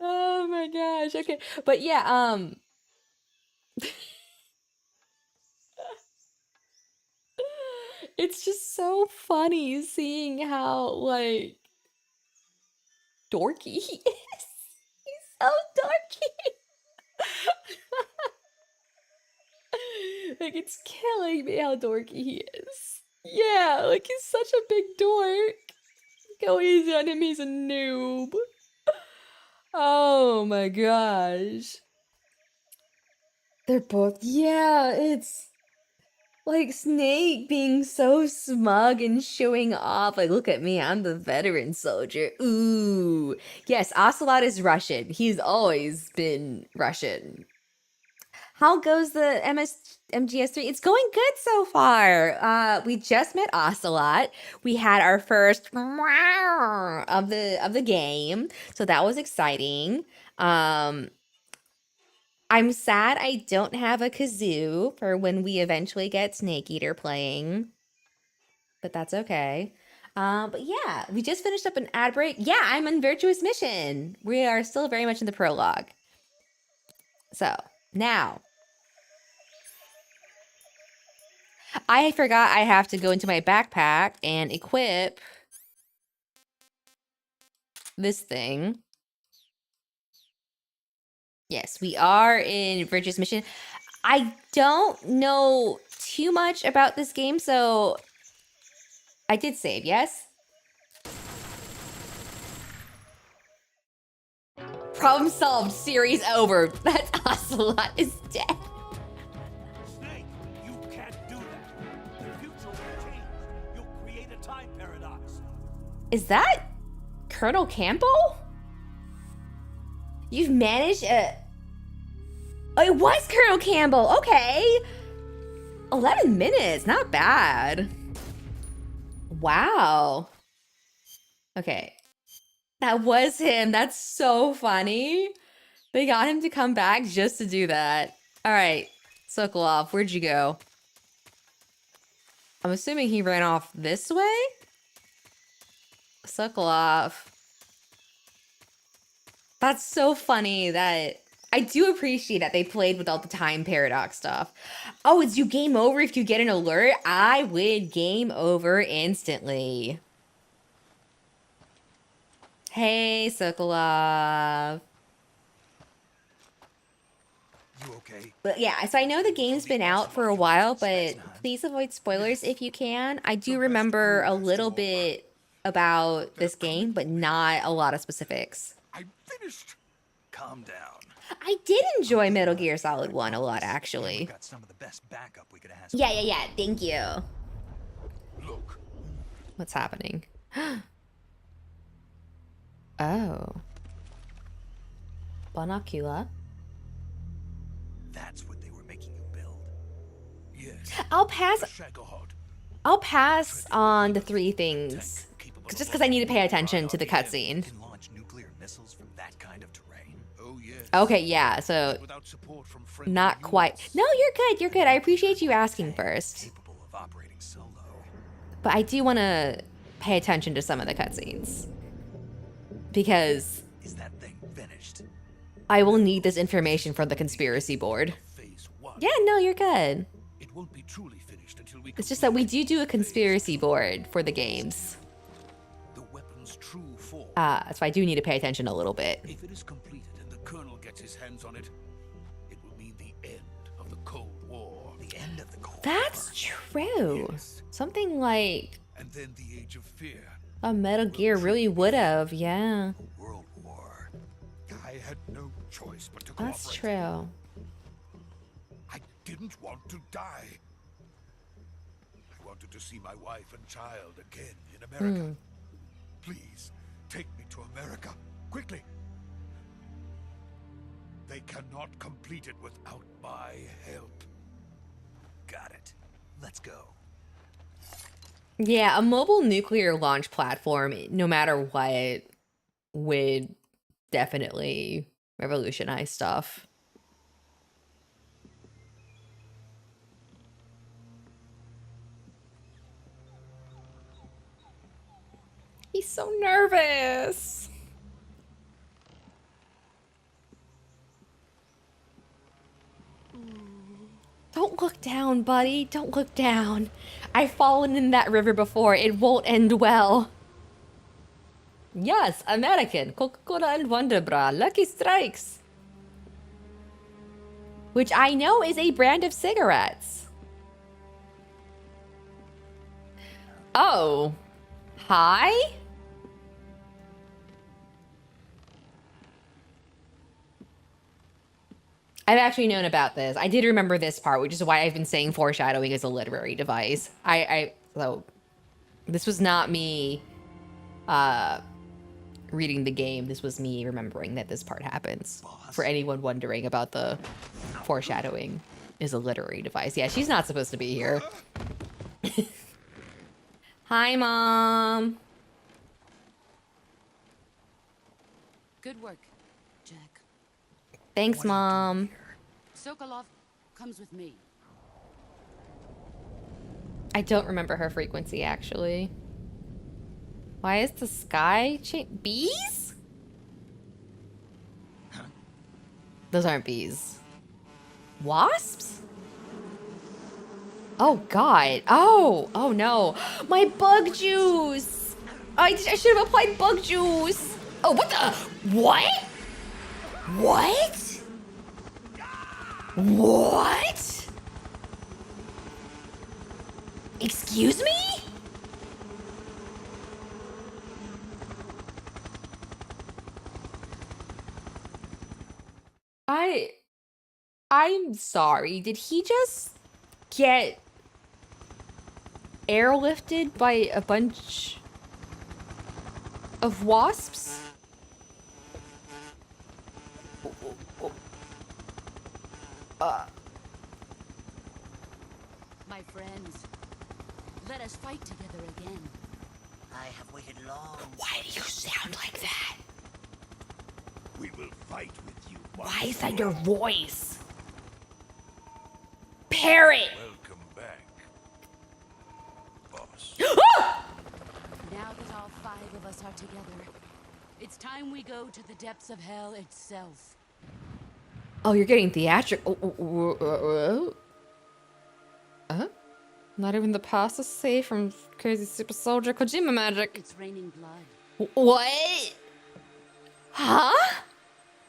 Oh my gosh. Okay. But yeah, it's just so funny seeing how, like, dorky he is. He's so dorky. Like, it's killing me how dorky he is. Yeah, like, he's such a big dork. Go easy on him, he's a noob. Oh my gosh. They're both, yeah, it's like Snake being so smug and showing off. Like, look at me, I'm the veteran soldier. Ooh. Yes, Ocelot is Russian. He's always been Russian. How goes the MGS3? It's going good so far. We just met Ocelot. We had our first of the game, so that was exciting. I'm sad I don't have a kazoo for when we eventually get Snake Eater playing, but that's okay. But yeah, we just finished up an ad break. Yeah, I'm on Virtuous Mission. We are still very much in the prologue. So now, I forgot I have to go into my backpack and equip this thing. Yes, we are in Virtuous Mission. I don't know too much about this game, so I did save, yes? Problem solved, series over. That Ocelot is dead. Snake, you can't do that. The future will change. You'll create a time paradox. Is that Colonel Campbell? You've managed a... Oh, it was Colonel Campbell. Okay. 11 minutes. Not bad. Wow. Okay. That was him. That's so funny. They got him to come back just to do that. All right. Sokolov, where'd you go? I'm assuming he ran off this way? Sokolov. That's so funny that... I do appreciate that they played with all the time paradox stuff. Oh, it's you game over if you get an alert? I would game over instantly. Hey, Sokolov. You okay? But yeah, so I know the game's been out for a while, but please avoid spoilers if you can. I do remember a little bit about this game, but not a lot of specifics. I'm finished. Calm down. I did enjoy Metal Gear Solid 1 a lot, actually. Got some of the best backup we could ask. Yeah, thank you. Look. What's happening? Oh. Bonacula. That's what they were making you build. Yes. I'll pass Shagohod. on the 3 things. Just because I need to pay attention to the cutscene. Can launch nuclear missiles from that kind of terrain. Oh yes. Okay, yeah, so... Without support from Not quite. No, you're good. You're good. I appreciate you asking first. Capable of operating solo. But I do want to pay attention to some of the cutscenes. Because Is that thing finished? I will need this information for the conspiracy board. Phase 1. Yeah, no, you're good. It won't be truly finished until we It's just that we do a conspiracy board for the games. the weapon's true form. So I do need to pay attention a little bit. If it is completed and the Colonel gets his hands on it, it will mean the end of the Cold War. The end of the Cold That's true. Yes. Something like And then the Age of Fear. a Metal Gear really would have, yeah. World War. I had no choice but to That's cooperate. true. I didn't want to die. I wanted to see my wife and child again in America. Please, take me to America, quickly. They cannot complete it without my help. Got it. Let's go. Yeah, a mobile nuclear launch platform, no matter what, would definitely revolutionize stuff. He's so nervous. Don't look down, buddy. Don't look down. I've fallen in that river before. It won't end well. Yes, American. Coca-Cola and Wonder Bra. Lucky Strikes. Which I know is a brand of cigarettes. Oh. Hi? I've actually known about this. I did remember this part, which is why I've been saying foreshadowing is a literary device. So this was not me reading the game. This was me remembering that this part happens. For anyone wondering about the foreshadowing is a literary device. Yeah, she's not supposed to be here. Hi, Mom. Good work, Jack. Thanks, Mom. Sokolov comes with me. I don't remember her frequency, actually. Why is the sky bees? Huh? Those aren't bees. Wasps? Oh, God. Oh, no. My bug juice. I should have applied bug juice. Oh, what the? What? What? What? Excuse me? I'm sorry. Did he just get airlifted by a bunch of wasps? My friends, let us fight together again. I have waited long. Why do you sound like that? We will fight with you. Why is that your voice? Parrot! Welcome back, boss. Now that all 5 of us are together, it's time we go to the depths of hell itself. Oh, you're getting theatrical. Not even the past is safe from crazy super soldier Kojima magic. It's raining blood. What? Huh?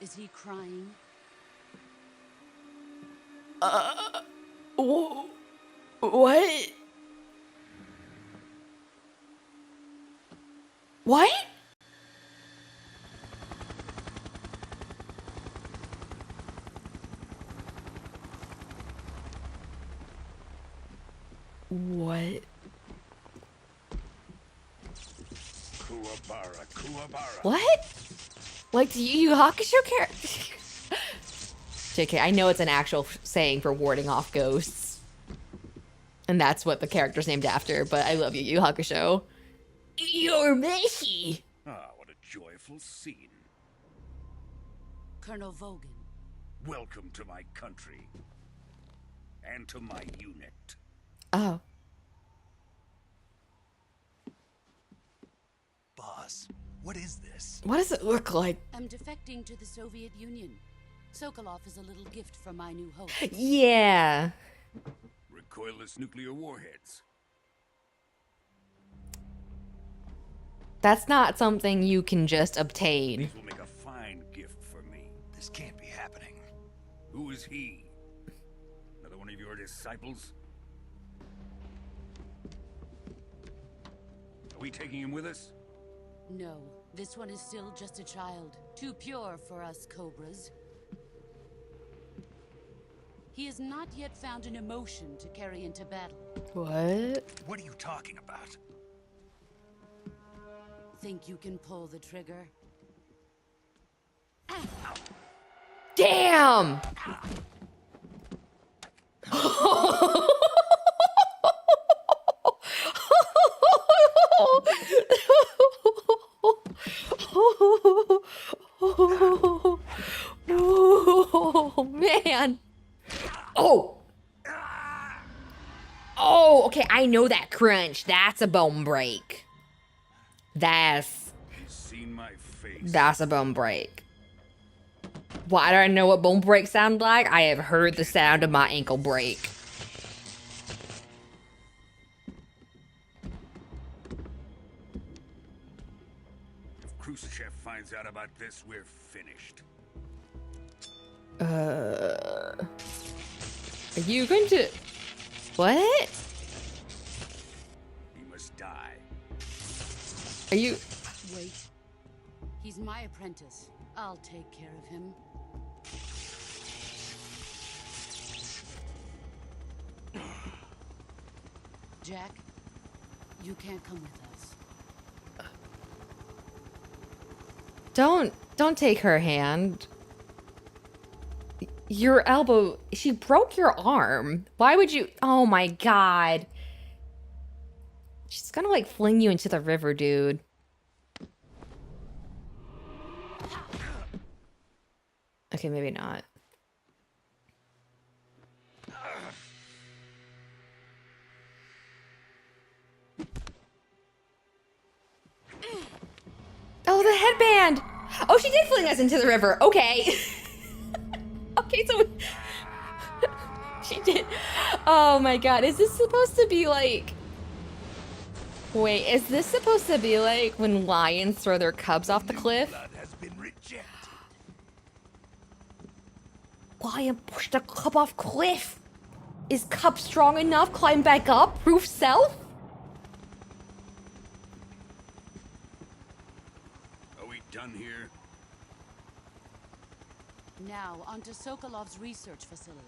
Is he crying? What? What? What? Kuwabara. What? Like the Yu Yu Hakusho character? JK, I know it's an actual saying for warding off ghosts. And that's what the character's named after, but I love Yu Yu Hakusho. You're Mishi! Ah, what a joyful scene. Colonel Vogan, Welcome to my country. And to my unit. Oh. Boss, what is this? What does it look like? I'm defecting to the Soviet Union. Sokolov is a little gift from my new host. Yeah. Recoilless nuclear warheads. That's not something you can just obtain. These will make a fine gift for me. This can't be happening. Who is he? Another one of your disciples? Are we taking him with us? No, this one is still just a child. Too pure for us Cobras. He has not yet found an emotion to carry into battle. What? What are you talking about? Think you can pull the trigger? Damn! Oh, man. Oh. Oh, okay. I know that crunch. That's a bone break. That's Seen my face. a bone break. Why do I know what bone break sound like? I have heard the sound of my ankle break. If Khrushchev finds out about this, we're finished. Are you going to... What? He must die. Are you... Wait. He's my apprentice. I'll take care of him. Jack, you can't come with us. Don't take her hand. Your elbow, she broke your arm. Why would you? Oh my God. She's gonna like fling you into the river, dude. Okay, maybe not. Oh, the headband. Oh, she did fling us into the river. Okay. Okay, so she did. Oh my God, is this supposed to be like... Wait, is this supposed to be like when lions throw their cubs off the cliff? Blood has been rejected. Lion pushed a cub off cliff. Is cub strong enough? Climb back up? Proof self? Are we done here? Now, onto Sokolov's research facility.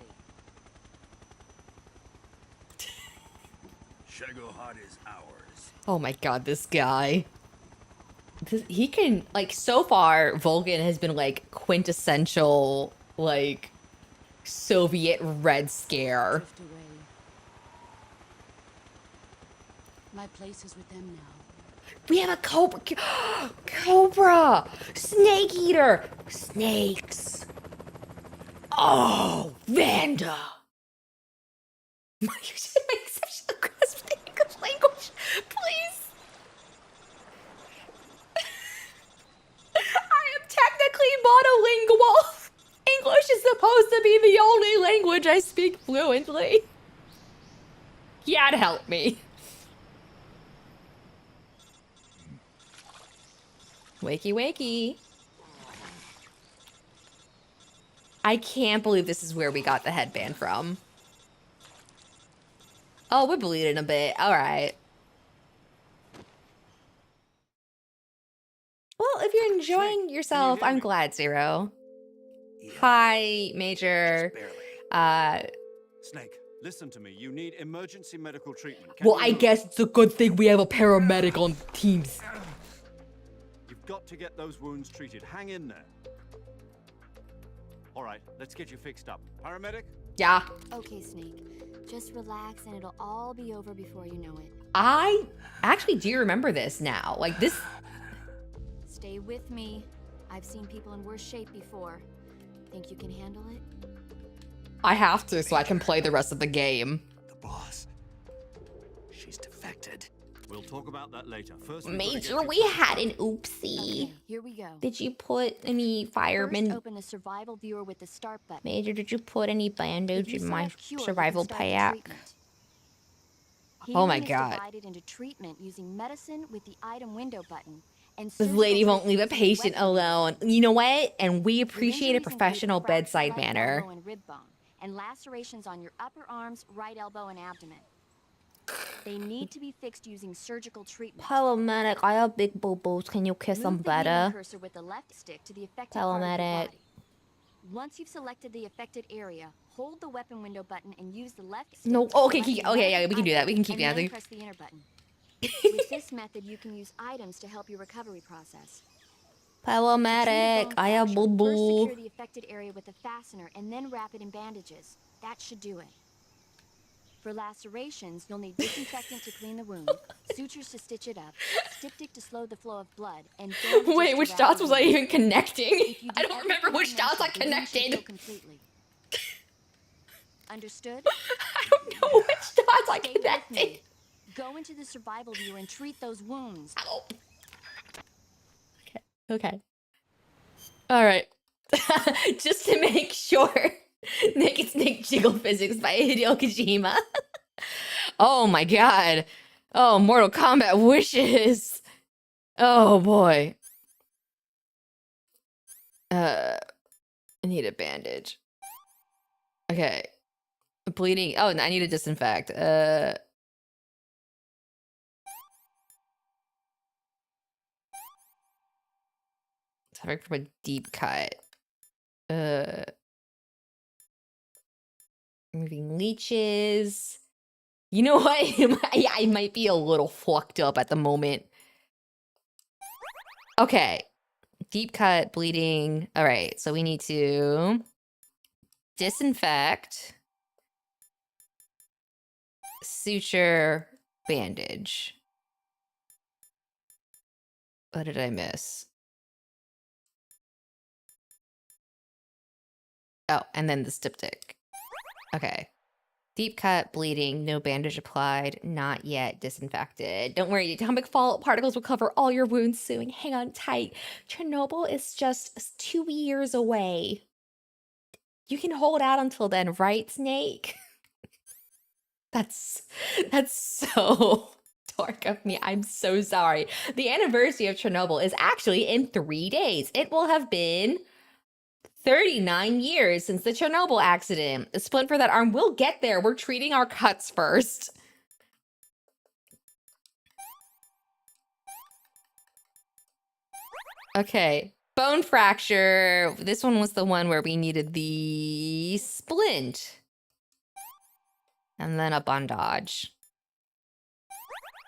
Shagohod is ours. Oh my God, this guy. He can, like, so far, Vulcan has been, like, quintessential, like, Soviet Red Scare. Drift away. My place is with them now. We have a cobra. Cobra! Snake eater! Snakes! Oh, Vanda! You should make exceptional grasp the English language, please. I am technically monolingual. English is supposed to be the only language I speak fluently. Yeah, help me. Wakey, wakey. I can't believe this is where we got the headband from. Oh, we're bleeding a bit. All right. Well, if you're enjoying yourself, I'm glad, Zero. Yeah, Hi, Major. just barely. Snake, listen to me. You need emergency medical treatment. Well, I guess it's a good thing we have a paramedic on teams. You've got to get those wounds treated. Hang in there. All right, let's get you fixed up. Paramedic? Yeah. Okay, Snake. Just relax and it'll all be over before you know it. I actually do remember this now. Like this. Stay with me. I've seen people in worse shape before. Think you can handle it? I have to so I can play the rest of the game. The boss. She's defected. We'll talk about that later. First, Made sure we had an oopsie. Okay, here we go. Did you put any fireman? First, open the survival viewer with the start button. Major, did you put any bandage in my Select cure, you survival can start the pack? treatment. Oh my Healing is god. divided into treatment using medicine with the item window button. And This surgical lady won't leave a treatment using patient weapon alone. You know what? And we Your appreciate a injuries include professional fractured bedside right manner. elbow and rib bone, and lacerations on your upper arms, right elbow, and abdomen. They need to be fixed using surgical treatment. Paramedic, I have big boo-boos. Can you kiss them Move the healing better? cursor with the left stick to the affected part of your Paramedic. body. Once you've selected the affected area, hold the weapon window button and use the left stick. No, to okay, select the okay, yeah, relevant we can do that. We can item keep and then dancing. press the enter button. With this method, you can use items to help your recovery process. Paramedic, I have First boo-boo. secure the affected area with a fastener and then wrap it in bandages. That should do it. For lacerations, you'll need disinfectant to clean the wound, sutures to stitch it up, styptic to slow the flow of blood, and bandages Wait, to which wrap dots the was I wound. even connecting? If you do I don't remember everything which dots I mentioned, the wound should connected. heal completely. Understood? I don't know which dots I Stay with connected. me. Go into the survival viewer and treat those wounds. Ow. Okay. All right. Just to make sure. Naked Snake Jiggle Physics by Hideo Kojima. Oh my god. Oh, Mortal Kombat wishes. Oh boy. I need a bandage. Okay. Bleeding. Oh, I need a disinfect. Suffering from a deep cut. Removing leeches. You know what? I might be a little fucked up at the moment. Okay. Deep cut, bleeding. All right, so we need to disinfect, suture, bandage. What did I miss? Oh, and then the styptic. Okay. Deep cut, bleeding, no bandage applied, not yet disinfected. Don't worry, atomic fallout particles will cover all your wounds soon. Hang on tight. Chernobyl is just 2 years away. You can hold out until then, right, Snake? That's so dark of me. I'm so sorry. The anniversary of Chernobyl is actually in 3 days. It will have been 39 years since the Chernobyl accident. A splint for that arm. We'll get there. We're treating our cuts first. Okay. Bone fracture. This one was the one where we needed the splint. And then a bandage.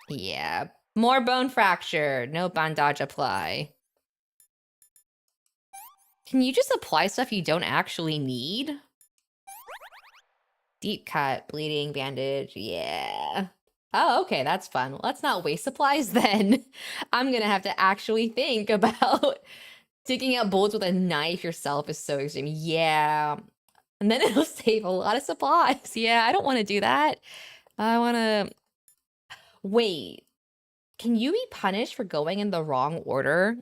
Yeah. More bone fracture. No bandage apply. Can you just apply stuff you don't actually need? Deep cut, bleeding, bandage, yeah. Oh, okay, that's fun. Let's not waste supplies then. I'm gonna have to actually think about digging out bullets with a knife yourself is so extreme. Yeah. And then it'll save a lot of supplies. Yeah, I don't want to do that. I want to... Wait. Can you be punished for going in the wrong order?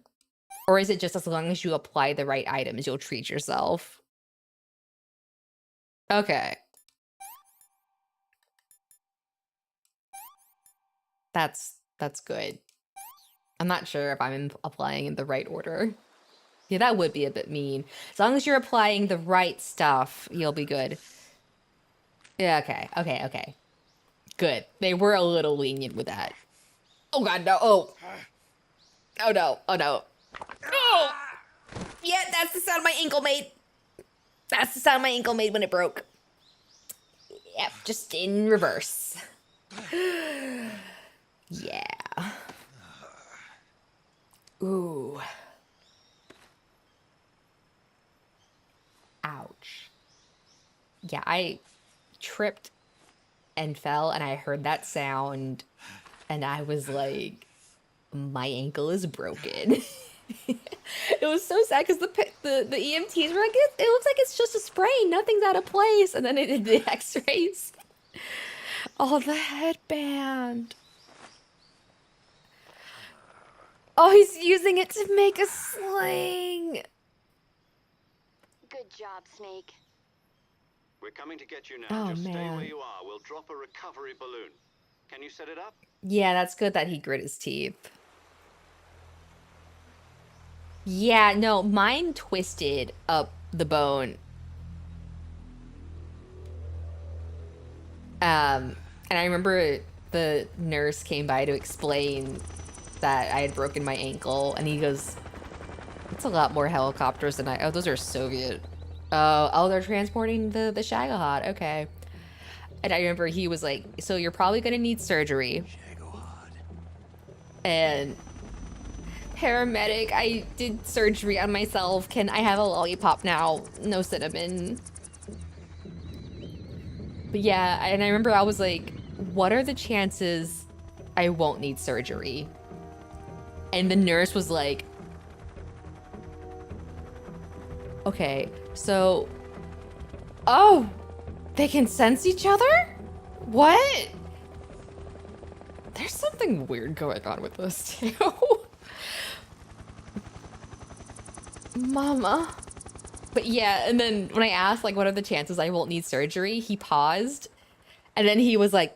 Or is it just as long as you apply the right items, you'll treat yourself? Okay. That's good. I'm not sure if I'm applying in the right order. Yeah, that would be a bit mean. As long as you're applying the right stuff, you'll be good. Yeah, okay. Good. They were a little lenient with that. Oh god, no. Oh no. Oh! Yeah, that's the sound my ankle made. That's the sound my ankle made when it broke. Yep, just in reverse. Yeah. Ooh. Ouch. Yeah, I tripped and fell and I heard that sound and I was like, my ankle is broken. It was so sad because the EMTs were like, it looks like it's just a sprain, nothing's out of place, and then they did the X-rays. Oh, the headband. Oh, he's using it to make a sling. Good job, Snake. We're coming to get you now. Oh, Just stay man. where you are. We'll drop a recovery balloon. Can you set it up? Yeah, that's good that he grit his teeth. Yeah, no, mine twisted up the bone. And I remember the nurse came by to explain that I had broken my ankle, and he goes, "It's a lot more helicopters than oh, those are Soviet. Oh, they're transporting the Shagohod. Okay." And I remember he was like, "So you're probably gonna need surgery." And paramedic, I did surgery on myself. Can I have a lollipop now? No cinnamon. But yeah, and I remember I was like, what are the chances I won't need surgery? And the nurse was like, okay, so, oh, they can sense each other? What? There's something weird going on with this too. Mama. But yeah, and then when I asked, like, what are the chances I won't need surgery, he paused. And then he was like,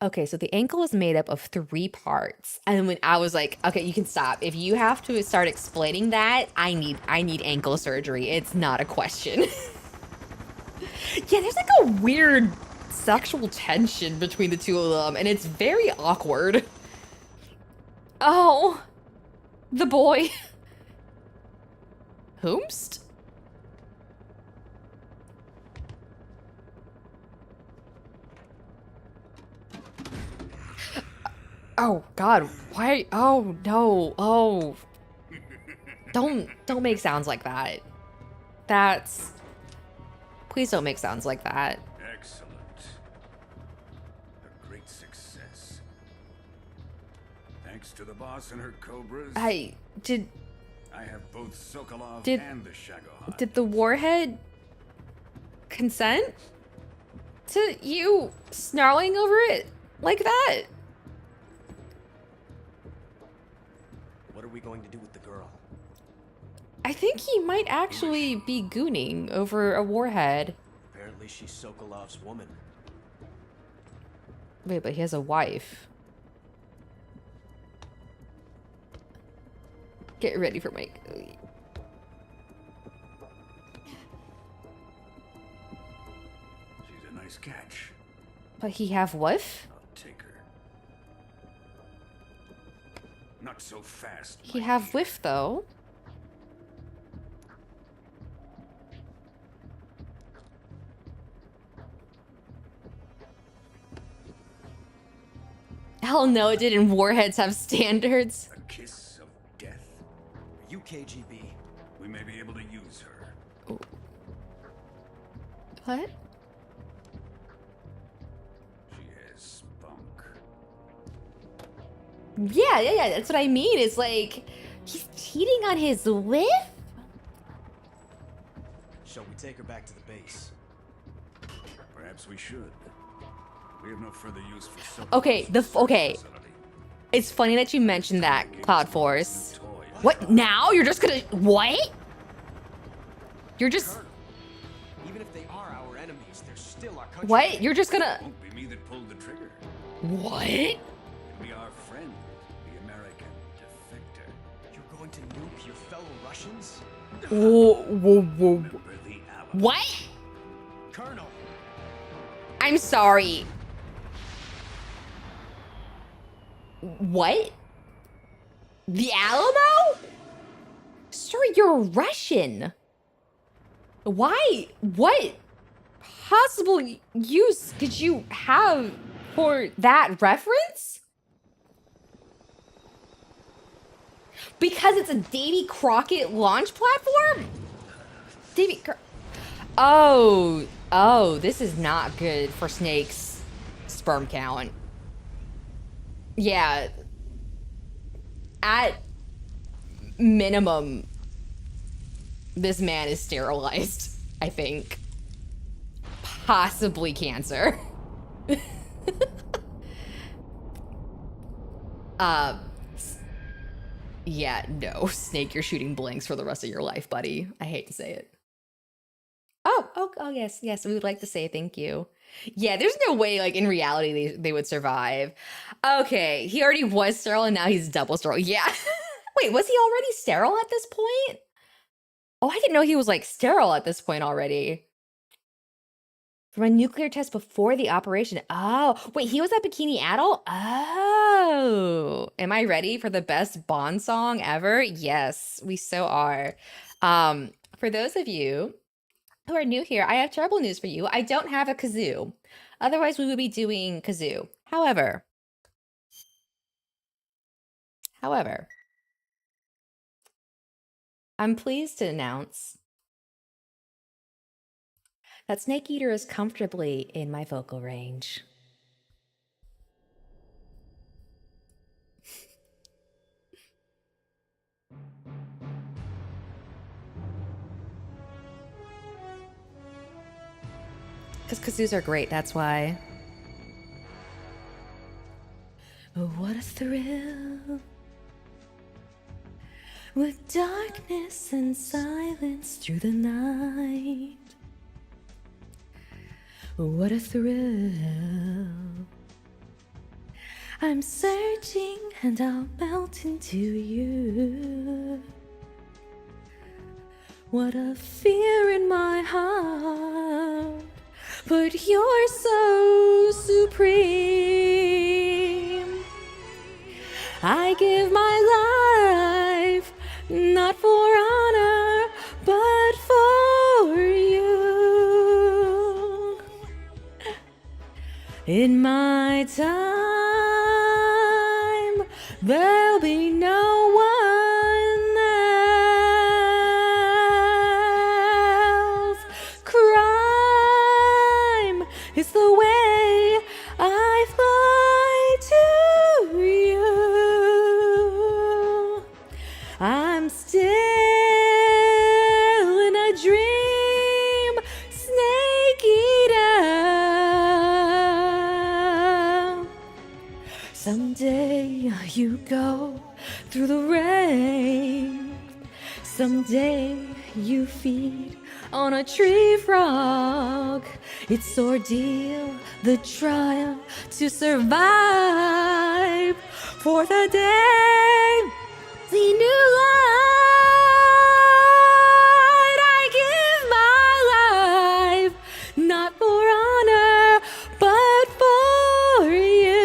okay, so the ankle is made up of 3 parts. And when I was like, okay, you can stop. If you have to start explaining that, I need ankle surgery. It's not a question. Yeah, there's like a weird sexual tension between the two of them, and it's very awkward. Oh, the boy. Whomst? Oh God, why? Oh no, oh. Don't make sounds like that. That's... Please don't make sounds like that. Excellent. A great success. Thanks to the boss and her cobras. I have both Sokolov Did- and the Shagohod. Did the warhead consent to you snarling over it like that? What are we going to do with the girl? I think he might actually be gooning over a warhead. Apparently she's Sokolov's woman. Wait, but he has a wife. Get ready for my... She's a nice catch. But he have wife? I'll take her. Not so fast. He have whiff though. Hell no, it didn't. Warheads have standards. A kiss of death. Are you KGB? We may be able to use her. What? She has spunk. Yeah, that's what I mean. It's like, he's cheating on his whiff? Shall we take her back to the base? Perhaps we should. We have no further use for Okay, okay. It's funny that you mentioned that, Cloud Force. What, now? You're just gonna... What? You're just... Even if they are our enemies, they're still our country. What? You're just gonna... It won't be me that pulled the trigger. What? It'll be our friend, the American defector. You're going to nuke your fellow Russians? Whoa. Remember the ally. What? Colonel! I'm sorry. What? The Alamo? Sir, you're Russian. Why? What possible use could you have for that reference? Because it's a Davy Crockett launch platform? Oh, this is not good for Snake's sperm count. Yeah. At minimum, this man is sterilized, I think. Possibly cancer. Yeah, no. Snake, you're shooting blanks for the rest of your life, buddy. I hate to say it. Oh, yes, we would like to say thank you. Yeah, there's no way, like, in reality, they would survive. Okay, he already was sterile, and now he's double sterile. Yeah. Wait, was he already sterile at this point? Oh, I didn't know he was, like, sterile at this point already. From a nuclear test before the operation. Oh, wait, he was at Bikini Atoll? Oh, am I ready for the best Bond song ever? Yes, we so are. For those of you who are new here, I have terrible news for you. I don't have a kazoo. Otherwise, we would be doing kazoo. However, I'm pleased to announce that Snake Eater is comfortably in my vocal range. Because kazoos are great, that's why. Oh, what a thrill. With darkness and silence through the night. What a thrill. I'm searching and I'll melt into you. What a fear in my heart. But you're so supreme. I give my life, not for honor, but for you. In my time, there'll be no one else. Crime is the way I fly to you. I'm still in a dream, Snake Eater. Someday you go through the rain. Someday you feed on a tree frog. It's ordeal, the trial to survive for the day. The new light, I give my life, not for honor, but for you.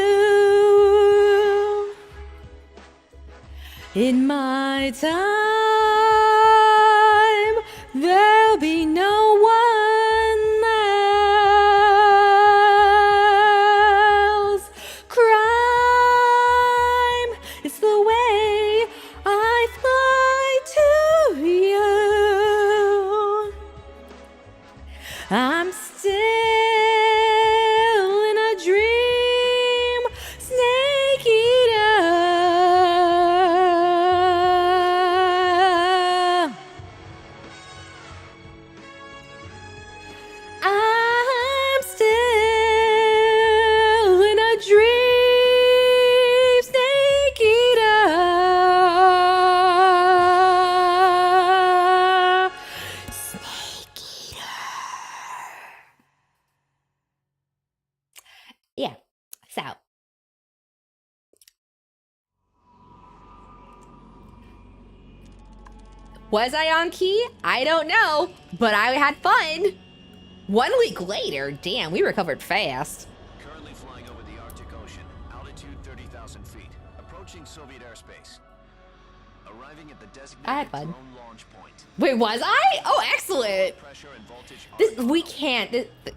In my time, there'll be no one else. Crime is the way I fly to you. I'm still in a dream, Snake Eater. I'm still in a dream, Snake Eater. Snake Eater. Yeah, so. Was I on key? I don't know, but I had fun. 1 week later, damn, we recovered fast. Currently flying over the Arctic Ocean, altitude 30,000 feet, approaching Soviet airspace. Arriving at the I had designated fun. drone launch point. Wait, was I? Oh, excellent. Pressure and voltage are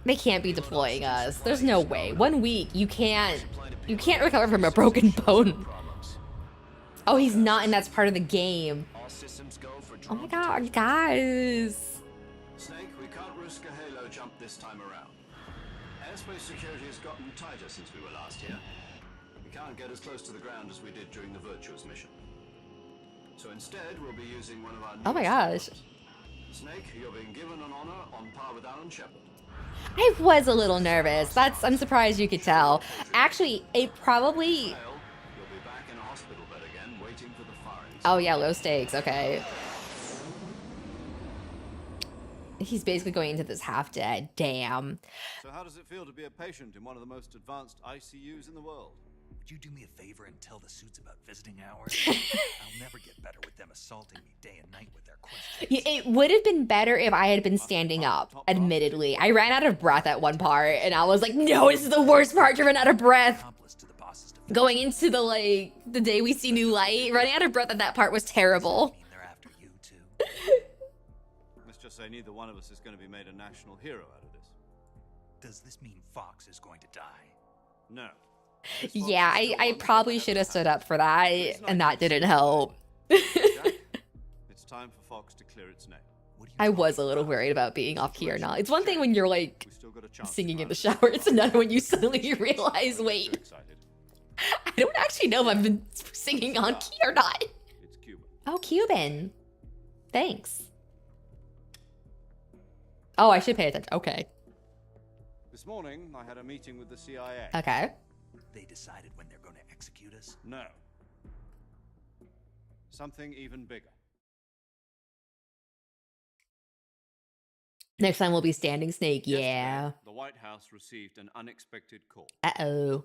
They can't be deploying us. There's no way. 1 week, you can't recover from a broken bone. Oh, he's not, and that's part of the game. all systems go for Oh drone my god, guys. Snake, we can't risk a halo jump this time around. Airspace security has gotten tighter since we were last here. We can't get as close to the ground as we did during the Virtuous mission. So instead, we'll be using one of our Oh my gosh. Snake, you're being given an honor on par with Alan Shepard. I was a little nervous. I'm surprised you could tell. Actually, it probably... You'll be back in a hospital bed again, waiting for the foreign. Oh yeah, low stakes, okay. He's basically going into this half dead. Damn. So how does it feel to be a patient in one of the most advanced ICUs in the world? Would you do me a favor and tell the suits about visiting hours? I'll never get better with them assaulting me day and night with their questions. It would have been better if I had been standing up, admittedly. I ran out of breath at one part, and I was like, no, this is the worst part to run out of breath. Going into the day we see new light, running out of breath at that part was terrible. They're after you too. Let's just say neither one of us is going to be made a national hero out of this. Does this mean Fox is going to die? No. Yeah, I probably should have stood up for that, and that didn't help. It's time for Fox to clear its name. I was a little worried about being off key or not. It's one thing when you're like singing in the shower. It's another when you suddenly realize, wait, I don't actually know if I've been singing on key or not. It's Cuban. Oh, Cuban. Thanks. Oh, I should pay attention. Okay. This morning, I had a meeting with the CIA. Okay. They decided when they're going to execute us? No. Something even bigger. Next time we'll be standing Snake. Yeah. Yesterday, the White House received an unexpected call. Uh-oh.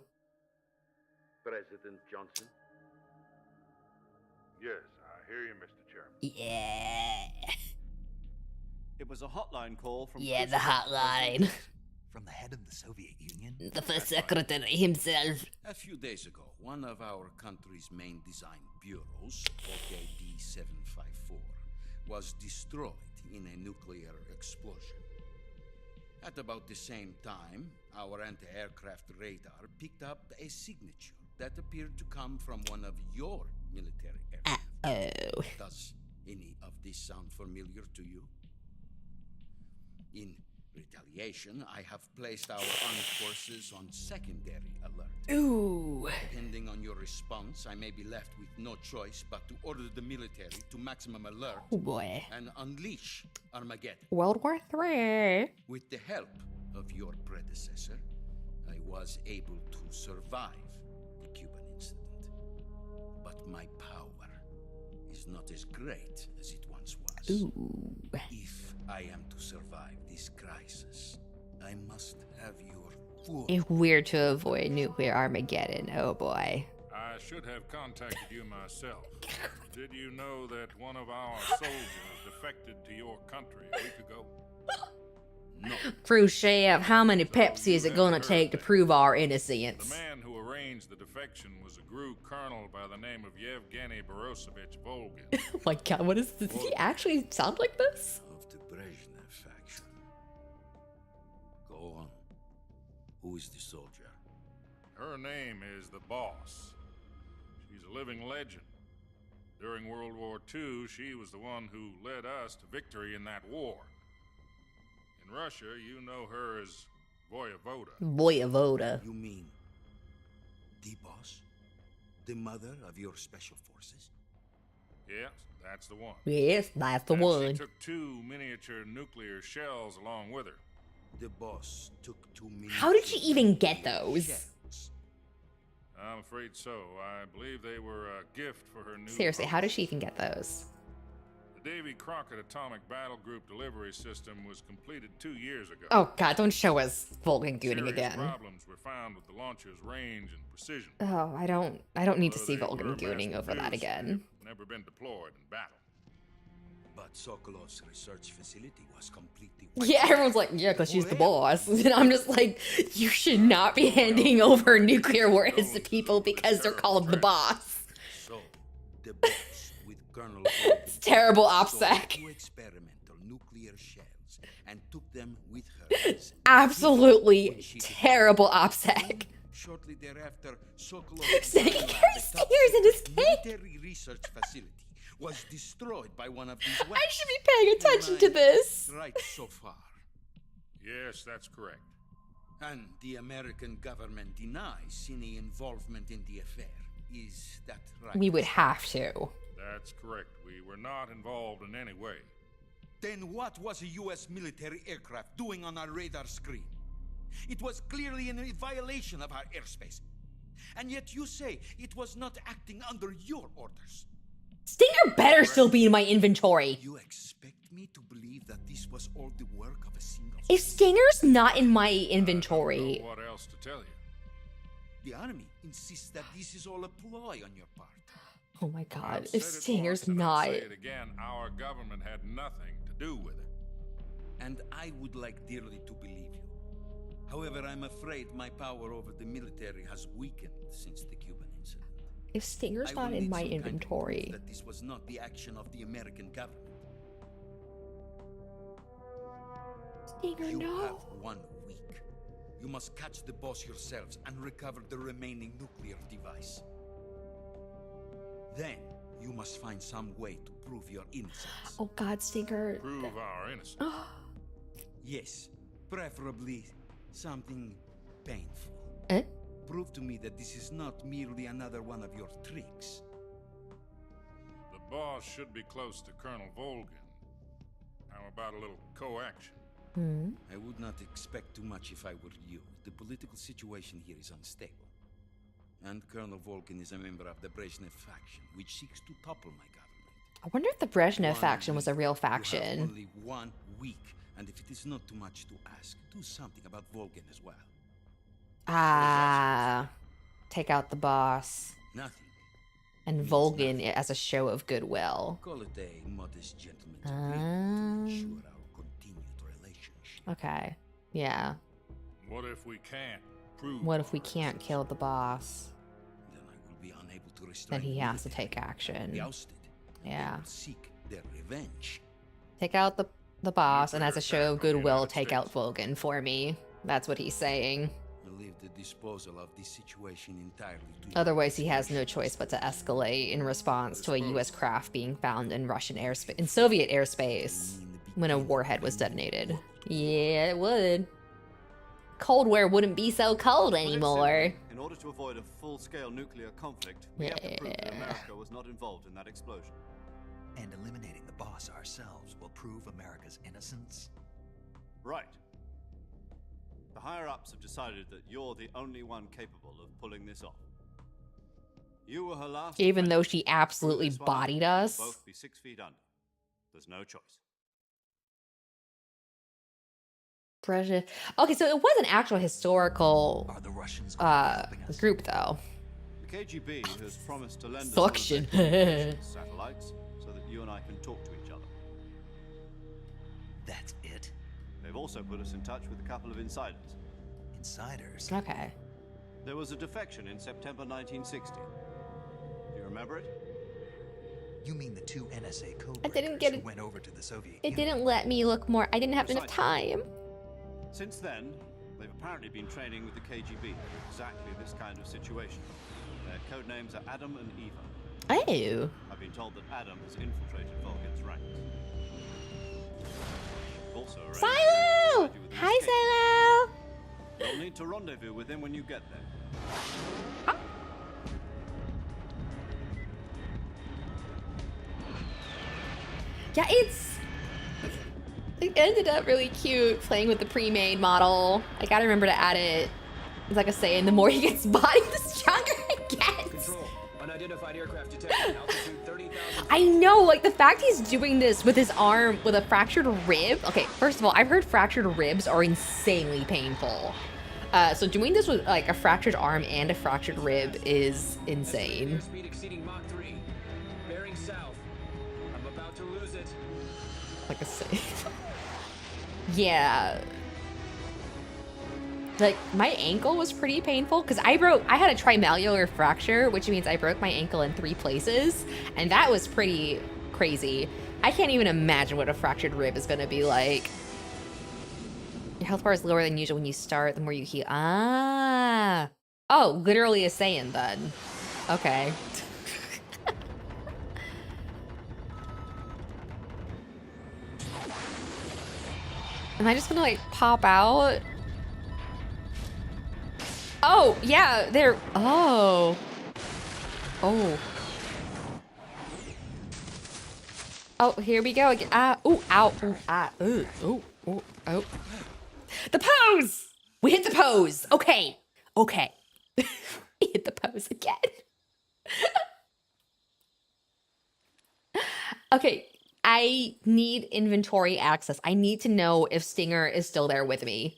President Johnson? Yes, I hear you, Mr. Chairman. Yeah. It was a hotline call from... Yeah, the hotline. From the head of the Soviet Union? The first secretary himself. A few days ago, one of our country's main design bureaus, OKB 754, was destroyed in a nuclear explosion. At about the same time, our anti-aircraft radar picked up a signature that appeared to come from one of your military aircraft. Uh-oh. Does any of this sound familiar to you? In retaliation, I have placed our armed forces on secondary alert. Ooh. Depending on your response, I may be left with no choice but to order the military to maximum alert. Oh boy. And unleash Armageddon. World War III. With the help of your predecessor, I was able to survive the Cuban incident. But my power is not as great as it once was. Ooh. If I am to survive this crisis, I must have your full... If we're to avoid nuclear Armageddon, oh boy. I should have contacted you myself. Did you know that one of our soldiers defected to your country a week ago? No. Khrushchev, how many Pepsi is it gonna take to prove our innocence? The man who arranged the defection was a GRU colonel by the name of Yevgeny Borosovich Volgin. Oh my god, what is this? Does he actually sound like this? Of the Brezhnev faction. Go on. Who is the soldier? Her name is the Boss. She's a living legend. During World War II, she was the one who led us to victory in that war. In Russia, you know her as Voyevoda. Voyevoda. You mean the Boss? The mother of your special forces? Yes, that's the one. Yes, that's the And one. She took 2 miniature nuclear shells along with her. The Boss took 2 minutes. How did she even get those? I'm afraid so. I believe they were a gift for her new... Seriously, how did she even get those? The Davy Crockett Atomic Battle Group delivery system was completed 2 years ago. Oh god, don't show us Vulcan gooning Serious again. Problems were found with the launcher's range and precision. Oh, I don't need to see They were Vulcan gooning over that mass-produced again. and never been deployed in battle. But Sokolov's research facility was completely... Yeah, everyone's like, yeah, because she's the boss. And I'm just like, you should not be handing over nuclear warheads to people because they're called the boss. So, the Boss with Colonel... It's terrible OPSEC. 2 experimental nuclear shells and took them with her. Absolutely terrible OPSEC. Shortly thereafter, Sokolov... Snake carries stairs in his cake. Military research facility was destroyed by one of these weapons. I should be paying attention to this. Right so far. Yes, that's correct. And the American government denies any involvement in the affair. Is that right? We would have to. That's correct. We were not involved in any way. Then what was a U.S. military aircraft doing on our radar screen? It was clearly in a violation of our airspace. And yet you say it was not acting under your orders. Stinger better still be in my inventory. You expect me to believe that this was all the work of a single... If Stinger's not in my inventory... I don't know what else to tell you. The Army insists that this is all a ploy on your part. Oh my god, I've if said it Stinger's once and I'll not... say it again, our government had nothing to do with it. And I would like dearly to believe you. However, I'm afraid my power over the military has weakened since the Cuban incident. If Stinger's not in my inventory... That this was not the action of the American government. Stinger, you no. have 1 week. You must catch the boss yourselves and recover the remaining nuclear device. Then, you must find some way to prove your innocence. Oh god, Stinker. Prove our innocence. Yes, preferably something painful. Prove to me that this is not merely another one of your tricks. The boss should be close to Colonel Volgin. How about a little co-action? I would not expect too much if I were you. The political situation here is unstable. And Colonel Volgin is a member of the Brezhnev faction, which seeks to topple my government. I wonder if the Brezhnev faction was a real You have faction. only 1 week, and if it is not too much to ask, do something about Volgin as well. Take out the boss. Nothing. And Volgin as a show of goodwill. Call it a modest gentleman's agreement to ensure our continued relationship. Okay. Yeah. What if we can't prove? What if we can't kill the boss? Then I will be unable to restrain. Then he has to take action. Be ousted. Yeah. They will seek their revenge. Take out the boss, and as a show of goodwill, take out Volgin for me. That's what he's saying. I'll leave the disposal of this situation entirely to you. Otherwise, he has no choice but to escalate in response to a U.S. craft being found in Russian airspace, in Soviet airspace, when a warhead was detonated. Yeah, it would. Cold War wouldn't be so cold anymore. In order to avoid a full-scale nuclear conflict, we have to prove that America was not involved in that explosion. And eliminating the boss ourselves will prove America's innocence? Right. The higher-ups have decided that you're the only one capable of pulling this off. You were her last... Even though she absolutely bodied us. Both be 6 feet under. There's no choice. Brezhnev. Okay, so it was an actual historical group, though. The KGB has promised to lend us Suction. satellites so that you and I can talk to each other. That's it? They've also put us in touch with a couple of insiders. Insiders? Okay. There was a defection in September 1960. Do you remember it? You mean the 2 NSA code I didn't get who it. went over to the Soviet It Union? didn't let me look more. I didn't have enough time. Since then, they've apparently been training with the KGB for exactly this kind of situation. Their code names are Adam and Eva. Oh. I've been told that Adam has infiltrated Volgin's ranks. Also arranged to Silo! provide you with an Hi, escape. Silo! You'll need to rendezvous with him when you get there. Yeah, it ended up really cute playing with the pre-made model. I gotta remember to add it. It's like I say, the more he gets bodied, the stronger it gets. Control. Unidentified aircraft detected. Altitude 30,000. I know, like the fact he's doing this with his arm with a fractured rib. Okay, first of all, I've heard fractured ribs are insanely painful. So doing this with like a fractured arm and a fractured rib is insane. Speed exceeding Mach 3. Bearing south. I'm about to lose it. Like I say. Yeah. Like my ankle was pretty painful because I had a trimalleolar fracture, which means I broke my ankle in 3 places, and that was pretty crazy. I can't even imagine what a fractured rib is gonna be like. Your health bar is lower than usual when you start, the more you heal. Ah. Oh, literally a Saiyan then. Okay. Am I just gonna like pop out? Oh, yeah, they're, oh. Oh. Oh, here we go again. Ooh, ow, ooh, ooh, ooh, ooh, oh. The pose! We hit the pose. Okay. Okay. We hit the pose again. Okay. I need inventory access. I need to know if Stinger is still there with me.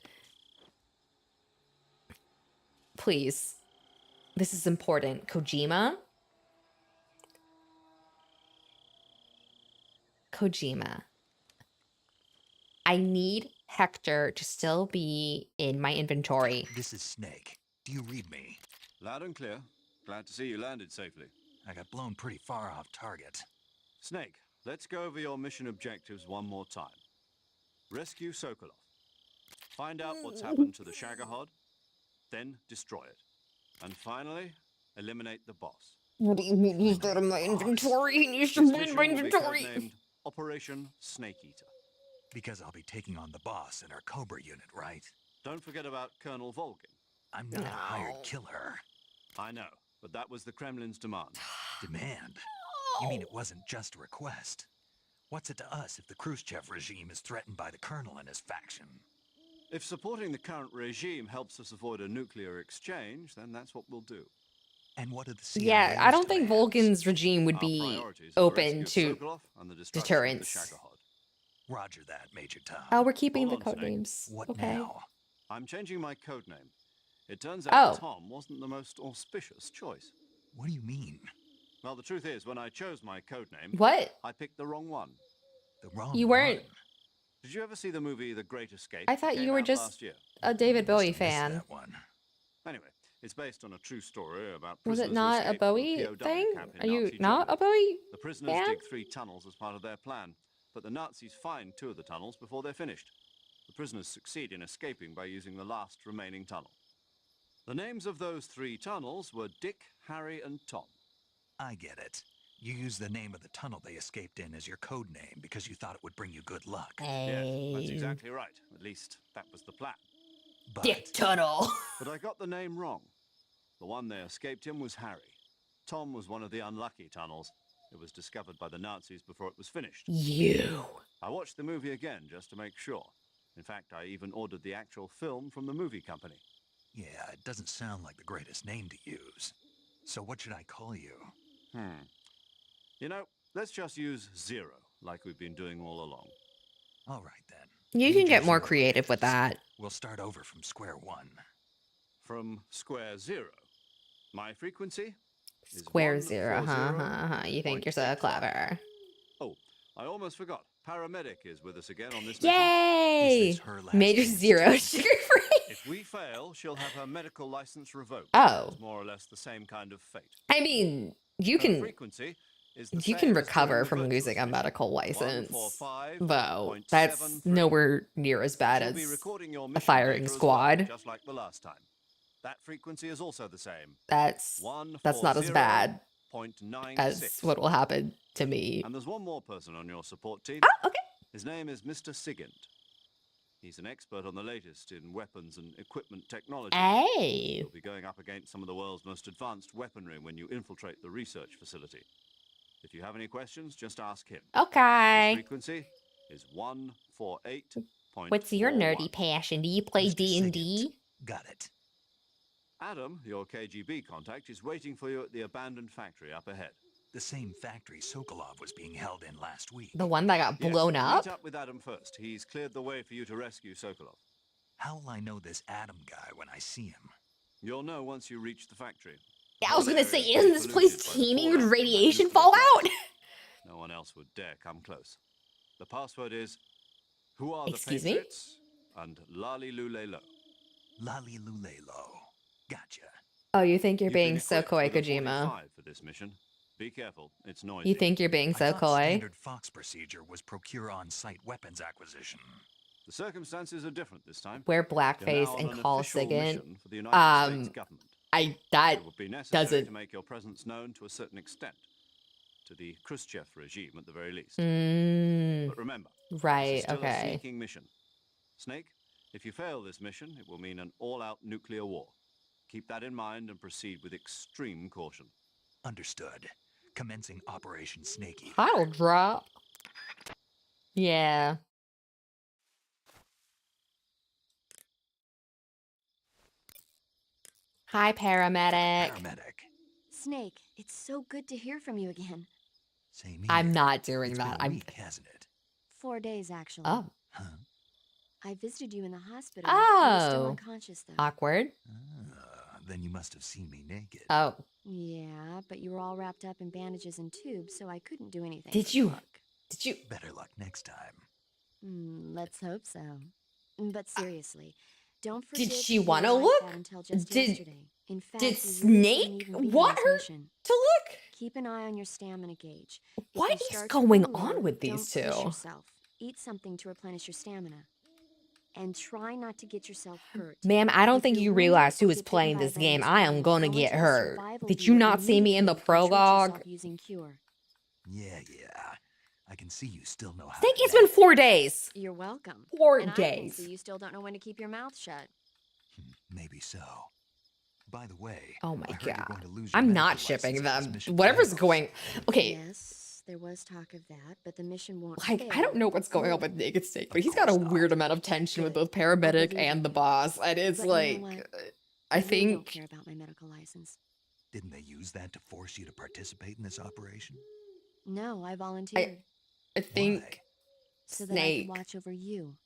Please. This is important. Kojima. I need Hector to still be in my inventory. This is Snake. Do you read me? Loud and clear. Glad to see you landed safely. I got blown pretty far off target. Snake, let's go over your mission objectives one more time. Rescue Sokolov. Find out what's happened to the Shagohod, then destroy it. And finally, eliminate the boss. What do you mean he's not in my inventory? He needs to This be in mission my will be inventory. codenamed Operation Snake Eater. Because I'll be taking on the boss in our Cobra unit, right? Don't forget about Colonel Volgin. I'm not a hired killer. I know, but that was the Kremlin's demand. Demand? You mean it wasn't just a request? What's it to us if the Khrushchev regime is threatened by the Colonel and his faction? If supporting the current regime helps us avoid a nuclear exchange, then that's what we'll do. And what are the CIA's Yeah, I don't think demands? Volkin's regime would Our be priorities are the open rescue of to Sokolov and the destruction of the deterrence. Shagohod. Roger that, Major Tom. Oh, we're keeping the Hold on, code Snake. names. What Okay. now? I'm changing my code name. It turns Oh. out Tom wasn't the most auspicious choice. What do you mean? Well, the truth is, when I chose my code name, What? I picked the wrong one. The wrong You weren't one. Did you ever see the movie The Great Escape? I thought It you came were out just last year. a David Bowie Must have missed fan. that one. Anyway, it's based on a true story about Was it prisoners who not a escaped from Bowie POW thing? camp in Are you Nazi not Germany. a Bowie The prisoners fan? dig 3 tunnels as part of their plan, but the Nazis find 2 of the tunnels before they're finished. The prisoners succeed in escaping by using the last remaining tunnel. The names of those 3 tunnels were Dick, Harry, and Tom. I get it. You used the name of the tunnel they escaped in as your code name because you thought it would bring you good luck. Yes, that's exactly right. At least, that was the plan. But Dick Tunnel. But I got the name wrong. The one they escaped in was Harry. Tom was one of the unlucky tunnels. It was discovered by the Nazis before it was finished. You. I watched the movie again just to make sure. In fact, I even ordered the actual film from the movie company. yeah, it doesn't sound like the greatest name to use. So what should I call you? You know, let's just use Zero, like we've been doing all along. All right then. You can Major get more Zero creative it with is. that. We'll start over from square one. From square 0. My frequency is Square zero, 140.85. You think you're so clever. Oh, I almost forgot. Paramedic is with us again on this mission. Yay! Is this her last Major chance to Zero change? sugar-free. If we fail, she'll have her medical license revoked. Oh. It's more or less the same kind of fate. I mean, you Her can frequency is the you same can as recover during the from virtual losing a mission. medical license. 145.73. Though that's nowhere near as bad She'll be as recording your a mission firing data as squad. well, just like the last time. That frequency is also the same. That's not as bad 140.96. as what will happen to me. And there's one more person on your support team. Oh, okay. His name is Mr. Sigint. He's an expert on the latest in weapons and equipment technology. Hey. You'll be going up against some of the world's most advanced weaponry when you infiltrate the research facility. If you have any questions, just ask him. Okay. His frequency is 148.41. What's your nerdy passion? Do you play Mr. D&D? Got it. Adam, your KGB contact, is waiting for you at the abandoned factory up ahead. The same factory Sokolov was being held in last week. The one that got blown up? Meet up with Adam first. He's cleared the way for you to rescue Sokolov. How will I know this Adam guy when I see him? You'll know once you reach the factory. Yeah, I was gonna say, Area isn't is this place polluted by the teeming with fallout from the radiation nuclear fallout? blast. No one else would dare come close. The password is, who are Excuse the me? Patriots? And Lali Lule Lo. Lali Lulelo. Gotcha. Oh, you think you're You've been being so equipped coy, with a Kojima. 45 for this mission. Be careful, it's noisy. You think you're being I so thought coy? Standard Fox procedure was procure on-site weapons acquisition. The circumstances are different this time. Wear You're blackface now on and an call official Sigint. mission for the United States government. That It would be necessary doesn't. to make your presence known to a certain extent. To the Khrushchev regime, at the very least. But remember, this Right, is still a okay. sneaking mission. Snake, if you fail this mission, it will mean an all-out nuclear war. Keep that in mind and proceed with extreme caution. Understood. Commencing Operation Snake Eater. I'll drop. Yeah. Hi, paramedic. Snake, it's so good to hear from you again. Same here. I'm not doing It's that. been a week, hasn't it? 4 days, actually. Oh. Huh? I visited you in the hospital. You were still Oh. unconscious, though. Awkward. Then you must have seen me naked. Oh. Yeah, but you were all wrapped up in bandages and tubes, so I couldn't do anything. Did you? Did you? Better luck next time. Let's hope so. But seriously, don't forget. Did she you were want to like look? that until just Did yesterday. In fact, did you really shouldn't Snake even be on want this her mission. to look? Keep an eye on your stamina gauge. If What you is start to going feel on low, with these don't push two? yourself. Eat something to replenish your stamina. And try not to get yourself hurt. Ma'am, I don't If think you're you wounded realize who or is get bitten playing by a this game. venomous I am bite, gonna go get into a hurt. survival Did you gear not see me in the immediately and treat prologue? yourself using Cure. Yeah. I can see you still know how. I think it's been 4 days. You're welcome. 4 And I can days. see you still don't know when to keep your mouth shut. Maybe so. By the way, Oh my I heard you're god. going to lose your I'm medical not shipping license if this them. mission Whatever's fails. going. Okay. Yes, there was talk of that, but the mission won't Like, fail. I don't know what's going on with Naked Snake, but he's got a weird amount of tension with both paramedic and the boss. And it's But you know like, what? I really don't think. care about my medical license. Didn't they use that to force you to participate in this operation? No, I volunteered. I think so that I Snake, can watch over you.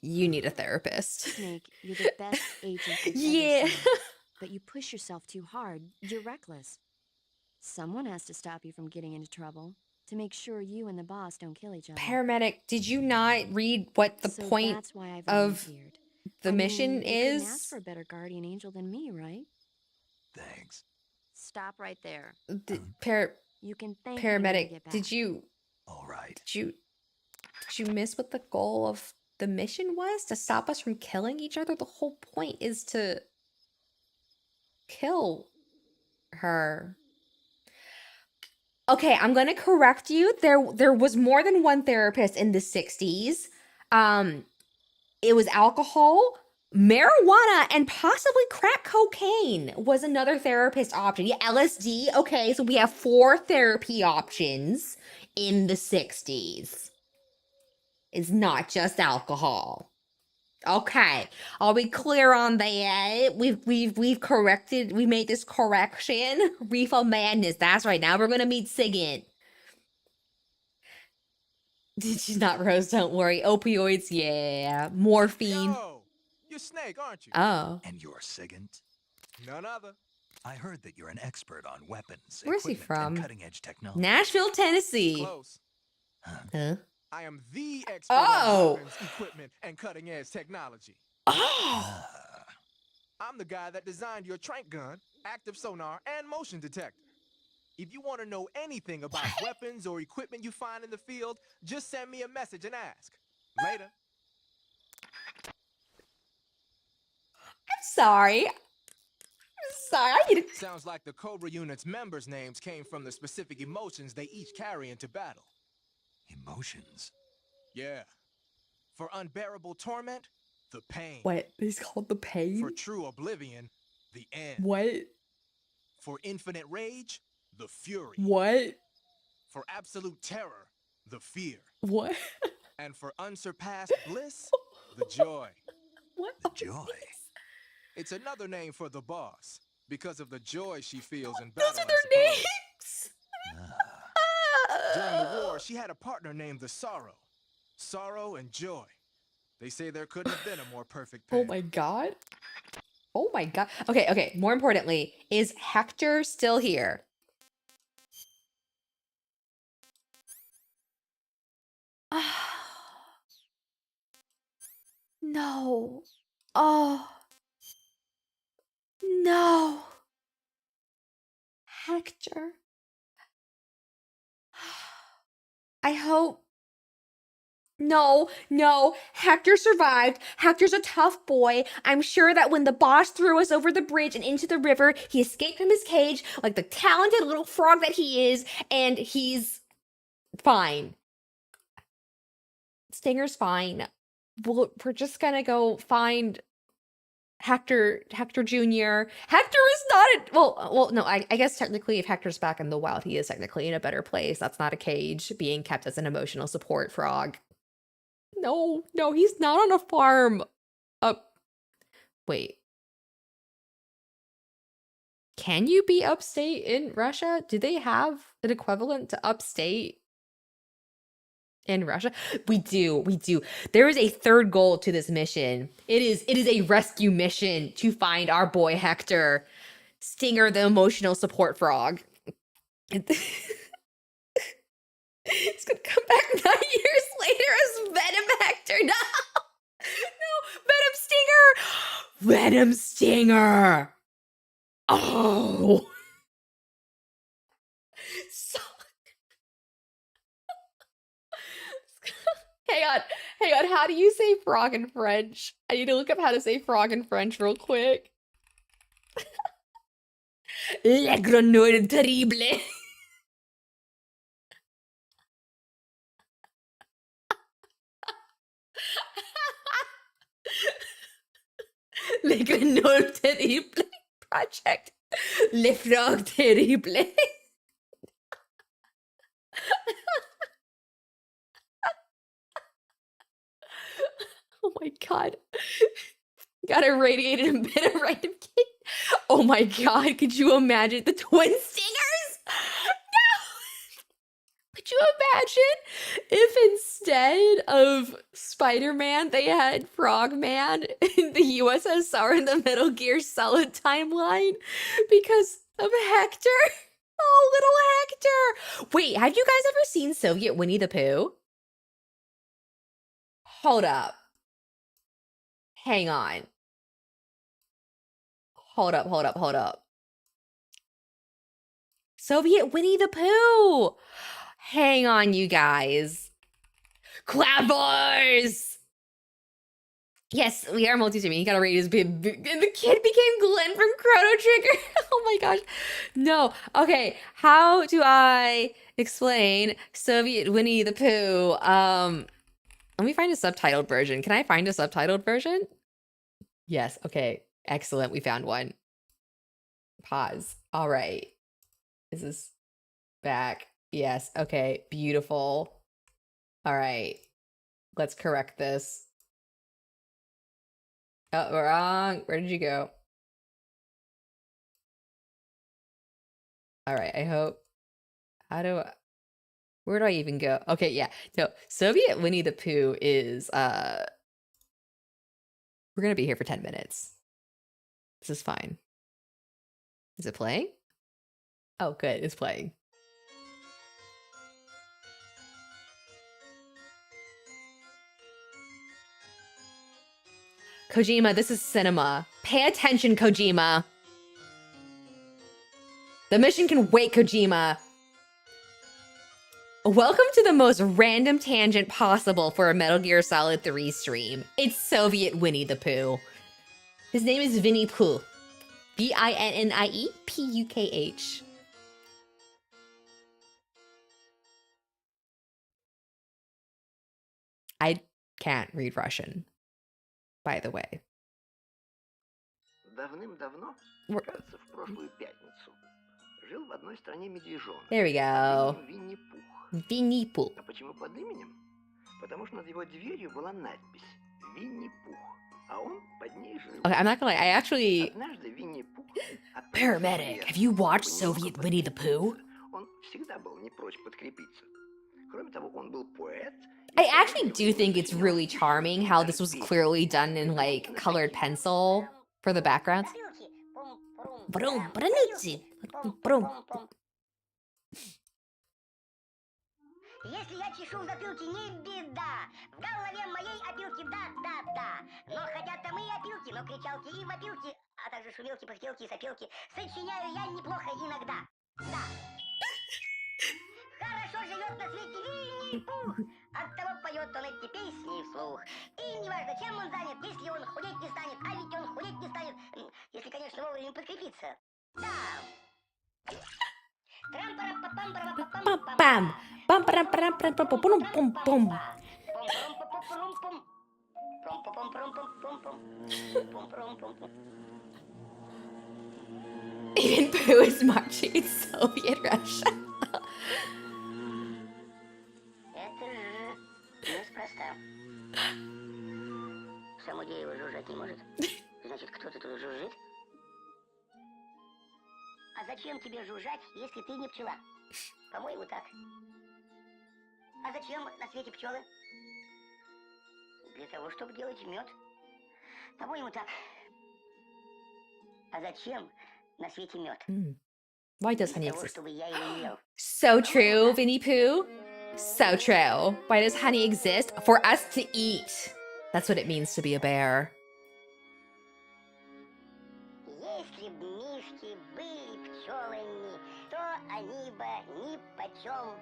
you need a therapist. Snake, you're the best agent I've Yeah. ever seen. But you push yourself too hard. You're reckless. Someone has to stop you from getting into trouble to make sure you and the boss don't kill each other. Paramedic, did you not read what the So point that's why I of volunteered. the I mission mean, you couldn't ask is? for a better guardian angel than me, right? Thanks. Stop right there. You can thank me when I paramedic, get back. did you? All right. Did you miss what the goal of the mission was? To stop us from killing each other? The whole point is to kill her. Okay, I'm gonna correct you. There was more than one therapist in the 60s. It was alcohol, marijuana, and possibly crack cocaine was another therapist option. Yeah, LSD. Okay, so we have 4 therapy options in the 60s. It's not just alcohol. Okay, I'll be clear on that. We've corrected. We made this correction. Reefer madness. That's right. Now we're gonna meet Sigint. She's not Rose. Don't worry. Opioids. Yeah. Morphine. Yo, you're Snake, aren't you? Oh. And you're Sigint? None other. I heard that you're an expert on weapons, Where's he equipment, and from? cutting-edge technology. Nashville, Tennessee. Close. Huh? I am the expert Oh. on weapons, equipment, and cutting-edge technology. Oh. I'm the guy that designed your trank gun, active sonar, and motion detector. If you want to know anything about weapons or equipment you find in the field, just send me a message and ask. Later. I'm sorry. I need to... Sounds like the Cobra unit's members' names came from the specific emotions they each carry into battle. Emotions? Yeah. For unbearable torment, the pain. What? He's called the pain? For true oblivion, the end. What? For infinite rage, the fury. What? For absolute terror, the fear. What? And for unsurpassed bliss, the joy. What? The joy? It's another name for the boss, because of the joy she feels in battle. Those are their names! During the war, she had a partner named the Sorrow. Sorrow and joy. They say there couldn't have been a more perfect pair. Oh my god. Oh my god. Okay. More importantly, is Hector still here? No. Oh. No. Hector. I hope. No. Hector survived. Hector's a tough boy. I'm sure that when the boss threw us over the bridge and into the river, he escaped from his cage like the talented little frog that he is, and he's fine. Stinger's fine. We're just gonna go find Hector Jr. Hector is not well, no, I guess technically if Hector's back in the wild, he is technically in a better place. That's not a cage being kept as an emotional support frog. No, no, he's not on a farm. Wait. Can you be upstate in Russia? Do they have an equivalent to upstate in Russia? We do. There is a third goal to this mission. It is a rescue mission to find our boy Hector, Stinger, the emotional support frog. He's gonna come back 9 years later as Venom Hector. No, Venom Stinger. Venom Stinger. Oh. So hang on. How do you say frog in French? I need to look up how to say frog in French real quick. Le grenouille terrible. Le grenouille terrible project. Le frog terrible. Oh my god. Got irradiated a bit of random kid. Oh my god, could you imagine the twin stingers? No! Could you imagine if instead of Spider-Man, they had Frogman in the USSR in the Metal Gear Solid timeline because of Hector? Oh, little Hector! Wait, have you guys ever seen Soviet Winnie the Pooh? Hold up. Hang on. Hold up. Soviet Winnie the Pooh! Hang on, you guys. Clavors! Yes, we are multi-streaming. You gotta rate his big, and the kid became Glenn from Chrono Trigger. Oh my gosh. No. Okay, how do I explain Soviet Winnie the Pooh? Let me find a subtitled version. Can I find a subtitled version? Yes, okay. Excellent, we found one. Pause. All right. Is this back? Yes, okay, beautiful. All right, let's correct this. Oh, wrong. Where did you go? All right, I hope. Where do I even go? Okay, yeah. No, Soviet Winnie the Pooh is, we're gonna be here for 10 minutes. This is fine. Is it playing? Oh, good, it's playing. Kojima, this is cinema. Pay attention, Kojima. The mission can wait, Kojima. Welcome to the most random tangent possible for a Metal Gear Solid 3 stream. It's Soviet Winnie the Pooh. His name is Vinnie Pooh. V-I-N-N-I-E-P-U-K-H. I can't read Russian, by the way. Давным-давно, кажется, в прошлую пятницу, жил в одной стране медвежонок. There we go. Винни-Пух. Винни-Пух. А почему под именем? Потому что над его дверью была надпись «Винни-Пух», а он под ней жил. Okay, I'm not gonna lie, I actually... Однажды Винни-Пух... Paramedic, have you watched Soviet Winnie the Pooh? Он всегда был не прочь подкрепиться. Кроме того, он был поэт. I actually do think it's really charming how this was clearly done in, like, colored pencil for the backgrounds. Если я чешу в затылке, не беда. В голове моей опилки, да. Но хотят там и опилки, но кричалки и вопилки, а также шумелки, пыхтелки и сопелки сочиняю я неплохо иногда. Да. Хорошо живет на свете Винни-Пух. Оттого поет он эти песни вслух. И неважно, чем он занят, если он худеть не станет, а ведь он худеть не станет, если, конечно, вовремя подкрепиться. Да. Even Pooh is marching in Soviet Russia. Это же неспроста. Само дерево жужжать не может. Значит, кто-то тут жужжит? А зачем тебе жужжать, если ты не пчела? По-моему, так. А зачем на свете пчелы? Для того, чтобы делать мед. По-моему, так. А зачем на свете мед? Why does honey Для того, exist? чтобы я его ел. So true, Winnie Pooh. So true. Why does honey exist? For us to eat. That's what it means to be a bear. Если б мишки были пчелами, то они бы ни почем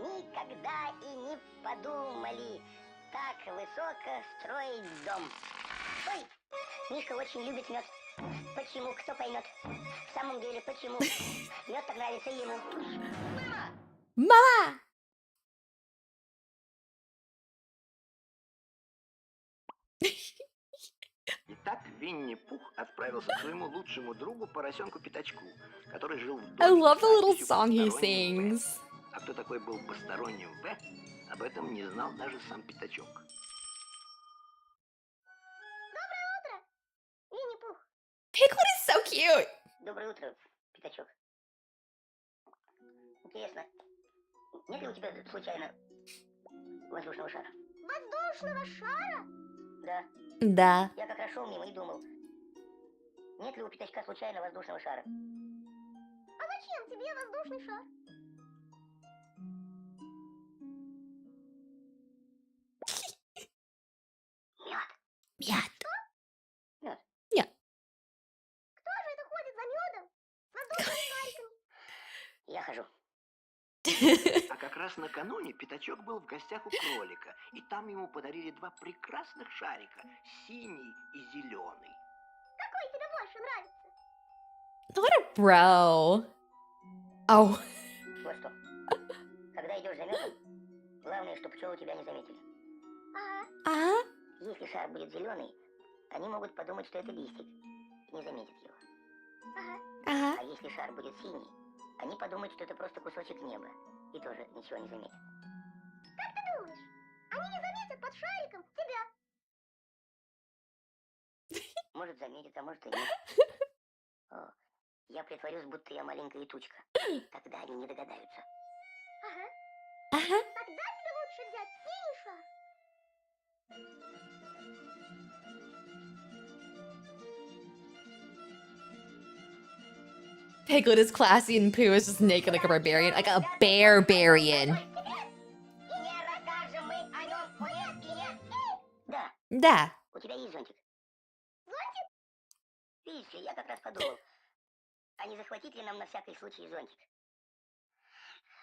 никогда и не подумали так высоко строить дом. Ой, Мишка очень любит мед. Почему? Кто поймет? В самом деле, почему? Мед так нравится ему. Мама! Mama! Итак, Винни-Пух отправился к своему лучшему другу поросенку Пятачку, который жил в I доме love с the little надписью song he «Посторонним В». sings. А кто такой был посторонним В, об этом не знал даже сам Пятачок. Доброе утро, Винни-Пух. Piglet is so cute. Доброе утро, Пятачок. Интересно, нет ли у тебя случайно воздушного шара? Воздушного шара? Да. Да. Я как раз шел мимо и думал, нет ли у Пятачка случайно воздушного шара? А зачем тебе воздушный шар? Мед. Мед. Что? Мед. Мед. Кто же это ходит за медом? С воздушными шариками? Я хожу. А как раз накануне Пятачок был в гостях у кролика, и там ему подарили два прекрасных шарика, синий и зеленый. Какой тебе больше нравится? What a bro. Oh. Вот что. Когда идешь за медом, главное, чтобы пчелы тебя не заметили. Ага. Если шар будет зеленый, они могут подумать, что это листик, и не заметят его. Ага. А если шар будет синий, они подумают, что это просто кусочек неба, и тоже ничего не заметят. Как ты думаешь, они не заметят под шариком тебя? Может, заметят, а может и нет. О, я притворюсь, будто я маленькая тучка. Тогда они не догадаются. Ага. Ага. Тогда тебе лучше взять синий шар. Piglet is classy and Pooh is just naked like a barbarian. Like a bear-barian. Да. Да. У тебя есть зонтик? Зонтик? Видишь ли, я как раз подумал, а не захватить ли нам на всякий случай зонтик?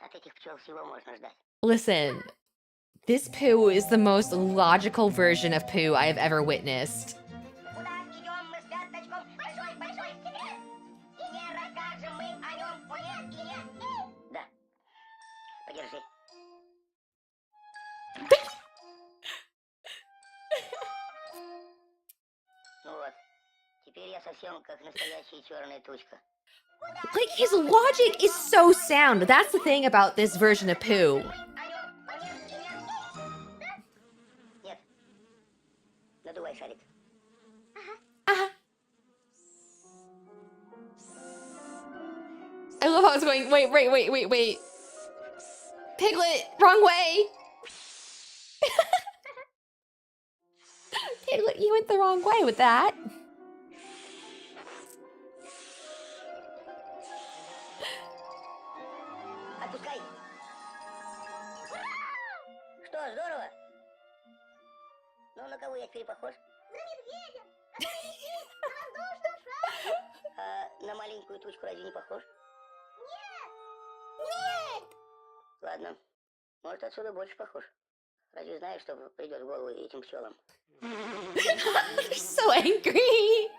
От этих пчел всего можно ждать. Listen, this Pooh is the most logical version of Pooh I have ever witnessed. Куда идем мы с Пятачком? Большой секрет! И не расскажем мы о нем, нет и нет. Да. Подержи. Ну вот. Теперь я совсем как настоящая черная тучка. Like, his logic is so sound. That's the thing about this version of Pooh. Нет. Надувай шарик. I love how it's going. Wait. Piglet, wrong way. Piglet, you went the wrong way with that. Отпускай. Что, здорово? Ну, на кого я теперь похож? На медведя, который летит на воздушном шаре. А на маленькую тучку разве не похож? Нет! Ладно, может, отсюда больше похож. Разве знаешь, что придет в голову этим пчелам? They're so angry.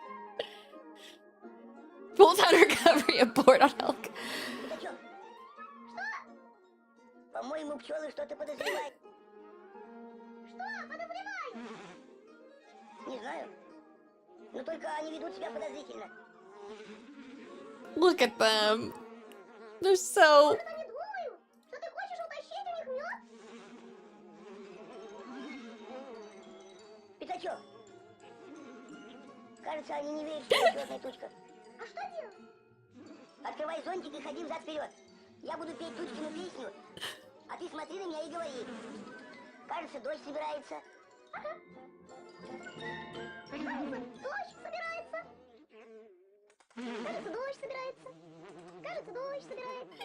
Full-time recovery abort on Hulk. Пятачок, что? По-моему, пчелы что-то подозревают. Что подозревают? Не знаю. Но только они ведут себя подозрительно. Look at them. They're so... Может, они думают, что ты хочешь утащить у них мед? Пятачок. Кажется, они не верят, что это звездная тучка. А что делать? Открывай зонтик и ходи взад-вперед. Я буду петь Тучкину песню, а ты смотри на меня и говори. Кажется, дождь собирается. Ага. Дождь собирается. Кажется, дождь собирается. Кажется, дождь собирается.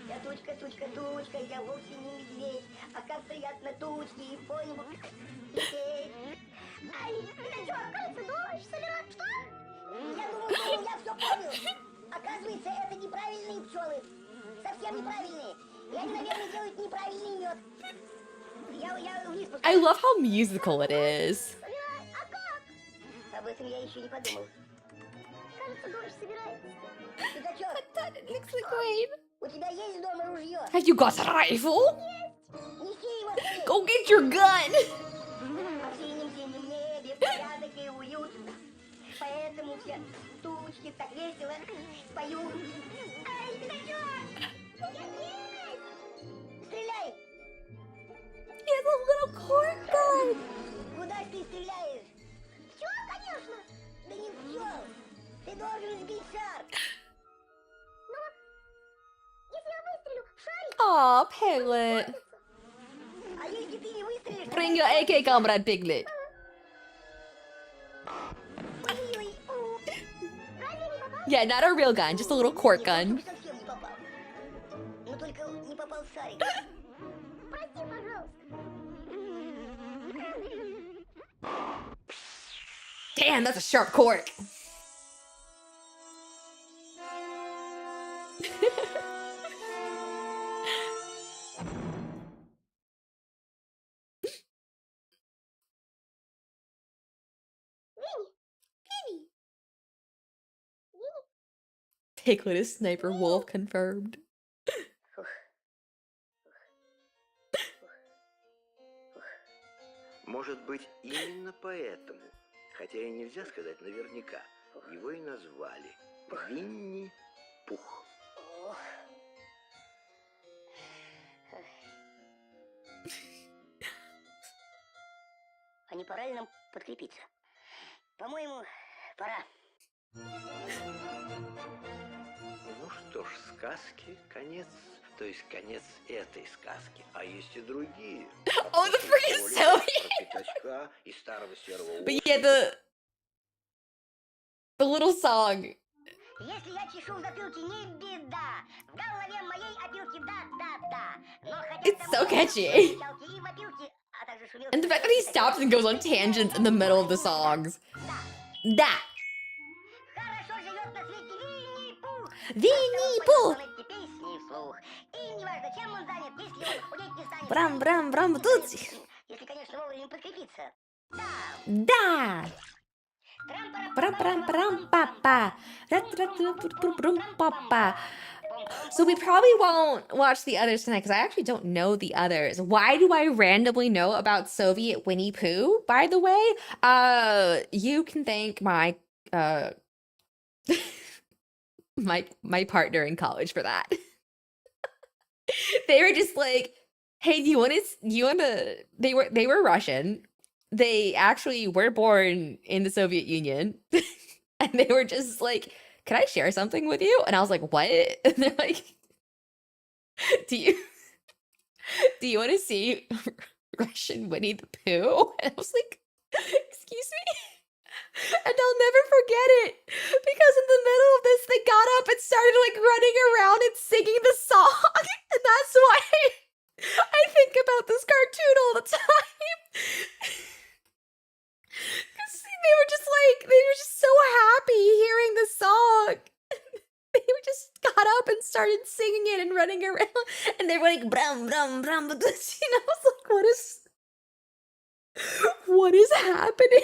Я тучка, тучка, тучка, я вовсе не медведь. А как приятно тучки и по небу лететь. Ай, пятачок, кажется, дождь собирается. Что? Я думал, я все понял. Оказывается, это неправильные пчелы. Совсем неправильные. И они, наверное, делают неправильный мед. Я вниз пускаю. I love how musical it is. А как? Об этом я еще не подумал. Кажется, дождь собирается. Пятачок, у тебя есть дома ружье? Have you got a rifle? Есть. Неси его скорее. Go get your gun. А в синем-синем небе порядок и уют. Поэтому все тучки так весело поют. Ай, пятачок! Нет! Стреляй! He has a little cork gun. Куда ты стреляешь? Пчел, конечно. Да не пчел. Ты должен сбить шар. Ну вот, если я выстрелю в шарик... Aw, Piglet. А если ты не выстрелишь... Bring your AK, comrade Piglet. Ой-ой-ой. Разве не попал? Yeah, not a real gun, just a little cork gun. Совсем не попал. Но только не попал в шарик. Прости, пожалуйста. Damn, that's a sharp cork. Piglet is Sniper Wolf confirmed. Может быть, именно поэтому, хотя и нельзя сказать наверняка, его и назвали Винни-Пух. А не пора ли нам подкрепиться? По-моему, пора. Ну что ж, сказки, конец, то есть конец этой сказки, а есть и другие. Oh, the freaking Soviet! Про пятачка и старого серого But yeah, the little song. Если я чешу в затылке, не беда. В голове моей опилки, да. Но хотя It's so catchy. и вопилки, а также шумелки... And the fact that he stops and goes on tangents in the middle of the songs. Да. Хорошо живет на свете Винни-Пух. Винни-Пух. Эти песни вслух. И неважно, чем он занят, если он худеть не станет. Брам-брам-брам, тут. Если, конечно, вовремя подкрепиться. Да. Прам-прам-прам-папа. Папа. So we probably won't watch the others tonight because I actually don't know the others. Why do I randomly know about Soviet Winnie Pooh, by the way? You can thank my my partner in college for that. They were just like, hey, do you want to they were Russian. They actually were born in the Soviet Union. And they were just like, can I share something with you? And I was like, what? And they're like, do you want to see Russian Winnie the Pooh? And I was like, excuse me? And I'll never forget it because in the middle of this, they got up and started like running around and singing the song. And that's why I think about this cartoon all the time. Because they were just so happy hearing the song. They just got up and started singing it and running around. And they were like, brum, brum, brum. But this, I was like, what is happening?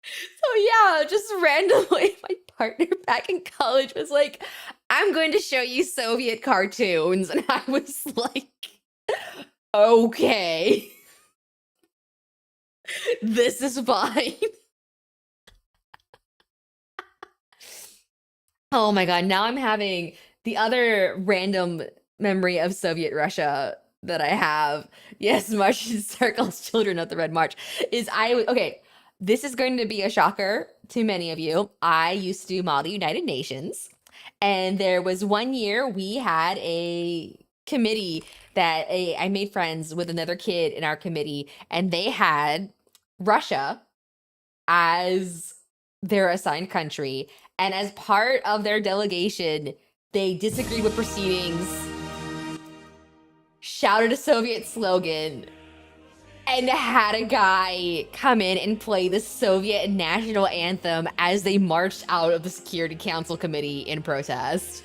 So yeah, just randomly, my partner back in college was like, I'm going to show you Soviet cartoons. And I was like, okay. This is fine. Oh my god, now I'm having the other random memory of Soviet Russia that I have, yes, Martian circles children of the Red March, is okay, this is going to be a shocker to many of you. I used to do Model United Nations, and there was one year we had a committee that I made friends with another kid in our committee, and they had Russia as their assigned country. And as part of their delegation, they disagreed with proceedings, shouted a Soviet slogan, and had a guy come in and play the Soviet national anthem as they marched out of the Security Council committee in protest.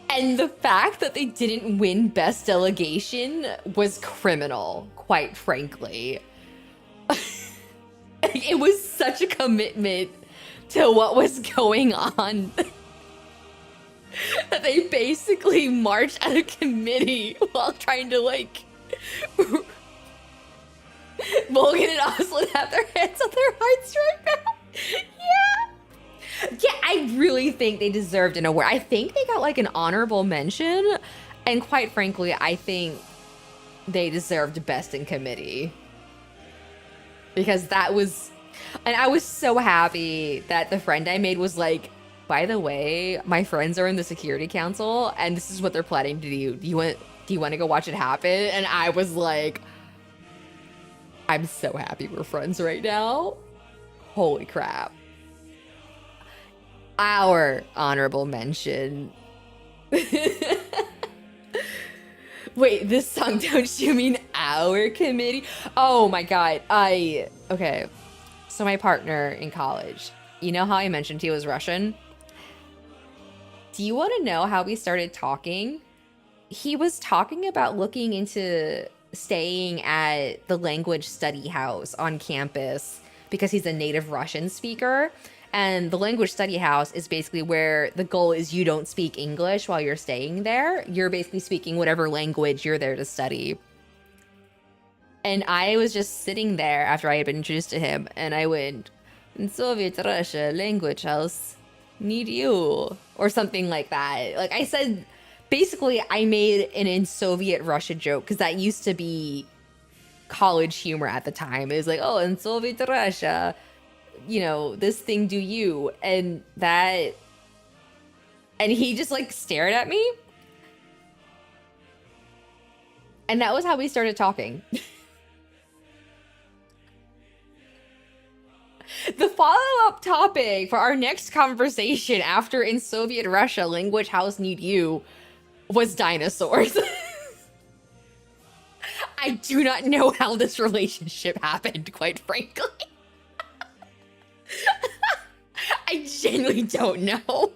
And the fact that they didn't win Best Delegation was criminal, quite frankly. It was such a commitment to what was going on that they basically marched out of committee while trying to, like, Morgan and Oslin have their hands on their hearts right now. Yeah, I really think they deserved an award. I think they got, like, an honorable mention, and quite frankly, I think they deserved Best in Committee. Because that was, and I was so happy that the friend I made was like, by the way, my friends are in the Security Council, and this is what they're planning to do. Do you want to go watch it happen? And I was like, I'm so happy we're friends right now. Holy crap. Our honorable mention. Wait, this song, don't you mean our committee? Oh my god, okay. So my partner in college, you know how I mentioned he was Russian? Do you want to know how we started talking? He was talking about looking into staying at the language study house on campus because he's a native Russian speaker. And the language study house is basically where the goal is you don't speak English while you're staying there. You're basically speaking whatever language you're there to study. And I was just sitting there after I had been introduced to him, and I went, in Soviet Russia, language house, need you, or something like that. Like I said, basically I made an in Soviet Russia joke, because that used to be college humor at the time. It was like, oh, in Soviet Russia, you know, this thing do you, and he just like stared at me, and that was how we started talking. The follow-up topic for our next conversation after in Soviet Russia, language house need you, was dinosaurs. I do not know how this relationship happened, quite frankly. I genuinely don't know.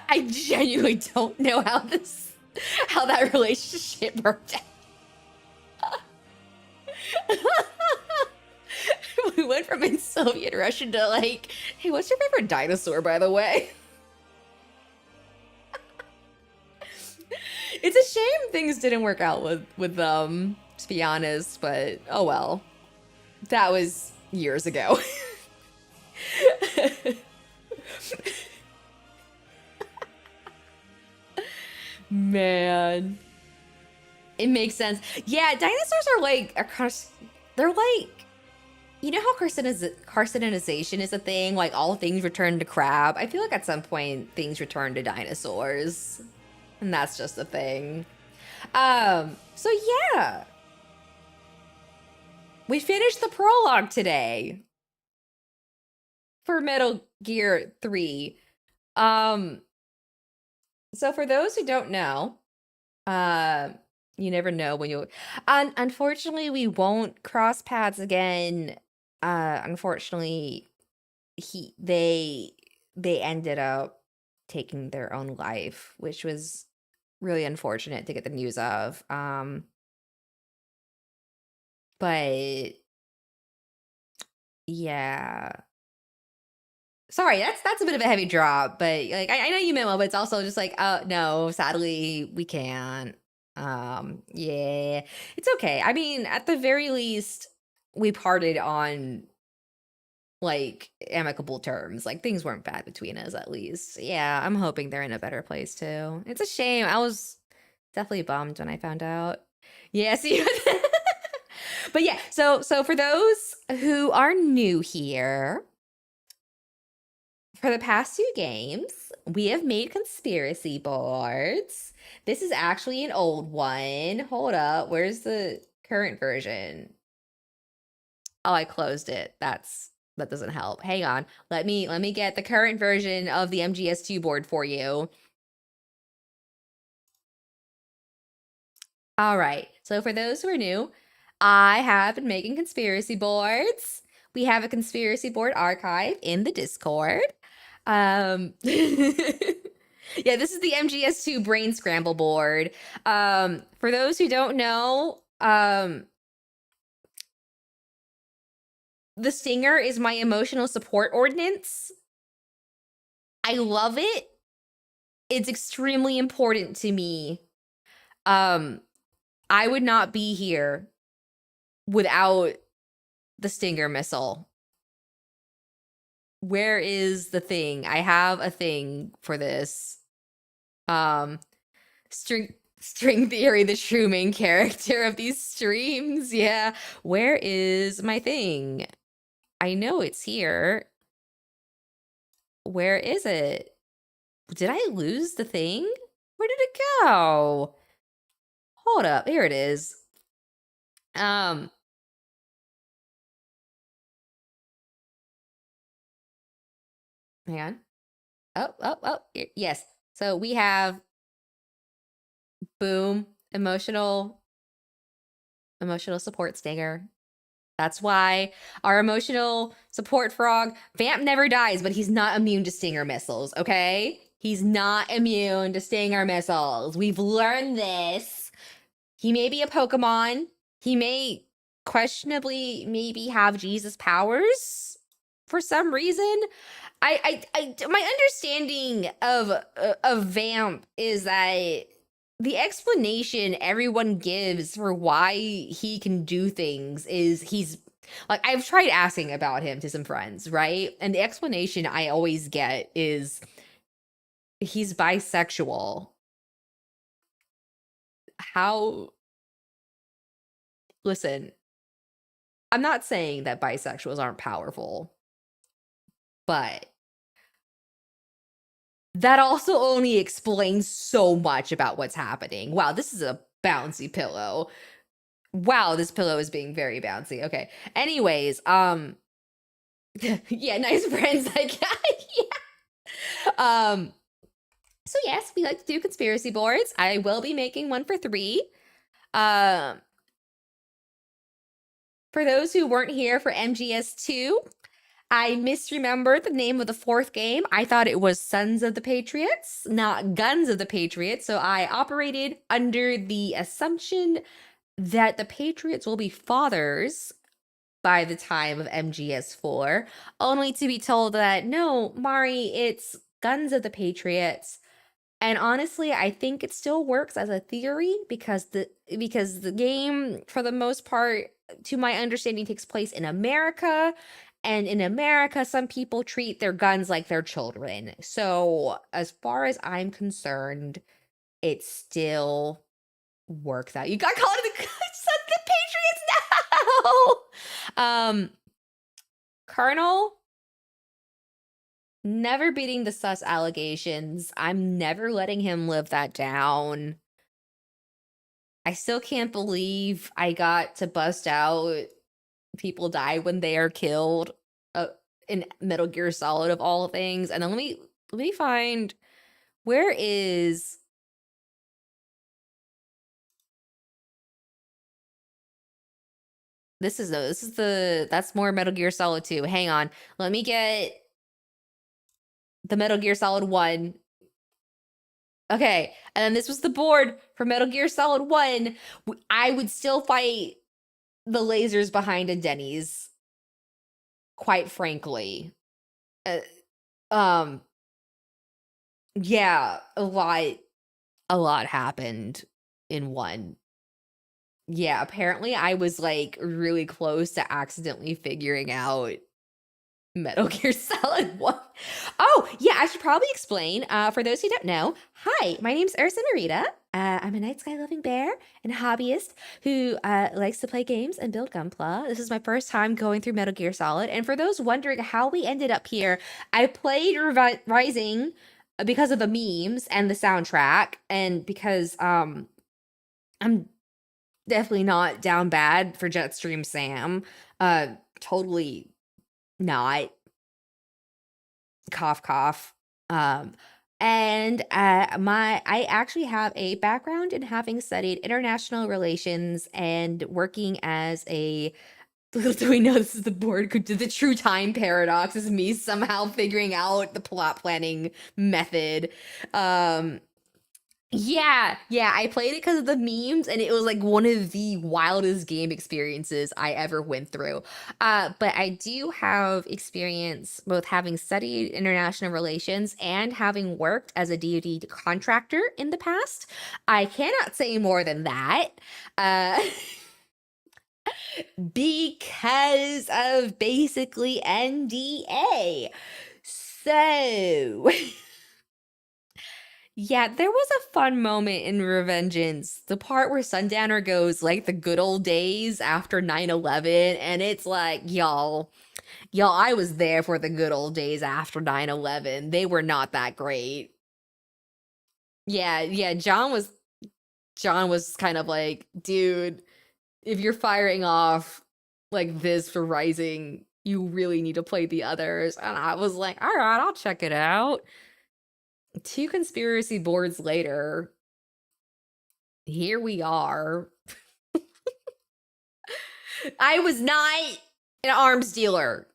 I genuinely don't know how that relationship worked out. We went from in Soviet Russia to like, hey, what's your favorite dinosaur, by the way? It's a shame things didn't work out with them, to be honest, but oh well. That was years ago. Man, it makes sense. Yeah, dinosaurs are like they're like, you know how carcinization is a thing, like all things return to crab. I feel like at some point things return to dinosaurs, and that's just a thing. So yeah, we finished the prologue today for Metal Gear 3. So for those who don't know, you never know when you unfortunately we won't cross paths again. Unfortunately they ended up taking their own life, which was really unfortunate to get the news of. But yeah. Sorry, that's a bit of a heavy drop, but like I know you meant well, but it's also just like, no, sadly we can't. Yeah, it's okay. I mean, at the very least, we parted on like amicable terms. Like things weren't bad between us, at least. Yeah, I'm hoping they're in a better place too. It's a shame. I was definitely bummed when I found out. Yeah, see. But yeah, so for those who are new here, for the past 2 games, we have made conspiracy boards. This is actually an old one. Hold up, where's the current version? Oh, I closed it. That doesn't help. Hang on. Let me get the current version of the MGS2 board for you. All right. So for those who are new, I have been making conspiracy boards. We have a conspiracy board archive in the Discord. Yeah, this is the MGS2 brain scramble board. For those who don't know, the stinger is my emotional support ordinance. I love it. It's extremely important to me. I would not be here without the stinger missile. Where is the thing? I have a thing for this. String theory, the true main character of these streams. Yeah. Where is my thing? I know it's here. Where is it? Did I lose the thing? Where did it go? Hold up. Here it is. Hang on. Oh. Yes. So we have boom, emotional support stinger. That's why our emotional support frog, Vamp never dies, but he's not immune to stinger missiles, okay? He's not immune to stinger missiles. We've learned this. He may be a Pokemon. He may questionably maybe have Jesus powers for some reason. My understanding of Vamp is that the explanation everyone gives for why he can do things is he's like, I've tried asking about him to some friends, right? And the explanation I always get is he's bisexual. How? Listen, I'm not saying that bisexuals aren't powerful, but that also only explains so much about what's happening. Wow, this is a bouncy pillow. Wow, this pillow is being very bouncy. Okay. Anyways, yeah, nice friends, I guess. Yeah. So yes, we like to do conspiracy boards. I will be making one for 3. For those who weren't here for MGS2, I misremembered the name of the 4th game. I thought it was Sons of the Patriots, not Guns of the Patriots. So I operated under the assumption that the Patriots will be fathers by the time of MGS4, only to be told that, no, Mari, it's Guns of the Patriots. And honestly, I think it still works as a theory because the game, for the most part, to my understanding, takes place in America. And in America, some people treat their guns like their children. So as far as I'm concerned, it still works out. You got called the Patriots now. Colonel, never beating the sus allegations. I'm never letting him live that down. I still can't believe I got to bust out people die when they are killed in Metal Gear Solid of all things. And then let me find, where is that's more Metal Gear Solid 2. Hang on. Let me get the Metal Gear Solid 1. Okay, and then this was the board for Metal Gear Solid 1. I would still fight the lasers behind a Denny's, quite frankly. Yeah, a lot happened in 1. Yeah, apparently I was like really close to accidentally figuring out Metal Gear Solid 1. Oh, yeah, I should probably explain. For those who don't know, hi, my name's Ursa Marida. I'm a night sky loving bear and a hobbyist who likes to play games and build Gunpla. This is my first time going through Metal Gear Solid. And for those wondering how we ended up here, I played Rising because of the memes and the soundtrack, and because I'm definitely not down bad for Jetstream Sam. Totally not. Cough, cough. And I actually have a background in having studied international relations and working as a little do we know this is the board the true time paradox is me somehow figuring out the plot planning method. Yeah, I played it because of the memes, and it was like one of the wildest game experiences I ever went through. But I do have experience both having studied international relations and having worked as a DoD contractor in the past. I cannot say more than that. Because of basically NDA. So. Yeah, there was a fun moment in Revengeance. The part where Sundowner goes like the good old days after 9/11, and it's like, y'all, I was there for the good old days after 9/11. They were not that great. Yeah, John was kind of like, dude, if you're firing off like this for Rising, you really need to play the others. And I was like, all right, I'll check it out. 2 conspiracy boards later, here we are. I was not an arms dealer.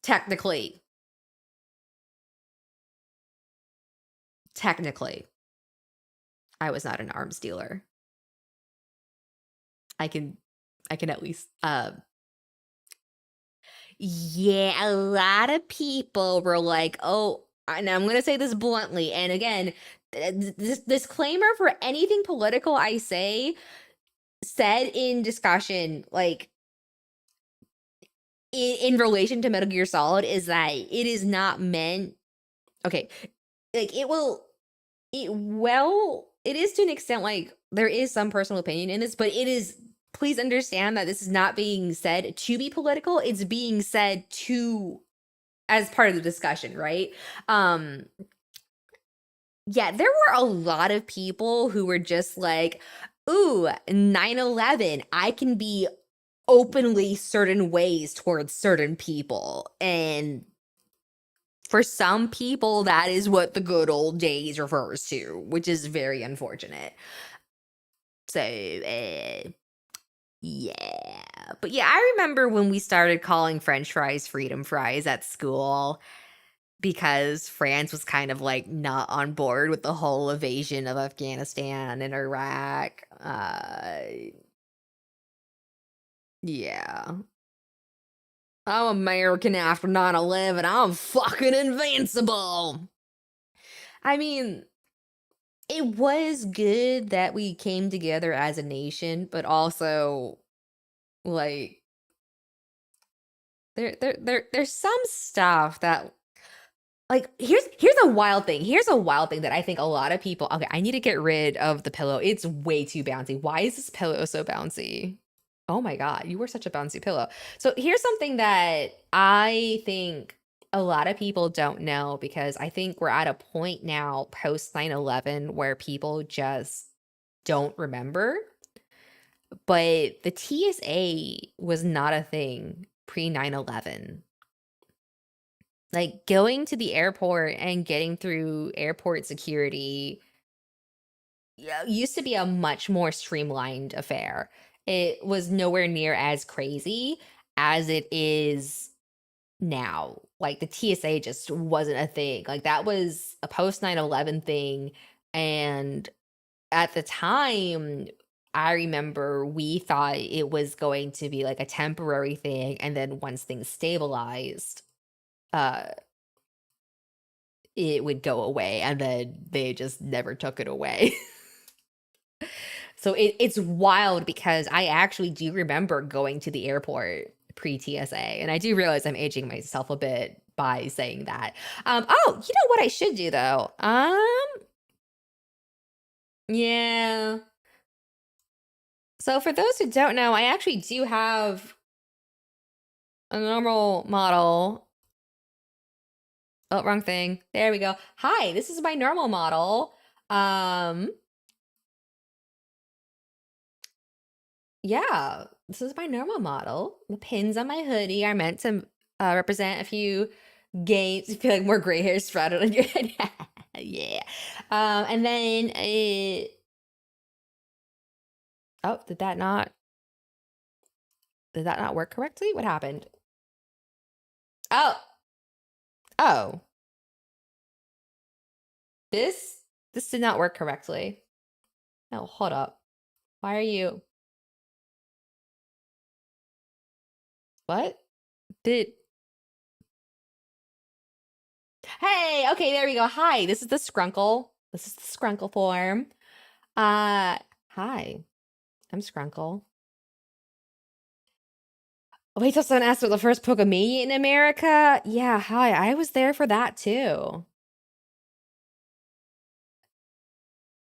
Technically. I was not an arms dealer. I can at least yeah, a lot of people were like, "Oh," and I'm going to say this bluntly, and again, this disclaimer for anything political I say said in discussion, like in relation to Metal Gear Solid, is that it is not meant. Okay, like it is to an extent, like there is some personal opinion in this, but it is. Please understand that this is not being said to be political. It's being said as part of the discussion, right? Yeah, there were a lot of people who were just like, ooh, 9/11, I can be openly certain ways towards certain people. And for some people, that is what the good old days refers to, which is very unfortunate. So, yeah. But yeah, I remember when we started calling French fries freedom fries at school because France was kind of like not on board with the whole invasion of Afghanistan and Iraq. Yeah. I'm American after 9/11. I'm fucking invincible. I mean, it was good that we came together as a nation, but also like there's some stuff that like here's a wild thing. Here's a wild thing that I think a lot of people. Okay, I need to get rid of the pillow. It's way too bouncy. Why is this pillow so bouncy? Oh my god, you were such a bouncy pillow. So here's something that I think a lot of people don't know, because I think we're at a point now post 9/11 where people just don't remember. But the TSA was not a thing pre 9/11. Like going to the airport and getting through airport security used to be a much more streamlined affair. It was nowhere near as crazy as it is now. Like the TSA just wasn't a thing. Like that was a post 9/11 thing. And at the time, I remember we thought it was going to be like a temporary thing. And then once things stabilized, it would go away, and then they just never took it away. So it's wild because I actually do remember going to the airport pre-TSA. And I do realize I'm aging myself a bit by saying that. Oh, you know what I should do though? Yeah. So for those who don't know, I actually do have a normal model. Oh, wrong thing. There we go. Hi, this is my normal model. Yeah, this is my normal model. The pins on my hoodie are meant to represent a few games. You feel like more gray hair sprouted on your head. Yeah. And then oh, did that not work correctly? What happened? Oh. Oh. This did not work correctly. No, hold up. Why are you? What? Hey, okay, there we go. Hi, this is the Scrunkle. This is the Scrunkle form. Hi. I'm Scrunkle. Wait till someone asked about the first Pokemania in America. Yeah, hi. I was there for that too.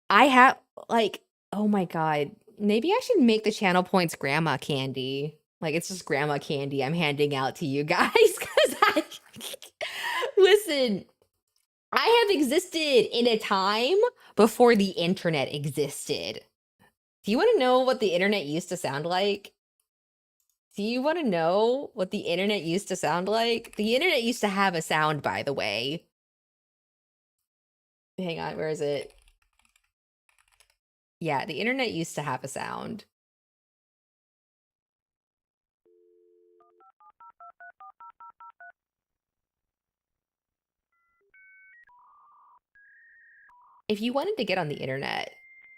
I have like, oh my God. Maybe I should make the channel points grandma candy. Like it's just grandma candy I'm handing out to you guys because listen, I have existed in a time before the internet existed. Do you want to know what the internet used to sound like? Do you want to know what the internet used to sound like? The internet used to have a sound, by the way. Hang on, where is it? Yeah, the internet used to have a sound. If you wanted to get on the internet,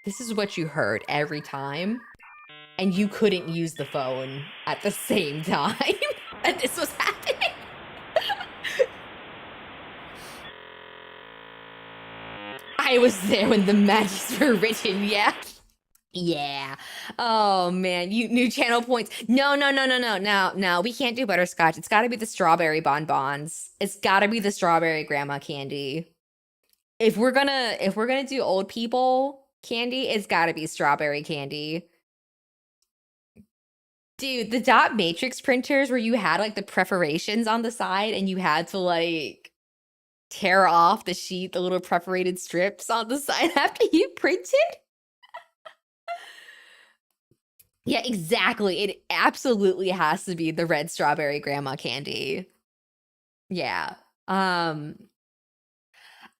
this is what you heard every time, and you couldn't use the phone at the same time that this was happening. I was there when the magics were written, yeah. Yeah. Oh man, you new channel points. No. We can't do butterscotch. It's got to be the strawberry bonbons. It's got to be the strawberry grandma candy. If we're gonna do old people candy, it's got to be strawberry candy. Dude, the dot matrix printers where you had like the perforations on the side and you had to like tear off the sheet, the little perforated strips on the side after you printed. Yeah, exactly. It absolutely has to be the red strawberry grandma candy. Yeah.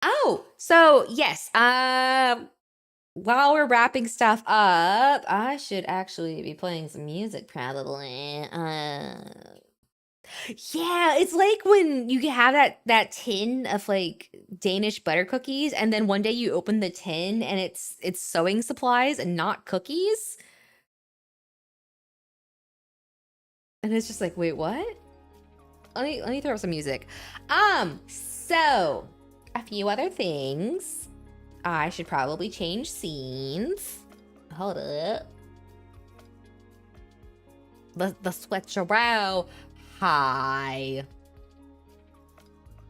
Oh, so yes. While we're wrapping stuff up, I should actually be playing some music probably. Yeah, it's like when you have that tin of like Danish butter cookies and then one day you open the tin and it's sewing supplies and not cookies. And it's just like, wait, what? Let me throw up some music. So a few other things. I should probably change scenes. Hold up. The switcheroo. Hi.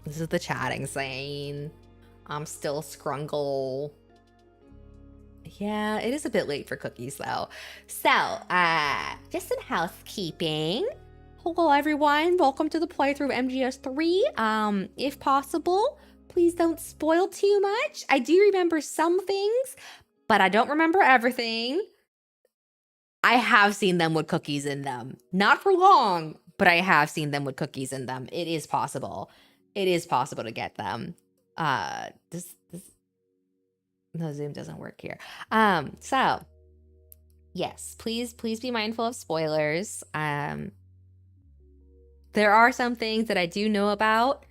This is the chatting scene. I'm still Scrungle. Yeah, it is a bit late for cookies though. So, just some housekeeping. Hello everyone, welcome to the playthrough of MGS3. If possible, please don't spoil too much. I do remember some things, but I don't remember everything. I have seen them with cookies in them. Not for long, but I have seen them with cookies in them. It is possible. It is possible to get them. This no, Zoom doesn't work here. So yes, please be mindful of spoilers. There are some things that I do know about,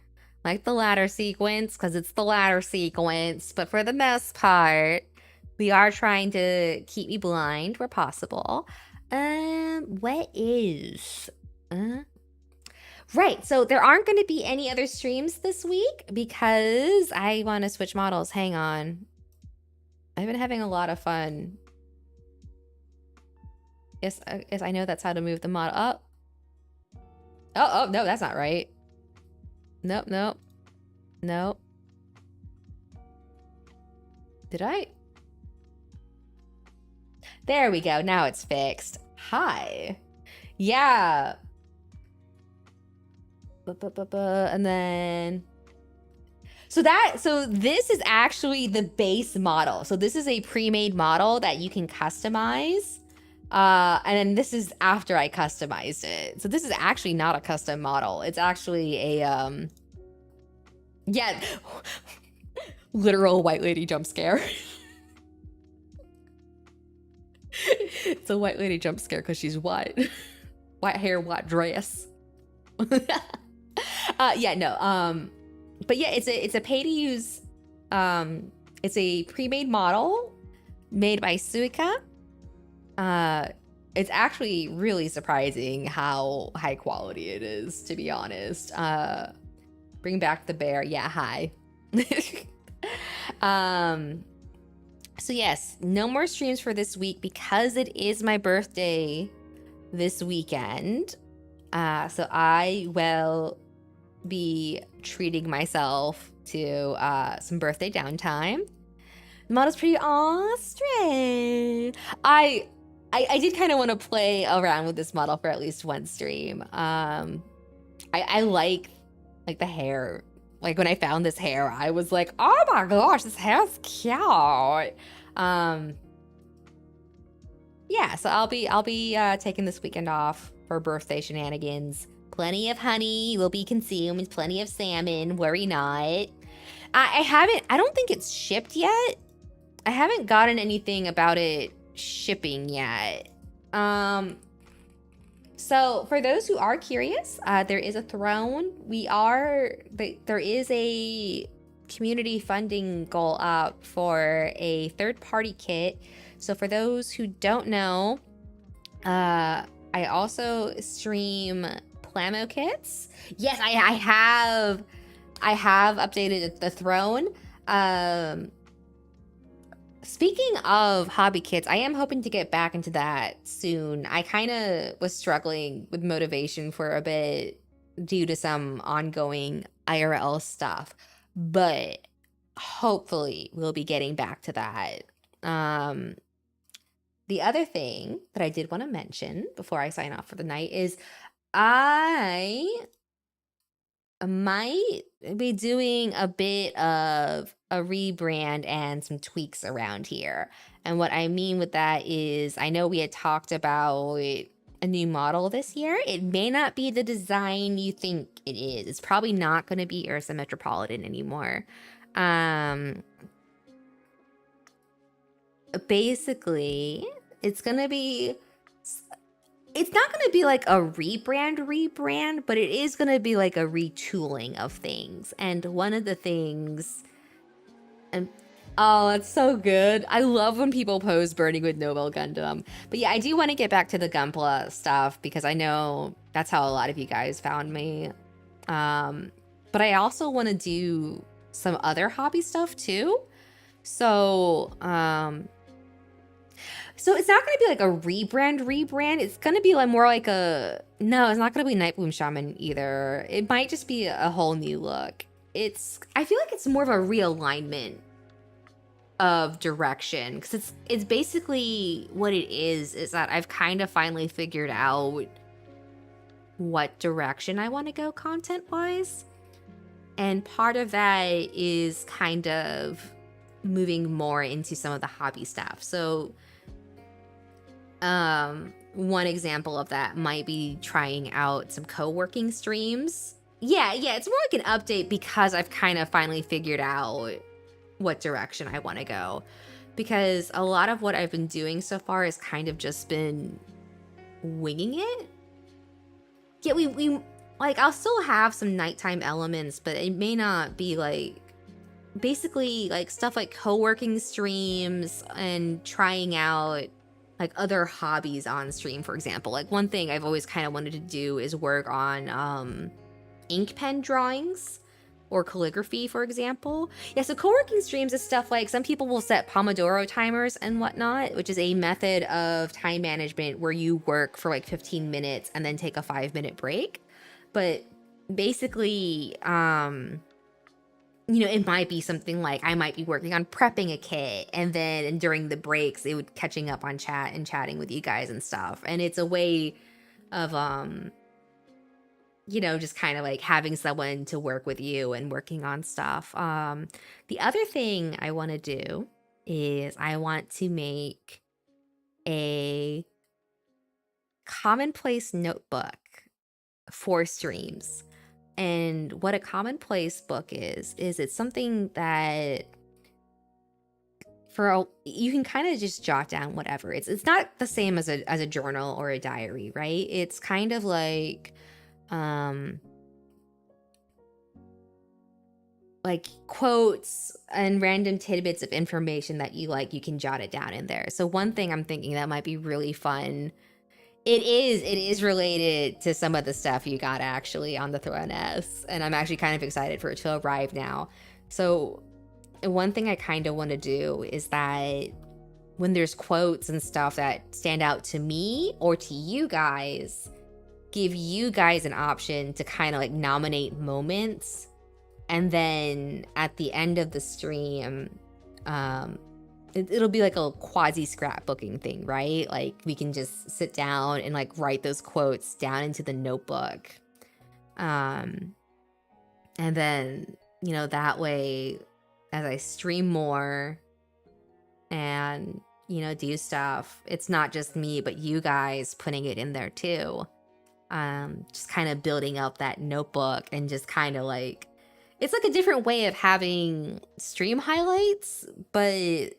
like the ladder sequence, because it's the ladder sequence, but for the most part, we are trying to keep you blind where possible. What is... Right, so there aren't going to be any other streams this week because I want to switch models. Hang on. I've been having a lot of fun. Yes, I know that's how to move the model up. Oh, no, that's not right. Nope. Did I? There we go. Now it's fixed. Hi. Yeah. And then... So this is actually the base model. So this is a pre-made model that you can customize. And then this is after I customized it. So this is actually not a custom model. It's actually a, yeah, literal white lady jump scare. It's a white lady jump scare because she's white. White hair, white dress. Yeah, no, but yeah, it's a pay to use, it's a pre-made model made by Suica. It's actually really surprising how high quality it is, to be honest. Bring back the bear. Yeah, hi. So yes, no more streams for this week because it is my birthday this weekend. So I will be treating myself to some birthday downtime. The model's pretty awesome. I did kind of want to play around with this model for at least one stream. I like the hair. Like when I found this hair, I was like, oh my gosh, this hair's cute. Yeah, so I'll be taking this weekend off for birthday shenanigans. Plenty of honey will be consumed, plenty of salmon, worry not. I don't think it's shipped yet. I haven't gotten anything about it shipping yet. So for those who are curious, there is a throne. There is a community funding goal up for a third-party kit. So for those who don't know, I also stream Plamo kits. Yes, I have updated the throne. Speaking of hobby kits, I am hoping to get back into that soon. I kind of was struggling with motivation for a bit due to some ongoing IRL stuff, but hopefully we'll be getting back to that. The other thing that I did want to mention before I sign off for the night is I might be doing a bit of a rebrand and some tweaks around here. And what I mean with that is, I know we had talked about a new model this year. It may not be the design you think it is. It's probably not going to be Ursa Metropolitan anymore. Basically, it's not going to be like a rebrand, but it is going to be like a retooling of things. And one of the things, and oh, that's so good. I love when people post Burning with Nobel Gundam. But yeah, I do want to get back to the Gunpla stuff because I know that's how a lot of you guys found me. But I also want to do some other hobby stuff too. So it's not going to be like a rebrand. It's going to be like more like no, it's not going to be Nightbloom Shaman either. It might just be a whole new look. I feel like it's more of a realignment of direction because it's basically what it is that I've kind of finally figured out what direction I want to go content-wise. And part of that is kind of moving more into some of the hobby stuff. So one example of that might be trying out some co-working streams. Yeah, it's more like an update because I've kind of finally figured out what direction I want to go. Because a lot of what I've been doing so far has kind of just been winging it. Yeah, we like, I'll still have some nighttime elements, but it may not be like, basically like stuff like co-working streams and trying out like other hobbies on stream, for example. Like one thing I've always kind of wanted to do is work on ink pen drawings or calligraphy, for example. Yeah, so co-working streams is stuff like some people will set Pomodoro timers and whatnot, which is a method of time management where you work for like 15 minutes and then take a 5-minute break. but basically, it might be something like I might be working on prepping a kit, and then during the breaks, it would catching up on chat and chatting with you guys and stuff. And it's a way of, just kind of like having someone to work with you and working on stuff. The other thing I want to do is I want to make a commonplace notebook for streams. And what a commonplace book is it's something that you can kind of just jot down whatever. It's not the same as a journal or a diary, right? It's kind of like quotes and random tidbits of information that you can jot it down in there. So one thing I'm thinking that might be really fun, it is related to some of the stuff you got actually on the Throne S, and I'm actually kind of excited for it to arrive now. So one thing I kind of want to do is that when there's quotes and stuff that stand out to me or to you guys, give you guys an option to kind of like nominate moments. And then at the end of the stream, it'll be like a quasi scrapbooking thing, right? Like we can just sit down and like write those quotes down into the notebook. And then, that way, as I stream more and, do stuff, it's not just me, but you guys putting it in there too. Just kind of building up that notebook and just kind of like, it's like a different way of having stream highlights, but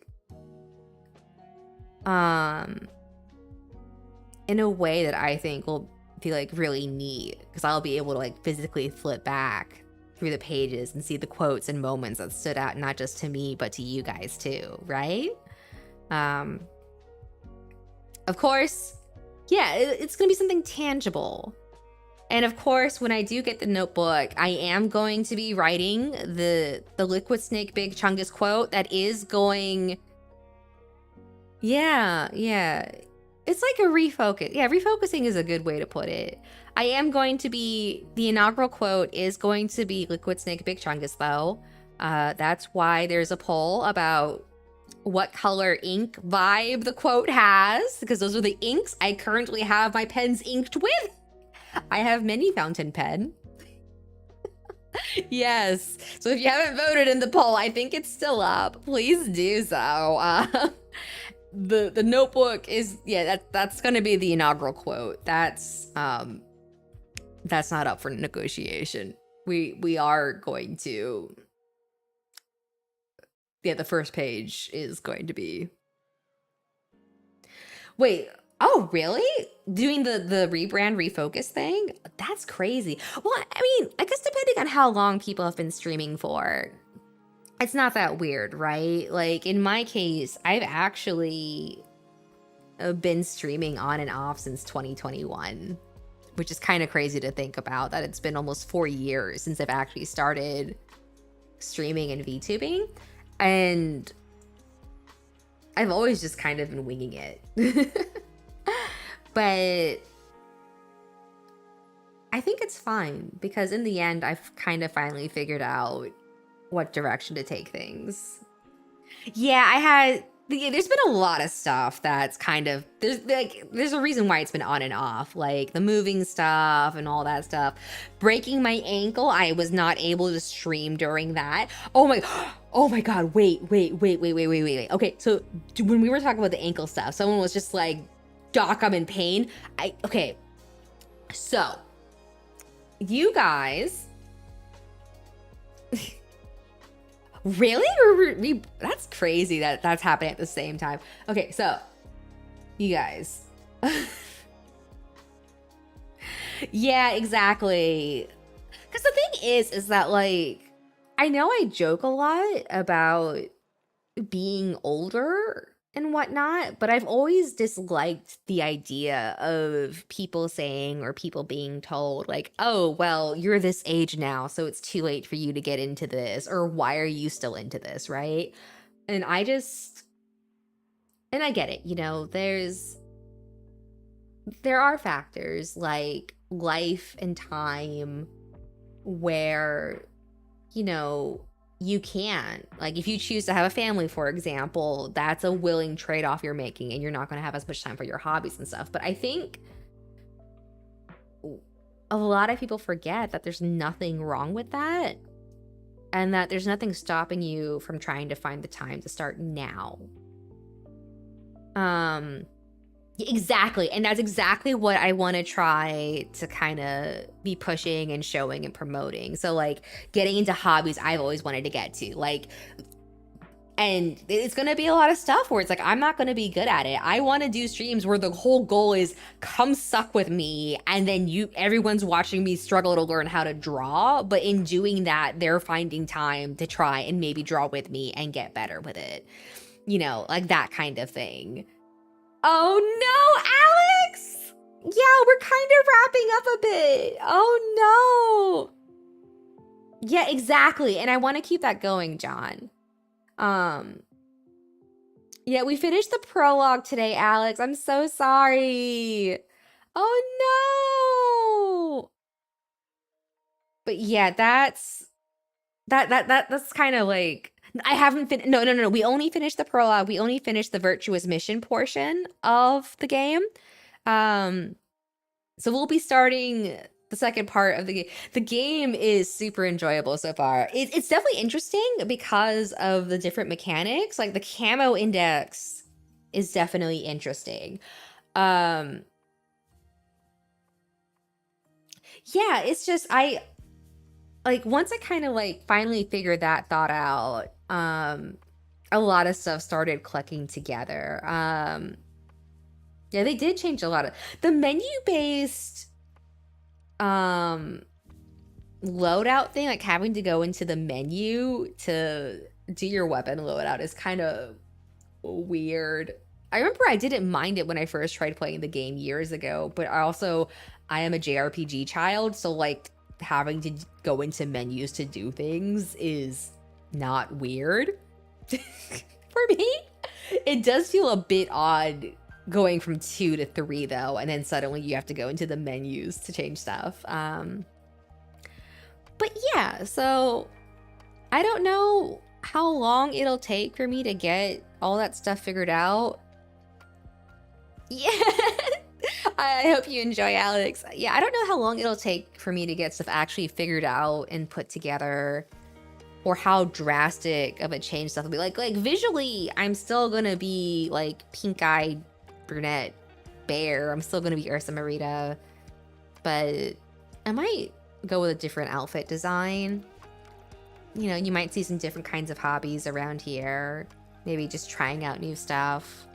in a way that I think will be like really neat, because I'll be able to like physically flip back through the pages and see the quotes and moments that stood out, not just to me, but to you guys too, right? Of course, yeah, it's gonna be something tangible. And of course, when I do get the notebook, I am going to be writing the Liquid Snake Big Chungus quote that is going... Yeah. It's like a refocus. Yeah, refocusing is a good way to put it. I am going to be... The inaugural quote is going to be Liquid Snake Big Chungus, though. That's why there's a poll about what color ink vibe the quote has, because those are the inks I currently have my pens inked with. I have mini fountain pen. Yes. So if you haven't voted in the poll, I think it's still up. Please do so. The notebook is, that's going to be the inaugural quote. That's not up for negotiation. We are going to, the first page is going to be. Wait. Oh, really? Doing the rebrand, refocus thing? That's crazy. Well, I mean, I guess depending on how long people have been streaming for, it's not that weird, right? Like, in my case, I've actually been streaming on and off since 2021, which is kind of crazy to think about, that it's been almost 4 years since I've actually started streaming and VTubing. And I've always just kind of been winging it. But I think it's fine, because in the end, I've kind of finally figured out what direction to take things. Yeah, there's been a lot of stuff that's kind of, there's a reason why it's been on and off, like the moving stuff and all that stuff. Breaking my ankle, I was not able to stream during that. Oh my God, wait. Okay, so when we were talking about the ankle stuff, someone was just like, Doc, I'm in pain. Okay, so you guys, really? That's crazy that that's happening at the same time. Okay, so you guys, yeah, exactly. Because the thing is that like, I know I joke a lot about being older and whatnot, but I've always disliked the idea of people saying, or people being told like, oh, well, you're this age now, so it's too late for you to get into this, or why are you still into this, right? And I get it, there are factors like life and time where, you know, you can, like, if you choose to have a family, for example, that's a willing trade-off you're making, and you're not going to have as much time for your hobbies and stuff. But I think a lot of people forget that there's nothing wrong with that, and that there's nothing stopping you from trying to find the time to start now. Exactly. And that's exactly what I want to try to kind of be pushing and showing and promoting. So like getting into hobbies I've always wanted to get to, like, and it's going to be a lot of stuff where it's like, I'm not going to be good at it. I want to do streams where the whole goal is come suck with me. And then everyone's watching me struggle to learn how to draw. But in doing that, they're finding time to try and maybe draw with me and get better with it. You know, like that kind of thing. Oh no, Alex! Yeah, we're kind of wrapping up a bit. Oh no. Yeah, exactly. And I want to keep that going, John. Yeah, we finished the prologue today, Alex. I'm so sorry. Oh no. But yeah, that's kind of like, I haven't finished. No. We only finished the prologue. We only finished the virtuous mission portion of the game. So we'll be starting the second part of the game. The game is super enjoyable so far. It's definitely interesting because of the different mechanics. Like the camo index is definitely interesting. Yeah, it's just like once I kind of like finally figured that thought out, a lot of stuff started clicking together. Yeah, they did change a lot of the menu-based loadout thing, like having to go into the menu to do your weapon loadout is kind of weird. I remember I didn't mind it when I first tried playing the game years ago, but I am a JRPG child, so like having to go into menus to do things is not weird for me. It does feel a bit odd going from 2 to 3 though, and then suddenly you have to go into the menus to change stuff. But yeah, so I don't know how long it'll take for me to get all that stuff figured out. Yeah. I hope you enjoy, Alex. Yeah, I don't know how long it'll take for me to get stuff actually figured out and put together, or how drastic of a change stuff will be. Like visually, I'm still gonna be like pink-eyed brunette bear. I'm still gonna be Ursa Marida, but I might go with a different outfit design. You know, you might see some different kinds of hobbies around here. Maybe just trying out new stuff.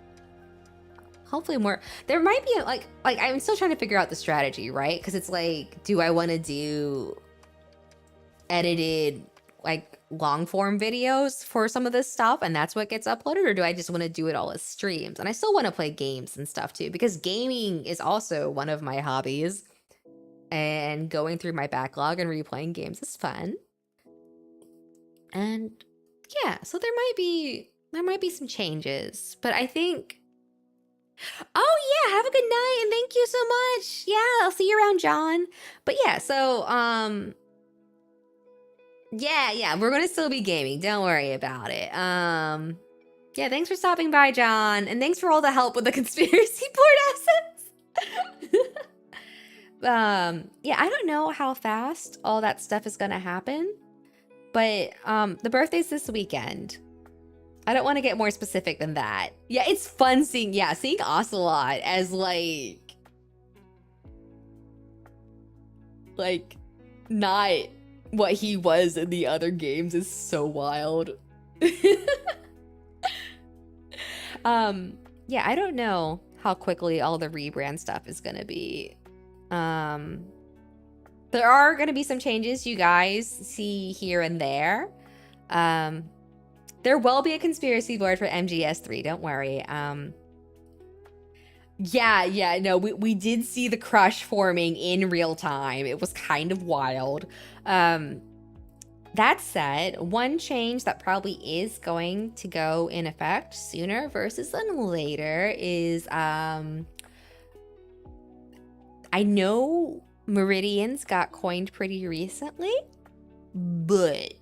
Hopefully more. There might be like I'm still trying to figure out the strategy, right? Because it's like, do I want to do edited like long form videos for some of this stuff and that's what gets uploaded, or do I just want to do it all as streams? And I still want to play games and stuff too, because gaming is also one of my hobbies, and going through my backlog and replaying games is fun. And yeah, so there might be some changes, but I think, oh yeah, have a good night and thank you so much. Yeah, I'll see you around, John. But yeah, so yeah, we're gonna still be gaming, don't worry about it. Yeah, thanks for stopping by, John, and thanks for all the help with the conspiracy board assets. Yeah, I don't know how fast all that stuff is gonna happen, but the birthday's this weekend. I don't want to get more specific than that. Yeah, it's fun seeing Ocelot as like not what he was in the other games is so wild. Yeah, I don't know how quickly all the rebrand stuff is gonna be. There are gonna be some changes you guys see here and there. There will be a conspiracy board for MGS3, don't worry. Yeah, no, we did see the crush forming in real time. It was kind of wild. That said, one change that probably is going to go in effect sooner versus than later is, I know meridians got coined pretty recently, but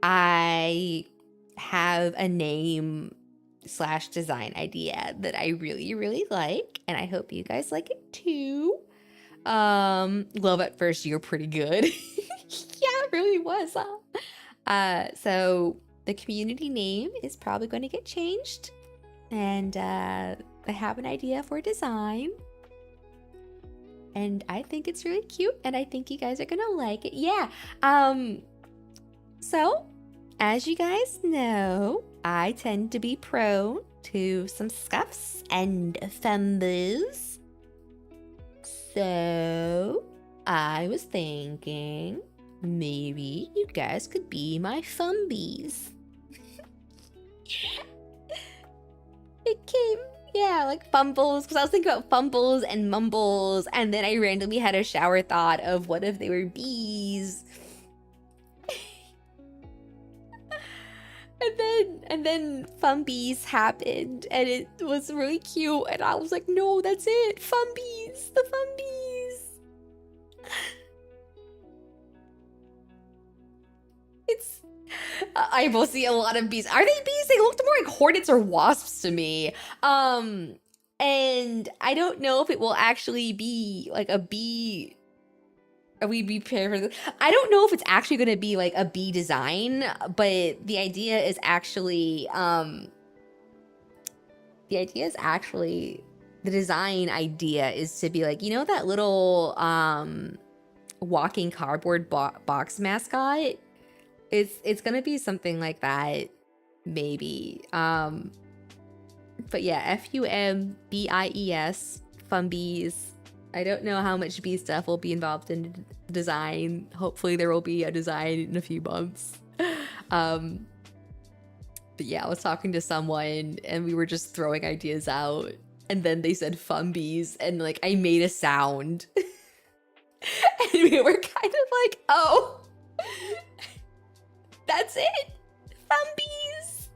I have a name / design idea that I really, really like, and I hope you guys like it too. Love at first, you're pretty good. Yeah, it really was, huh? So the community name is probably going to get changed, and I have an idea for design, and I think it's really cute, and I think you guys are gonna like it. Yeah. So as you guys know, I tend to be prone to some scuffs and fumbles. So I was thinking maybe you guys could be my fumbies. It came, yeah, like fumbles, because I was thinking about fumbles and mumbles, and then I randomly had a shower thought of what if they were bees. And then Fumbies happened, and it was really cute, and I was like, no, that's it, Fumbies, the Fumbies. It's, I will see a lot of bees. Are they bees? They looked more like hornets or wasps to me. And I don't know if it will actually be like a bee. Are we be prepared for this? I don't know if it's actually going to be like a bee design, but the idea is actually, the design idea is to be like, you know, that little walking cardboard box mascot? It's going to be something like that, maybe. But yeah, FUMBIES, Fumbies. I don't know how much bee stuff will be involved in design. Hopefully there will be a design in a few months. But yeah, I was talking to someone and we were just throwing ideas out, and then they said Fumbies, and like I made a sound. And we were kind of like, oh, that's it, Fumbies.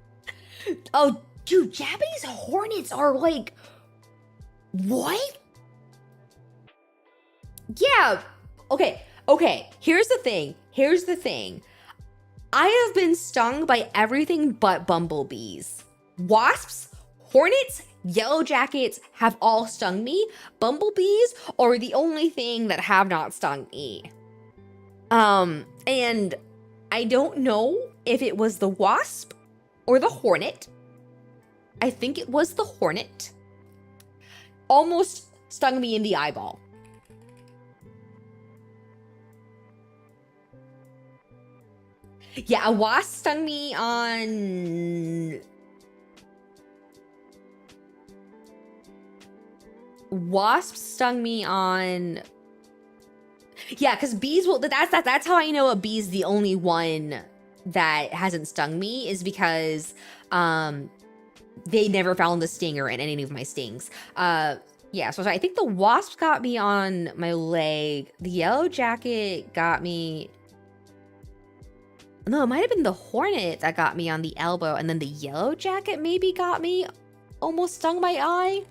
Oh, dude, Japanese hornets are like, what? Yeah, okay, here's the thing. I have been stung by everything but bumblebees. Wasps, hornets, yellow jackets have all stung me. Bumblebees are the only thing that have not stung me. And I don't know if it was the wasp or the hornet. I think it was the hornet. Almost stung me in the eyeball. Yeah, a wasp stung me on... Wasps stung me on... Yeah, because bees will... That's how I know a bee's the only one that hasn't stung me, is because they never found the stinger in any of my stings. Yeah, so I think the wasp got me on my leg. The yellow jacket got me... No, it might have been the hornet that got me on the elbow, and then the yellow jacket maybe got me, almost stung my eye.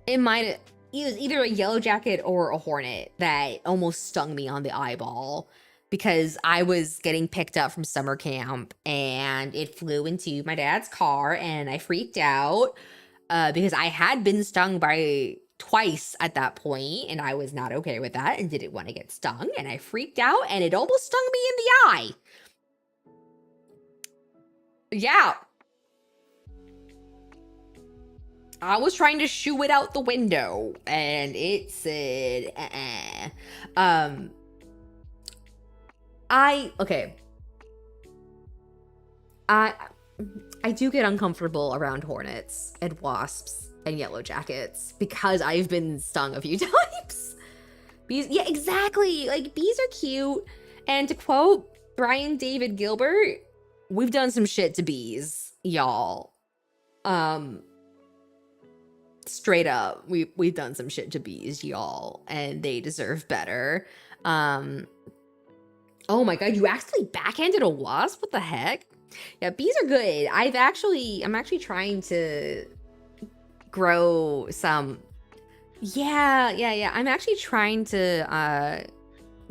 It might have, it was either a yellow jacket or a hornet that almost stung me on the eyeball, because I was getting picked up from summer camp and it flew into my dad's car, and I freaked out because I had been stung by twice at that point, and I was not okay with that and didn't want to get stung, and I freaked out and it almost stung me in the eye. Yeah. I was trying to shoo it out the window and it said, I do get uncomfortable around hornets and wasps and yellow jackets because I've been stung a few times. Bees, yeah, exactly. Like, bees are cute. And to quote Brian David Gilbert, we've done some shit to bees, y'all. Straight up, we've done some shit to bees, y'all, and they deserve better. Oh my god, you actually backhanded a wasp? What the heck? Yeah, bees are good. I'm actually trying to grow some. Yeah. I'm actually trying to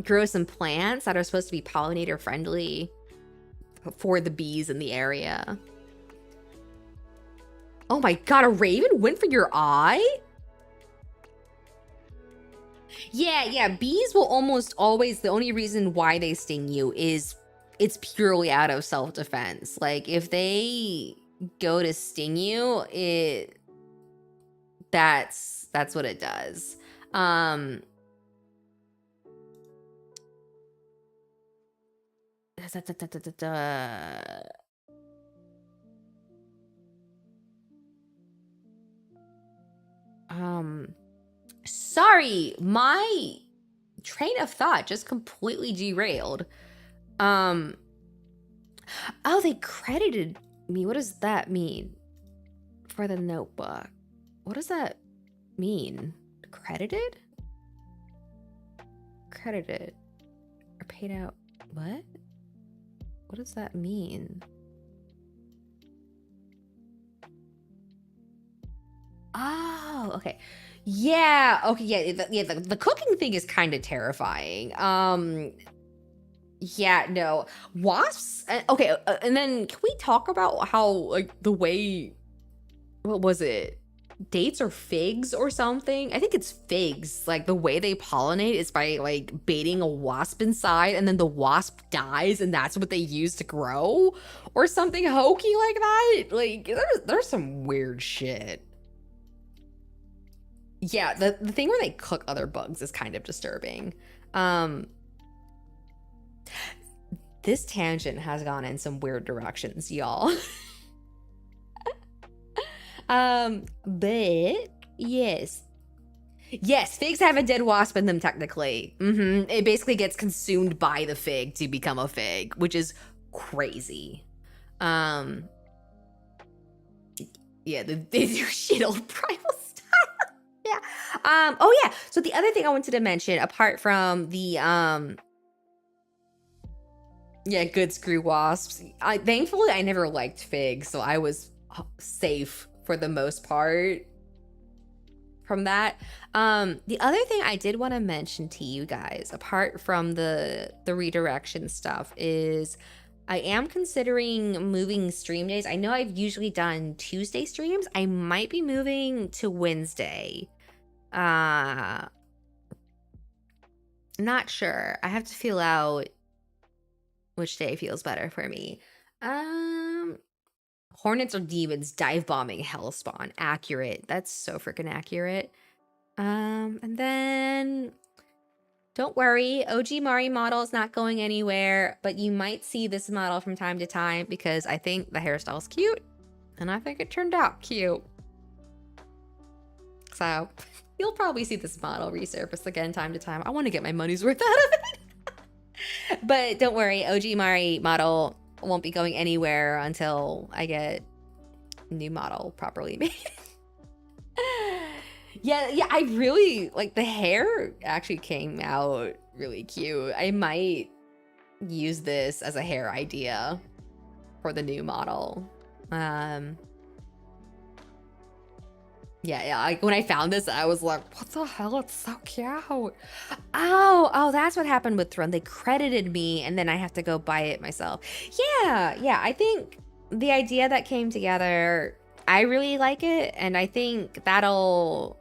grow some plants that are supposed to be pollinator friendly for the bees in the area. Oh my god, a raven went for your eye? Yeah, bees will almost always, the only reason why they sting you is it's purely out of self-defense. Like, if they go to sting you, that's what it does. Sorry, my train of thought just completely derailed. Oh, they credited me. What does that mean? For the notebook. What does that mean? Credited? Credited. Or paid out. What? What does that mean? Oh, okay. Yeah, okay, yeah, the cooking thing is kind of terrifying. Yeah, no. Wasps? Okay, and then can we talk about how, like, the way, what was it? Dates or figs or something? I think it's figs. Like, the way they pollinate is by, like, baiting a wasp inside, and then the wasp dies, and that's what they use to grow? Or something hokey like that? Like, there's some weird shit. Yeah, the thing where they cook other bugs is kind of disturbing. This tangent has gone in some weird directions, y'all. But yes, figs have a dead wasp in them technically. It basically gets consumed by the fig to become a fig, which is crazy. Yeah, they do shit old primal style. Yeah. Oh yeah. So the other thing I wanted to mention, apart from the yeah, good screw wasps. Thankfully I never liked figs, so I was safe for the most part from that. The other thing I did want to mention to you guys, apart from the redirection stuff, is I am considering moving stream days. I know I've usually done Tuesday streams. I might be moving to Wednesday. Not sure. I have to feel out which day feels better for me. Hornets or demons dive bombing Hellspawn. Accurate. That's so freaking accurate. And then don't worry, OG Mari model is not going anywhere, but you might see this model from time to time because I think the hairstyle's cute and I think it turned out cute. So you'll probably see this model resurface again time to time. I want to get my money's worth out of it. But don't worry, OG Mari model won't be going anywhere until I get new model properly made. Yeah, I really like the hair actually came out really cute. I might use this as a hair idea for the new model. Yeah, like when I found this, I was like, what the hell? It's so cute. Oh, that's what happened with Throne. They credited me and then I have to go buy it myself. Yeah, I think the idea that came together, I really like it. And I think that'll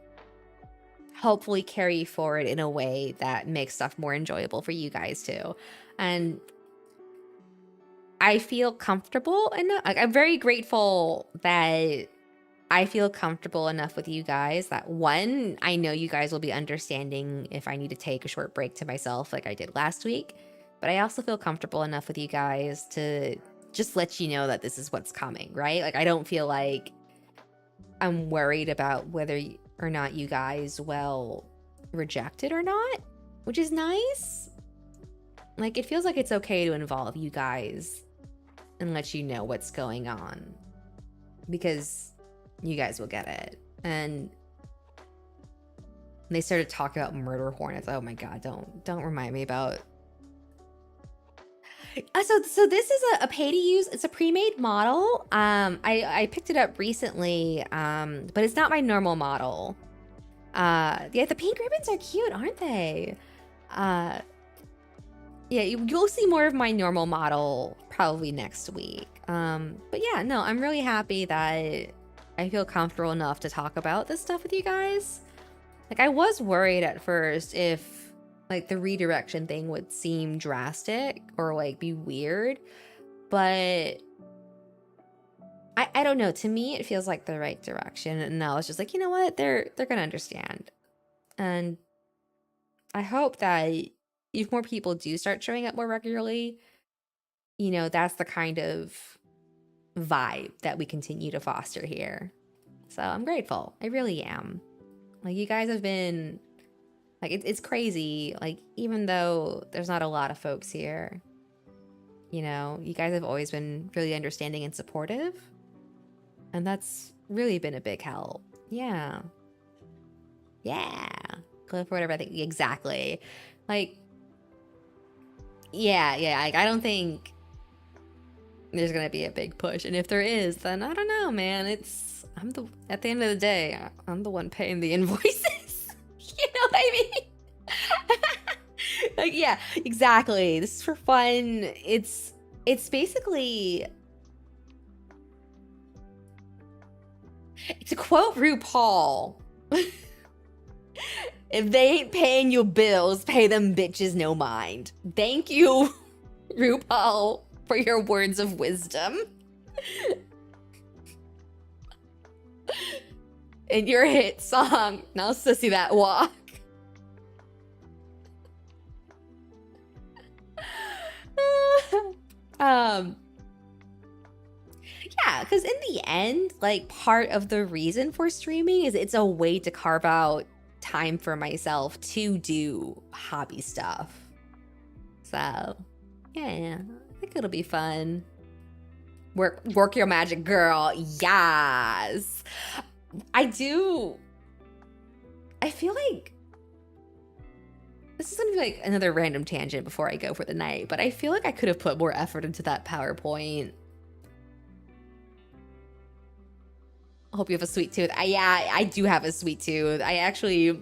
hopefully carry forward in a way that makes stuff more enjoyable for you guys too. And I feel comfortable enough. I'm very grateful that I feel comfortable enough with you guys that, one, I know you guys will be understanding if I need to take a short break to myself like I did last week, but I also feel comfortable enough with you guys to just let you know that this is what's coming, right? Like, I don't feel like I'm worried about whether or not you guys will reject it or not, which is nice. Like, it feels like it's okay to involve you guys and let you know what's going on because you guys will get it. And they started talking about murder hornets. Oh my god, don't remind me about. So this is a pay to use. It's a pre-made model. I picked it up recently, but it's not my normal model. Yeah, the pink ribbons are cute, aren't they? Yeah, you'll see more of my normal model probably next week. But yeah, no, I'm really happy that I feel comfortable enough to talk about this stuff with you guys. Like, I was worried at first if like the redirection thing would seem drastic or like be weird, but I don't know. To me, it feels like the right direction, and I was just like, you know what, they're gonna understand, and I hope that if more people do start showing up more regularly, you know, that's the kind of vibe that we continue to foster here. So I'm grateful. I really am. Like, you guys have been, like, it's crazy. Like, even though there's not a lot of folks here, you know, you guys have always been really understanding and supportive. And that's really been a big help. Yeah. Yeah. Cliff or whatever, I think. Exactly. Like, yeah. Like, I don't think there's gonna be a big push. And if there is, then I don't know, man. At the end of the day, I'm the one paying the invoices. You know what I mean? Like, yeah, exactly. This is for fun. It's basically, to quote RuPaul, if they ain't paying your bills, pay them bitches no mind. Thank you, RuPaul, for your words of wisdom. And your hit song, Now Sissy That Walk. Yeah, because in the end, like, part of the reason for streaming is it's a way to carve out time for myself to do hobby stuff. So, yeah, I think it'll be fun. Work your magic, girl. Yes. I feel like this is gonna be like another random tangent before I go for the night, but I feel like I could have put more effort into that PowerPoint. I hope you have a sweet tooth. I do have a sweet tooth. I actually,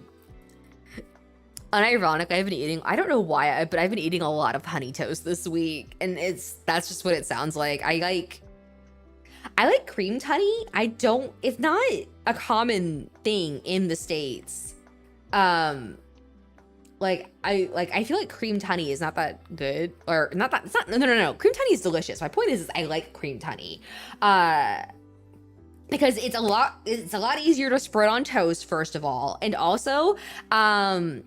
unironically, I've been eating, I don't know why, but I've been eating a lot of honey toast this week, and that's just what it sounds like. I like creamed honey. It's not a common thing in the States. I feel like creamed honey is not that good, or not that, it's not, no. Creamed honey is delicious. My point is I like creamed honey. Because it's a lot easier to spread on toast, first of all. And also, when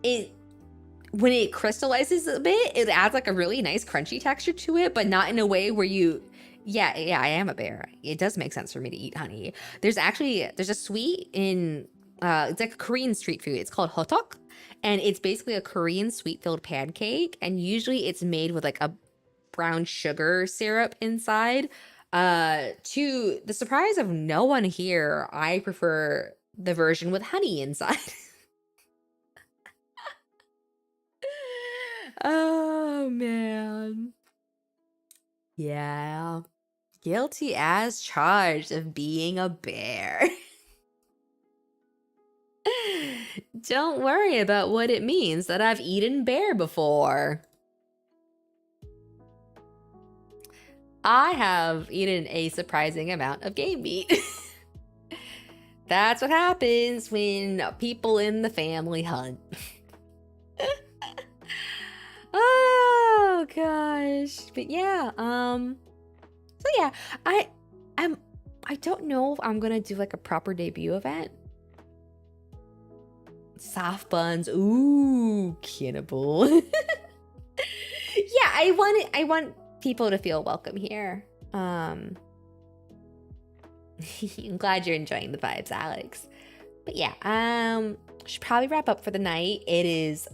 it crystallizes a bit, it adds like a really nice crunchy texture to it, but not in a way where you, yeah, I am a bear. It does make sense for me to eat honey. There's a sweet in, it's like a Korean street food. It's called hotok. And it's basically a Korean sweet-filled pancake. And usually it's made with like a brown sugar syrup inside. To the surprise of no one here, I prefer the version with honey inside. Oh, man. Yeah. Guilty as charged of being a bear. Don't worry about what it means that I've eaten bear before. I have eaten a surprising amount of game meat. That's what happens when people in the family hunt. Oh gosh. But yeah, so yeah, I don't know if I'm gonna do like a proper debut event. Soft buns, ooh, cannibal. Yeah, I want people to feel welcome here. I'm glad you're enjoying the vibes, Alex. But yeah, should probably wrap up for the night. It is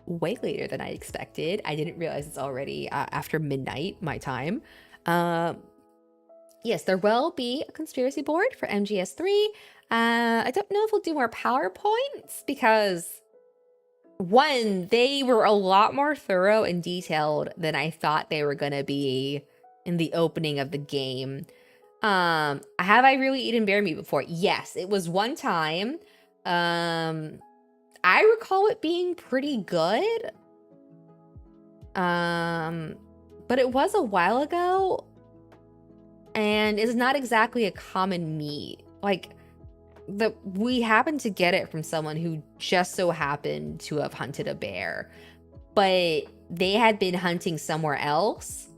way later than I expected. I didn't realize it's already after midnight my time. Yes, there will be a conspiracy board for MGS3. I don't know if we'll do more PowerPoints because one, they were a lot more thorough and detailed than I thought they were gonna be in the opening of the game. Have I really eaten bear meat before? Yes, it was one time. I recall it being pretty good. But it was a while ago, and it's not exactly a common meat. Like, we happened to get it from someone who just so happened to have hunted a bear, but they had been hunting somewhere else.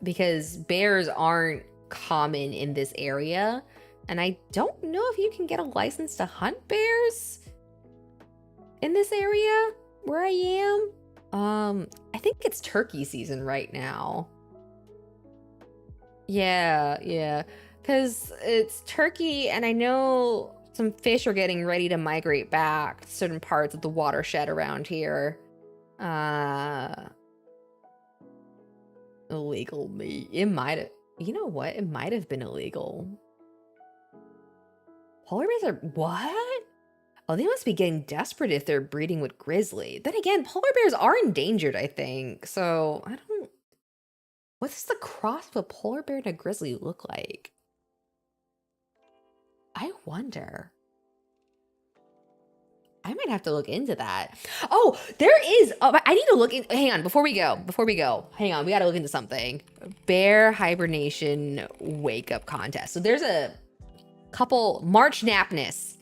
Because bears aren't common in this area, and I don't know if you can get a license to hunt bears in this area where I am. I think it's turkey season right now. Yeah, because it's turkey, and I know some fish are getting ready to migrate back to certain parts of the watershed around here. Illegal meat. It might have, you know what? It might have been illegal. Polar bears are, what? Oh, they must be getting desperate if they're breeding with grizzly. Then again, polar bears are endangered, I think. So, I don't... What does the cross of a polar bear and a grizzly look like? I wonder. I might have to look into that. Oh, there is... Oh, I need to look in... Hang on, before we go. Hang on, we got to look into something. Bear hibernation wake-up contest. So there's a couple... March Napness.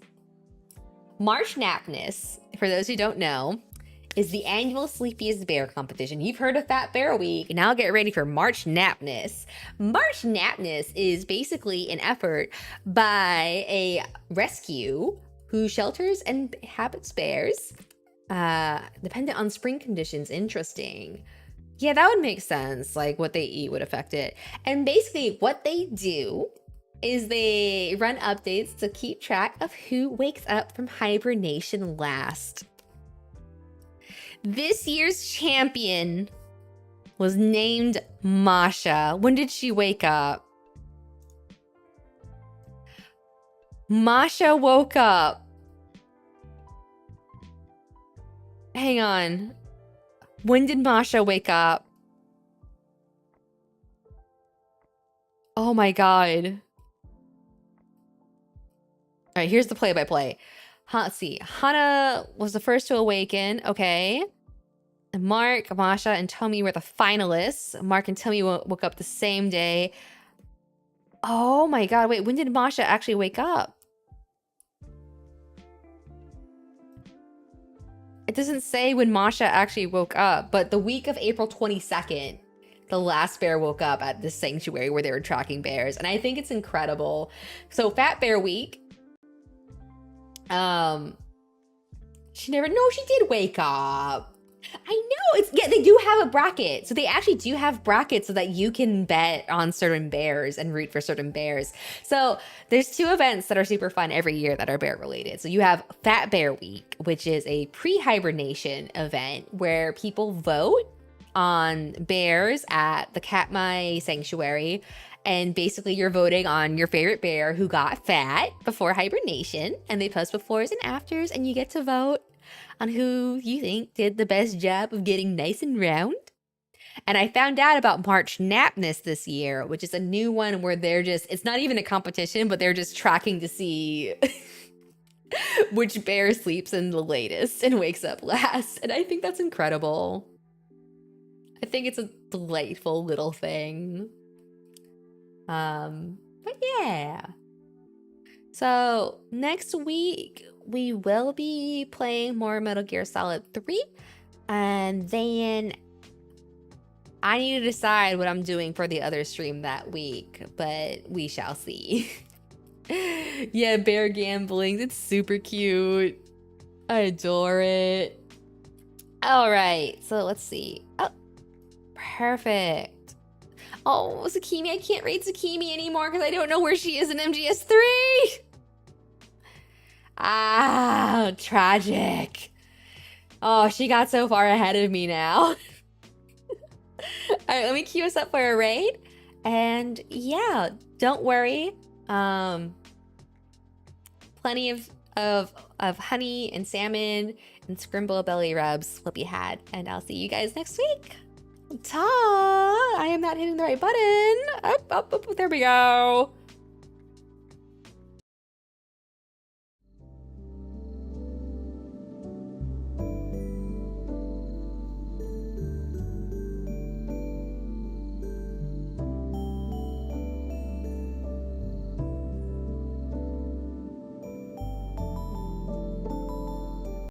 March Napness, for those who don't know, is the annual Sleepiest Bear competition. You've heard of Fat Bear Week. Now get ready for March Napness. March Napness is basically an effort by a rescue who shelters and habits bears, dependent on spring conditions. Interesting. Yeah, that would make sense. Like, what they eat would affect it. And basically what they do is they run updates to keep track of who wakes up from hibernation last. This year's champion was named Masha. When did she wake up? Masha woke up. Hang on. When did Masha wake up? Oh my god. All right, here's the play-by-play. Let's see. Hana was the first to awaken. Okay. Mark, Masha, and Tomi were the finalists. Mark and Tomi woke up the same day. Oh my god, wait, when did Masha actually wake up? It doesn't say when Masha actually woke up, but the week of April 22nd, the last bear woke up at this sanctuary where they were tracking bears. And I think it's incredible. So Fat Bear Week. She did wake up. I know, they do have a bracket. So they actually do have brackets so that you can bet on certain bears and root for certain bears. So there's two events that are super fun every year that are bear related. So you have Fat Bear Week, which is a pre-hibernation event where people vote on bears at the Katmai Sanctuary. And basically you're voting on your favorite bear who got fat before hibernation. And they post befores and afters, and you get to vote on who you think did the best job of getting nice and round. And I found out about March Napness this year, which is a new one where it's not even a competition, but they're just tracking to see which bear sleeps in the latest and wakes up last. And I think that's incredible. I think it's a delightful little thing. But yeah. So next week we will be playing more Metal Gear Solid 3, and then I need to decide what I'm doing for the other stream that week, but we shall see. Yeah, bear gambling, it's super cute. I adore it. All right, so let's see. Oh, perfect. Oh, Sakimi, I can't read Sakimi anymore because I don't know where she is in MGS3. Ah, tragic. Oh, she got so far ahead of me now. All right, let me queue us up for a raid. And yeah, don't worry. Plenty of of honey and salmon and scrimble belly rubs will be had. And I'll see you guys next week. Ta! I am not hitting the right button. Up, there we go.